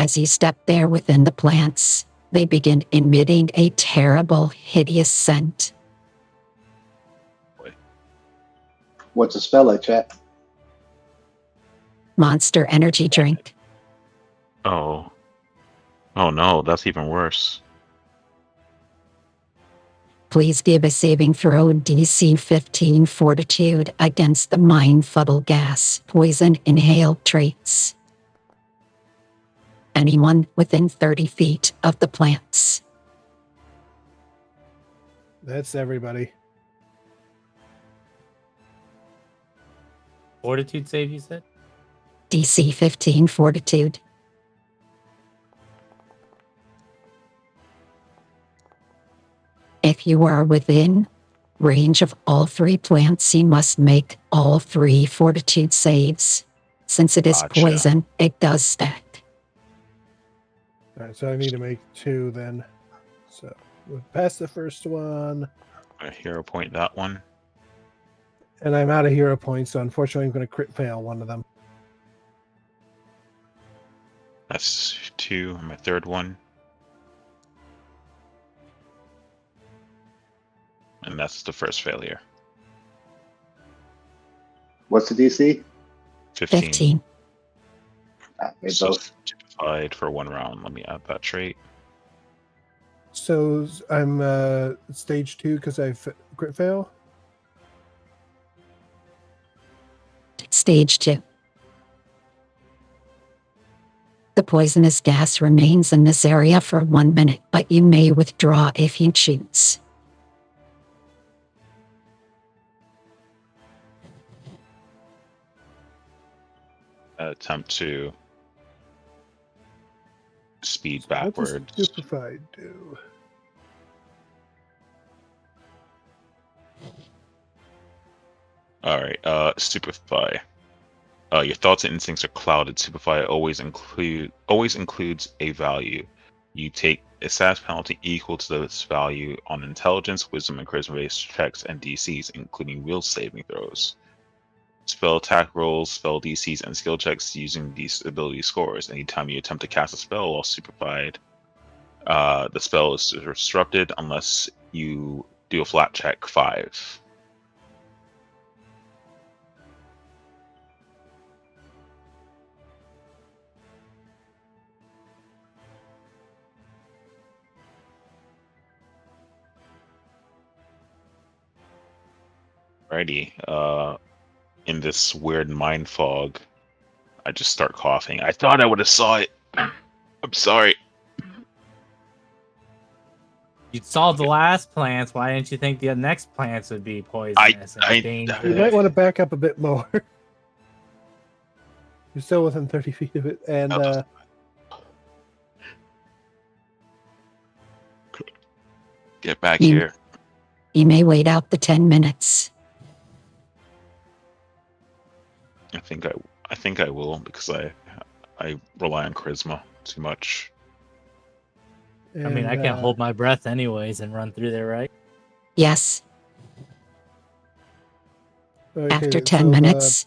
as you step there within the plants, they begin emitting a terrible, hideous scent. What's the spell like, chat? Monster energy drink. Oh. Oh no, that's even worse. Please give a saving throw DC 15 fortitude against the mind fuddle gas, poison, inhaled traits. Anyone within 30 feet of the plants. That's everybody. Fortitude save, you said? DC 15 fortitude. If you are within range of all 3 plants, you must make all 3 fortitude saves. Since it is Gotcha. poison, it does stack. All right, so I need to make 2 then. So we'll pass the first one, A hero point that one. and I'm out of hero points, so unfortunately I'm going to crit fail one of them. That's 2. And my third one. And that's the first failure. What's the DC? 15. Made So both. stupefied for 1 round. Let me add that trait. So I'm stage 2 because I crit fail. Stage 2. The poisonous gas remains in this area for 1 minute, but you may withdraw if you choose. Attempt to speed So what backwards. does stupefied do? Alright, stupefy. Your thoughts and instincts are clouded. Stupefy always includes a value. You take a stats penalty equal to this value on intelligence, wisdom, and charisma-based checks and DCs, including will saving throws. Spell attack rolls, spell DCs, and skill checks using these ability scores. Anytime you attempt to cast a spell while stupefied, the spell is disrupted unless you do a flat check 5. Alrighty. In this weird mind fog, I just start coughing. I thought I would have saw it. I'm sorry. You solved the last plants. Why didn't you think the next plants would be poisonous and dangerous? You might want to back up a bit more. You're still within 30 feet of it, and get back here. You may wait out the 10 minutes. I think I will, because I rely on charisma too much. I mean, I can't hold my breath anyways and run through there, right? Yes. okay, After 10 so, minutes,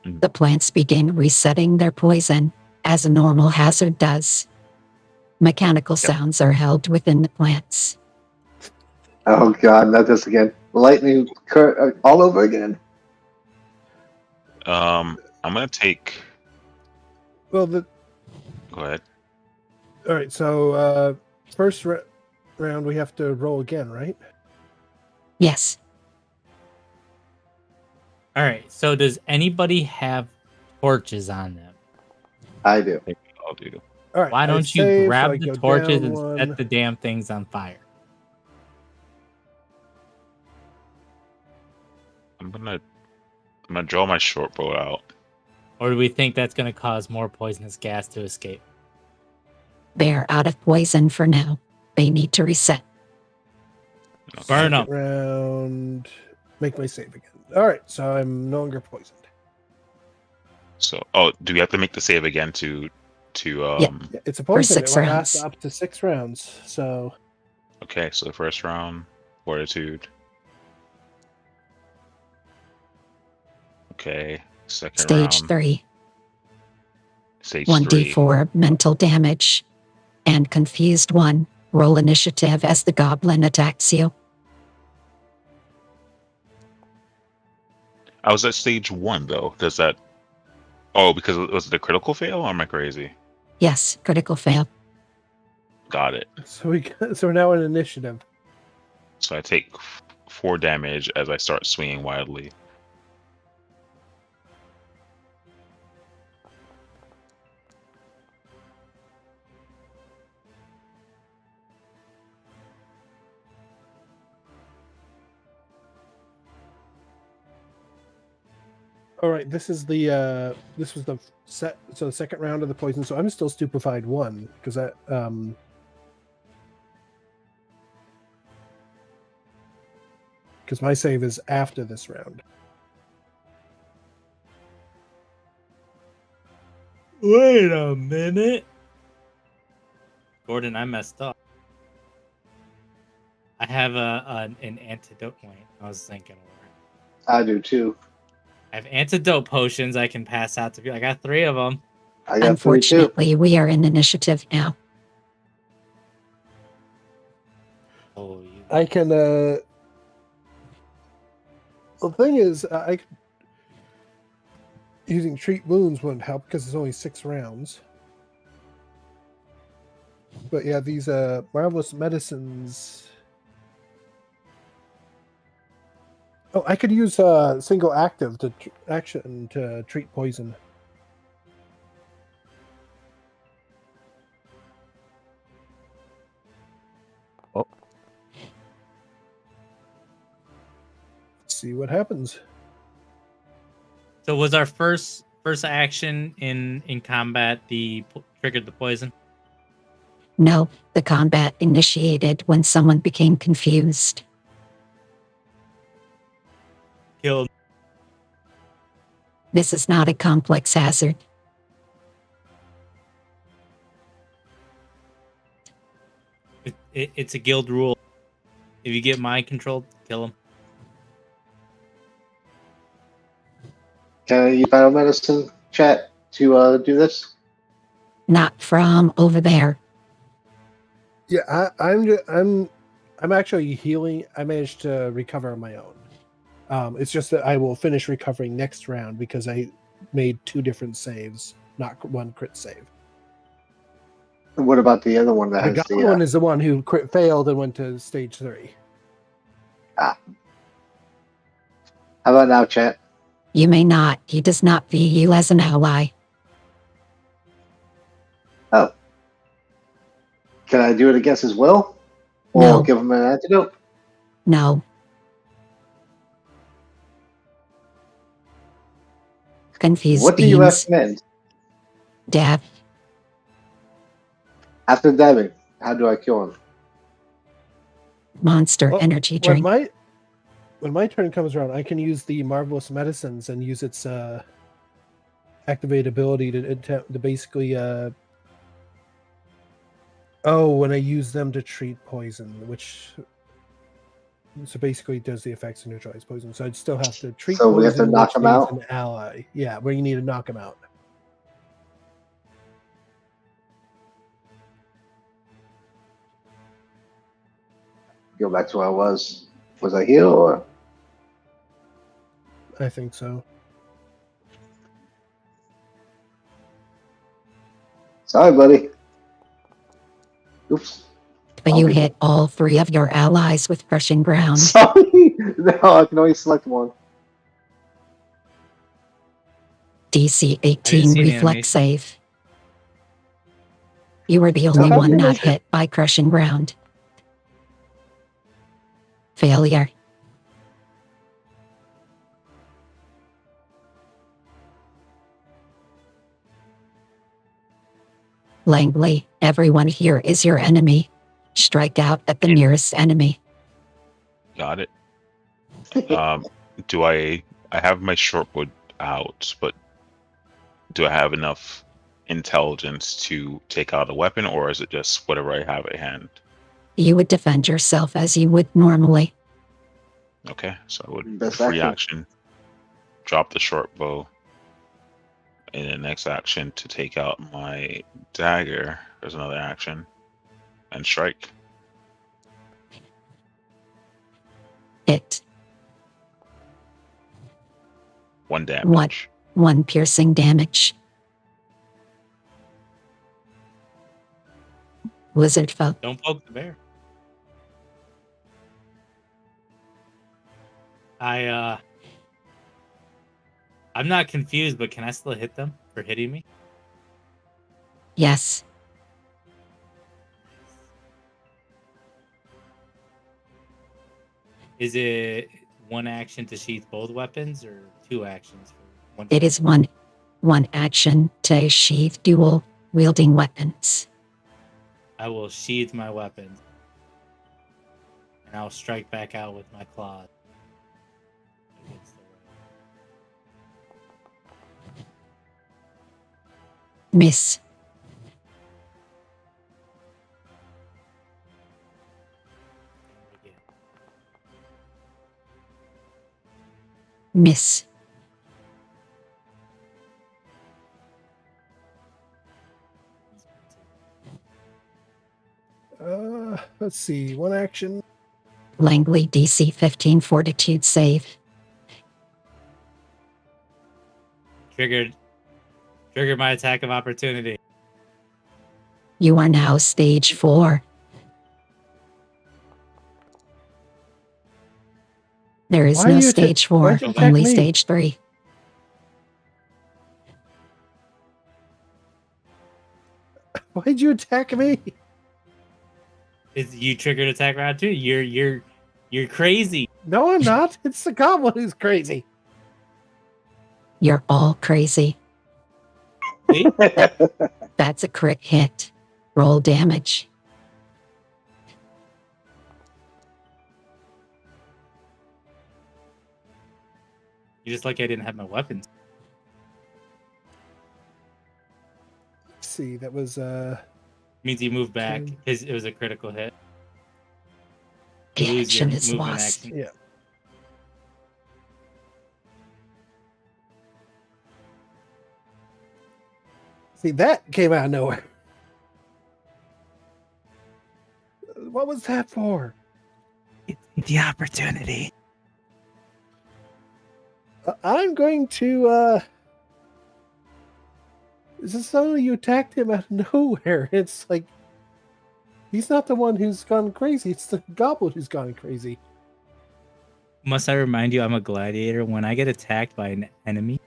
the plants begin resetting their poison, as a normal hazard does. Mechanical sounds are held within the plants. Oh god, not this again. Lightning all over again. I'm gonna take. Well, Go ahead. all right. So first round we have to roll again, right? Yes. All right. So does anybody have torches on them? I do. I'll do. All right. Why don't you grab the torches and set the damn things on fire? I'm gonna draw my short bow out. Or do we think that's going to cause more poisonous gas to escape? They're out of poison for now. They need to reset. Burn them. Round. Make my save again. All right. So I'm no longer poisoned. So, do we have to make the save again to Yeah, it's a poison. 6 It lasts rounds. up to 6 rounds. So Okay, so the first round, fortitude. Okay, second Stage round. 3. Stage 3. 1d4 mental damage. And confused 1. Roll initiative as the goblin attacks you. I was at stage 1 though. Does that? Oh, because it was the critical fail? Or am I crazy? Yes, critical fail. Got it. so we're now in initiative. So I take 4 damage as I start swinging wildly. All right, this was the second round of the poison. So I'm still stupefied 1 because that because my save is after this round. Wait a minute. Gordon, I messed up. I have an antidote point. I was thinking. I do too. I have antidote potions I can pass out to people. I got 3 of them. I got 3 too. Unfortunately, we are in initiative now. Oh, I can. The thing is, using treat wounds wouldn't help because it's only 6 rounds. But yeah, these marvelous medicines. Oh, I could use single active action to treat poison. Oh. Let's see what happens. So was our first action in combat triggered the poison? No, the combat initiated when someone became confused. Killed. This is not a complex hazard. it's a guild rule. If you get mind controlled, kill him. Can I use biomedicine chat to do this? Not from over there. Yeah, I'm actually healing. I managed to recover on my own. It's just that I will finish recovering next round because I made 2 different saves, not 1 crit save. And what about the other one that The has goblin the? is the one who failed and went to stage 3. How about now, chat? You may not. He does not view you as an ally. Oh, can I do it against his will, or No. give him an antidote? No. Confused What do you beings. recommend Death. after dabbing? How do I kill him? Monster Well, energy when drink. my turn comes around, I can use the marvelous medicines and use its activate ability to basically when I use them to treat poison, which so basically it does the effects of neutralize poison. So I'd still have to treat So we have poison, to knock which him needs out? an ally. Yeah, where you need to knock him out. Go back to where I was. Was I here or? I think so. Sorry, buddy. Oops. But you Okay. hit all 3 of your allies with crushing ground. Sorry. No, I can only select one. DC I didn't 18 see an reflex animation. save. You were the It's only a one not calculation. hit by crushing ground. Failure. Langley, everyone here is your enemy. Strike out at the nearest enemy. Got it. Do I have my shortbow out, but do I have enough intelligence to take out a weapon, or is it just whatever I have at hand? You would defend yourself as you would normally. Okay, so I would Best free action. action, drop the shortbow, and then next action to take out my dagger. There's another action, and strike. Hit. 1 damage. 1 piercing damage. Lizard folk. Don't poke the bear. I'm not confused, but can I still hit them for hitting me? Yes. Is it 1 action to sheath both weapons, or 2 actions for one? It is one action to sheath dual wielding weapons. I will sheath my weapons, and I'll strike back out with my claws. Against the right. Miss. Again. Miss. Let's see. 1 action. Langley DC 15 fortitude save. Triggered my attack of opportunity. You are now stage 4. There is Why no you stage 4, why'd you attack only me? stage 3. Why'd you attack me? Is you triggered attack round 2? You're crazy. No, I'm not. It's the goblin who's crazy. You're all crazy. See? That's a crit hit. Roll damage. You're just lucky I didn't have my weapons. Let's see. That was Means you moved back Okay. because it was a critical hit. You lose your action is movement lost. action. Yeah. See, that came out of nowhere. What was that for? The opportunity. I'm going to. This is suddenly you attacked him out of nowhere. It's like he's not the one who's gone crazy. It's the goblin who's gone crazy. Must I remind you, I'm a gladiator. When I get attacked by an enemy,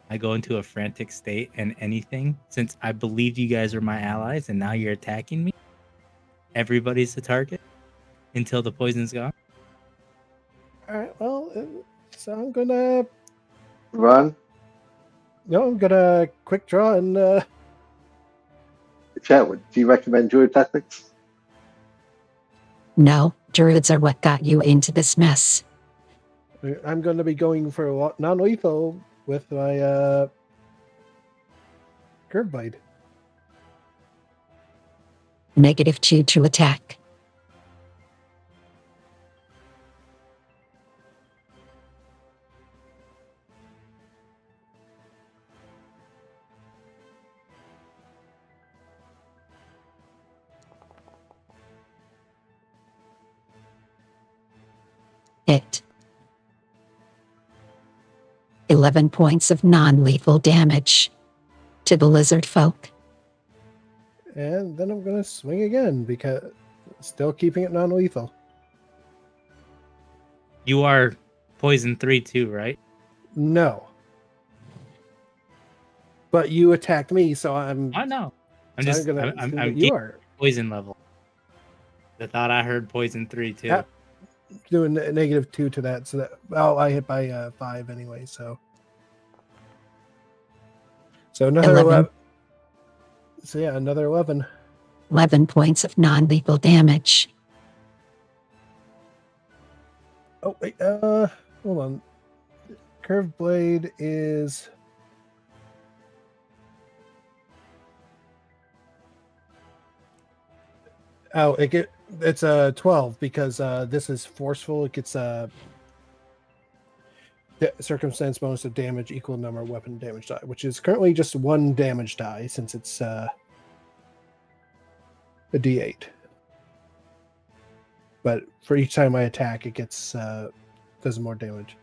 I go into a frantic state, and anything, since I believed you guys were my allies and now you're attacking me, everybody's the target until the poison's gone. All right. Well, so I'm gonna. Run. No, I'm gonna quick draw and. Chat, do you recommend druid tactics? No, druids are what got you into this mess. I'm going to be going for non-lethal with my curve blade. -2 to attack. Hit. 11 points of non-lethal damage to the lizard folk. And then I'm going to swing again because still keeping it non-lethal. You are poison 3 too, right? No. But you attacked me, so I'm. I know. I'm so just. gonna I'm you getting are poison level. I thought I heard poison 3 too. Yeah. Doing a -2 to that, so that I hit by 5 anyway. So another 11. So yeah, another 11. 11 points of non-lethal damage. Oh wait, hold on. Curved blade is. Oh, it's a 12 because this is forceful. It gets circumstance bonus of damage equal number of weapon damage die, which is currently just 1 damage die since it's a D8. But for each time I attack, it gets does more damage.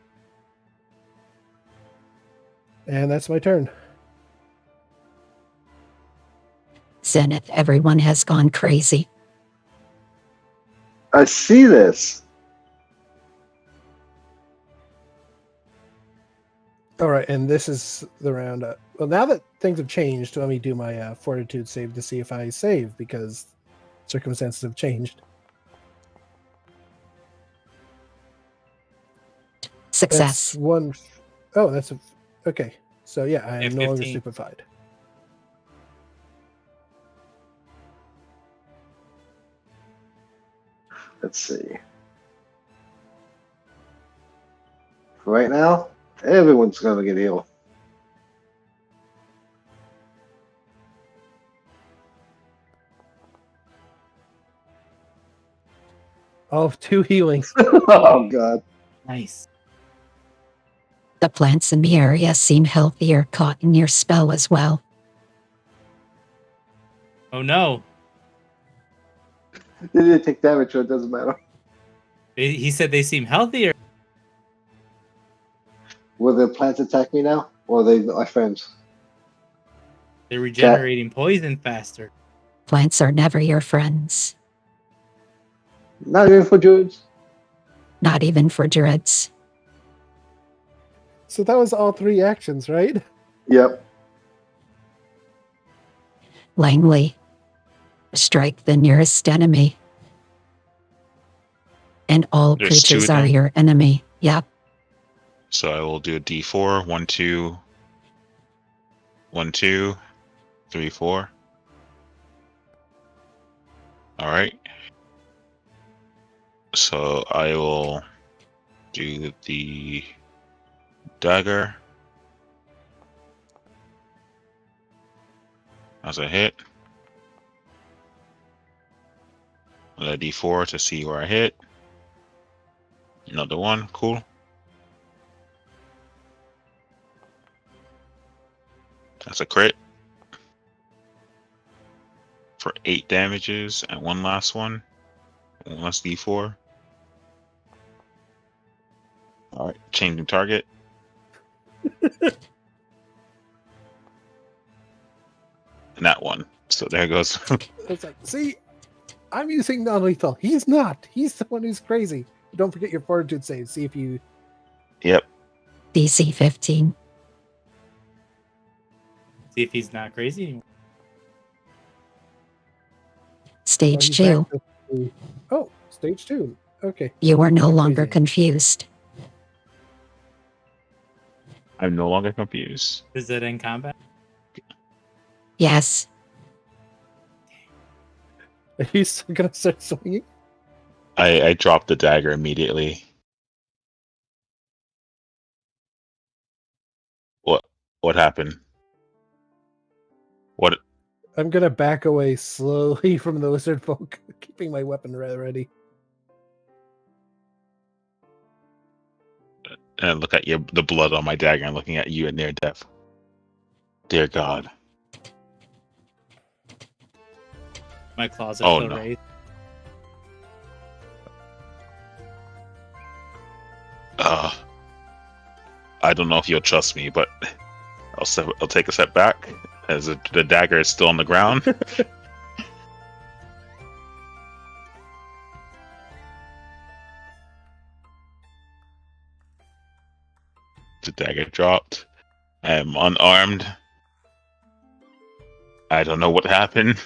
And that's my turn. Zenith, everyone has gone crazy. I see this. All right, and this is the round. Well, now that things have changed, let me do my fortitude save to see if I save because circumstances have changed. Success. That's one. Oh, that's okay. So yeah, I am no longer 15. stupefied. Let's see. Right now, everyone's going to get healed. All of 2 healing. Oh, God. Nice. The plants in the area seem healthier caught in your spell as well. Oh no. They didn't take damage, so it doesn't matter. He said they seem healthier. Will the plants attack me now? Or are they my friends? They're regenerating poison faster. Plants are never your friends, Not even for druids. not even for druids. So that was all 3 actions, right? Yep. Langley, strike the nearest enemy. And all There's 2 creatures of are them? your enemy. Yep. So I will do a D4, 1, 2, 1, 2, 3, 4. All right. So I will do the dagger as a hit. Another D4 to see where I hit. Another one. Cool. That's a crit. For 8 damages, and one last one. One last D4. Alright, changing target. And that one. So there goes. It's like, see, I'm using non-lethal. He's not. He's the one who's crazy. Don't forget your fortitude save. See if you... Yep. DC 15. See if he's not crazy anymore. Stage he's 2. back to- Oh, stage 2. Okay. You are no Not longer crazy. confused. I'm no longer confused. Is it in combat? Yes. Are you still gonna start swinging? I dropped the dagger immediately. What happened? What? I'm gonna back away slowly from the wizard folk, keeping my weapon ready. And look at the blood on my dagger and looking at you in near death. Dear God. My claws are Oh, still no. raised. I don't know if you'll trust me, but I'll take a step back as the dagger is still on the ground. The dagger dropped. I am unarmed. I don't know what happened.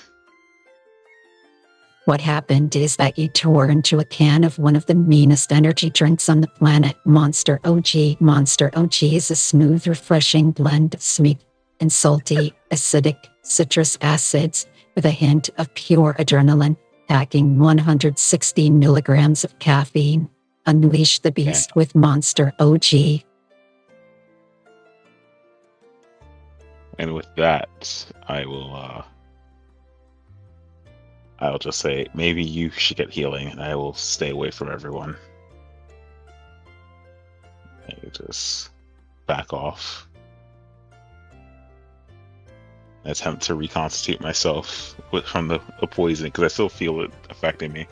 What happened is that you tore into a can of one of the meanest energy drinks on the planet, Monster OG. Monster OG is a smooth, refreshing blend of sweet and salty, acidic citrus acids with a hint of pure adrenaline, packing 116 milligrams of caffeine. Unleash the beast with Monster OG. And with that, I'll just say, maybe you should get healing, and I will stay away from everyone. I just back off. I attempt to reconstitute myself from the poison, because I still feel it affecting me.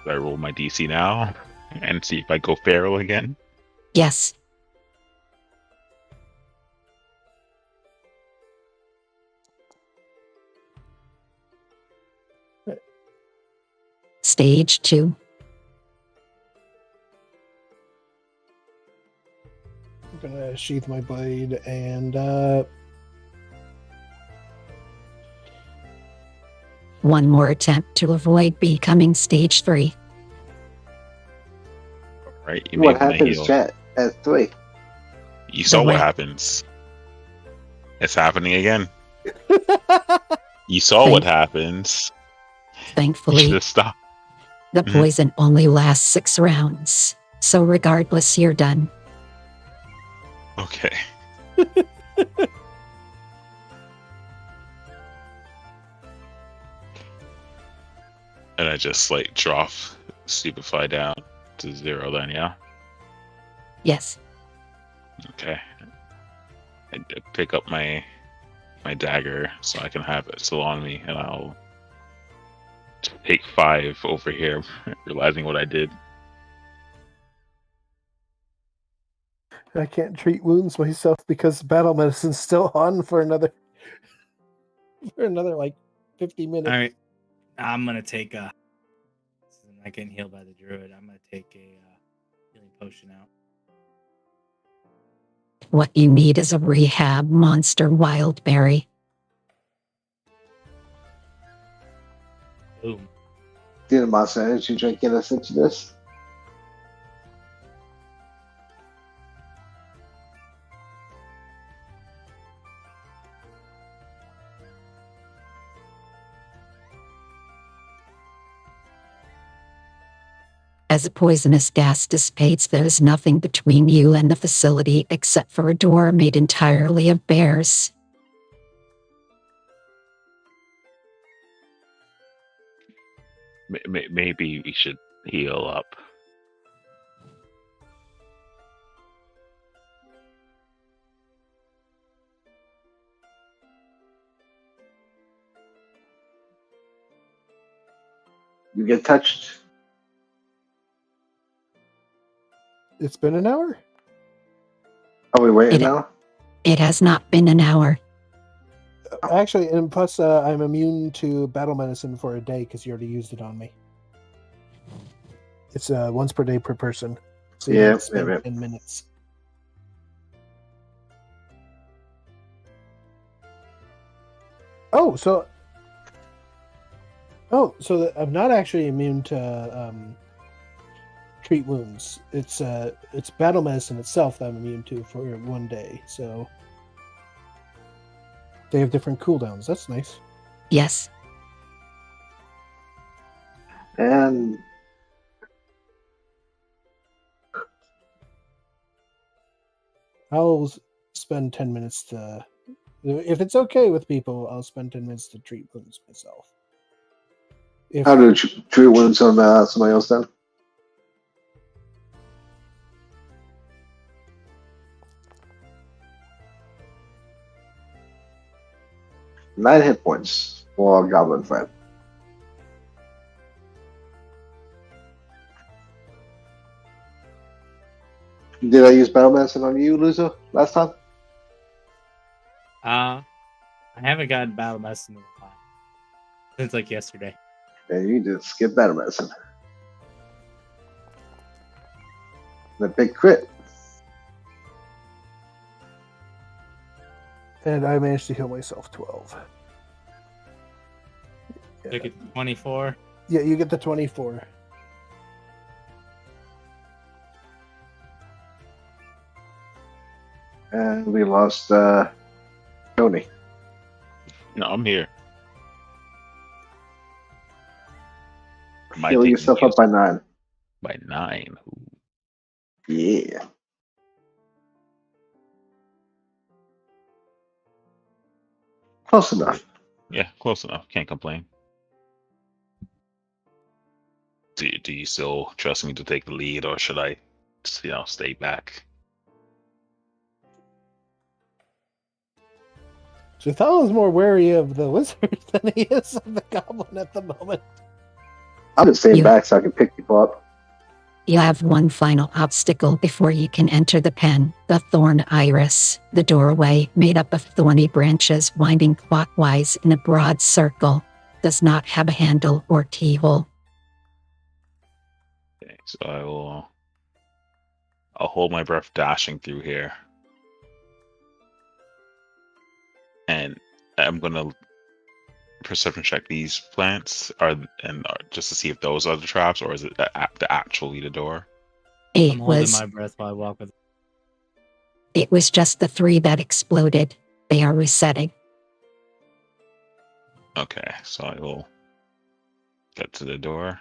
I roll my DC now and see if I go feral again. Yes. Stage 2. I'm gonna sheath my blade and One more attempt to avoid becoming stage 3. Right? You What made my happens, heal. chat, at 3? You saw The what way- happens. It's happening again. You saw what happens. You should Thankfully, have stopped. the poison only lasts 6 rounds. So regardless, you're done. Okay. And I just drop Stupefy down to 0 then, yeah? Yes. Okay. I pick up my dagger so I can have it still on me, and I'll take 5 over here, realizing what I did. I can't treat wounds myself because battle medicine's still on for another 50 minutes. All right, I'm gonna take a. Since I'm not getting healed by the druid, I'm gonna take a healing potion out. What you need is a rehab monster wildberry. Boom. Did a monster energy drink get us into this? As a poisonous gas dissipates, there is nothing between you and the facility except for a door made entirely of bears. Maybe we should heal up. You get touched. It's been an hour? Are we waiting It- now? It has not been an hour. Actually, and plus, I'm immune to battle medicine for a day because you already used it on me. It's once per day per person. So you Yeah, have to spend yeah. 10 minutes. So I'm not actually immune to treat wounds. It's battle medicine itself that I'm immune to for 1 day. So they have different cooldowns. That's nice. Yes. And I'll spend 10 minutes to, if it's okay with people, I'll spend 10 minutes to treat wounds myself. If how do treat wounds on somebody else then? Nine hit points for Goblin Friend. Did I use battle medicine on you, Loser, last time? I haven't gotten battle medicine in a while. Since like yesterday. Yeah, you just skip battle medicine. The big crit. and I managed to heal myself 12. Took it 24. Yeah, you get the 24. And we lost Tony. No, I'm here. Am I Heal taking yourself heals up by 9. by 9? Ooh. Yeah. Close enough. Yeah, close enough. Can't complain. Do you still trust me to take the lead, or should I, stay back? Zathal is more wary of the wizard than he is of the goblin at the moment. I'm just staying You- back so I can pick people up. You have one final obstacle before you can enter the pen, the thorn iris. The doorway, made up of thorny branches winding clockwise in a broad circle, does not have a handle or keyhole. Okay, so I'll hold my breath dashing through here. And I'm gonna perception check these plants just to see if those are the traps, or is it the actually the door? It I'm holding was my breath while I walk with. It was just the 3 that exploded. They are resetting. Okay, so I will get to the door.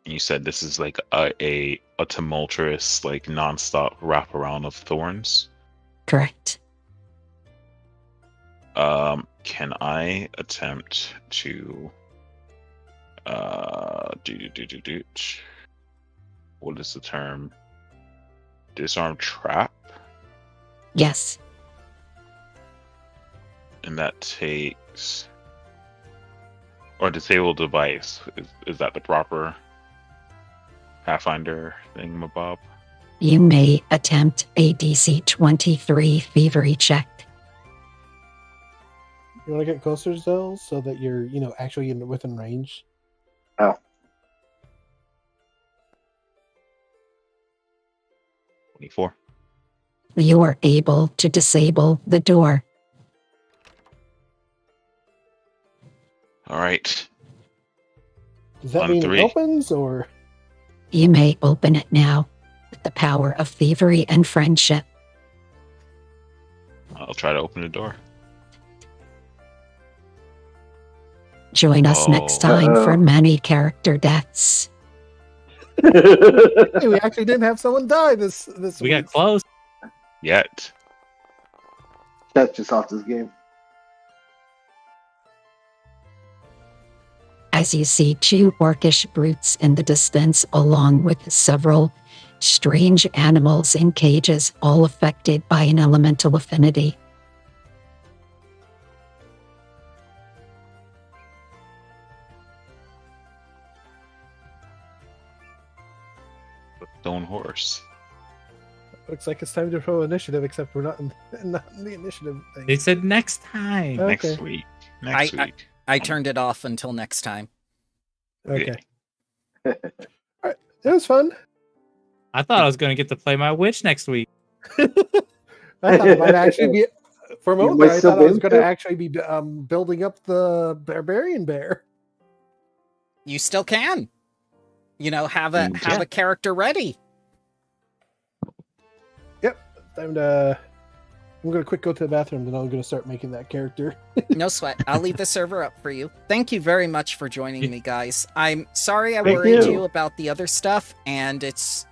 You said this is like a tumultuous, like nonstop wraparound of thorns. Correct. Can I attempt to what is the term? Disarm trap? Yes. And that takes, or disable device. Is that the proper Pathfinder thingamabob? You may attempt a DC 23 thievery check. You want to get closer, Zell, so that you're, actually within range? Oh. 24. You are able to disable the door. All right. Does that On mean 3. it opens, or? You may open it now with the power of thievery and friendship. I'll try to open the door. Join us next time for many character deaths. Hey, we actually didn't have someone die this We week. got close. Yet. That's just off this game. As you see two orcish brutes in the distance, along with several strange animals in cages, all affected by an elemental affinity. Stone horse. Looks like it's time to throw initiative, except we're not in the initiative thing. They said next time. Okay. Next week. Next week. I turned it off until next time. Okay. All right. It was fun. I thought I was going to get to play my witch next week. I thought it might actually be for a moment might there, I still thought I was be going to into it. actually be building up the barbarian bear. You still can. You know, have a character ready. I'm gonna quick go to the bathroom, then I'm gonna start making that character. No sweat. I'll leave the server up for you. Thank you very much for joining me, guys. I'm sorry I Thank worried you. you about the other stuff, and it's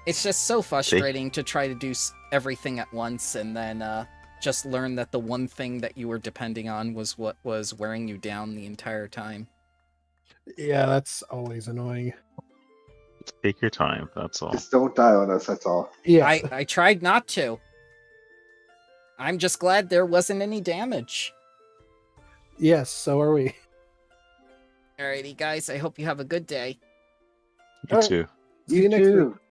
just so frustrating to try to do everything at once and then just learn that the one thing that you were depending on was what was wearing you down the entire time. Yeah, that's always annoying. Take your time. That's all. Just don't die on us, that's all. Yeah, I tried not to. I'm just glad there wasn't any damage. yes, so are we. Alrighty, guys. I hope you have a good day. You Alright. too. See you next week. too.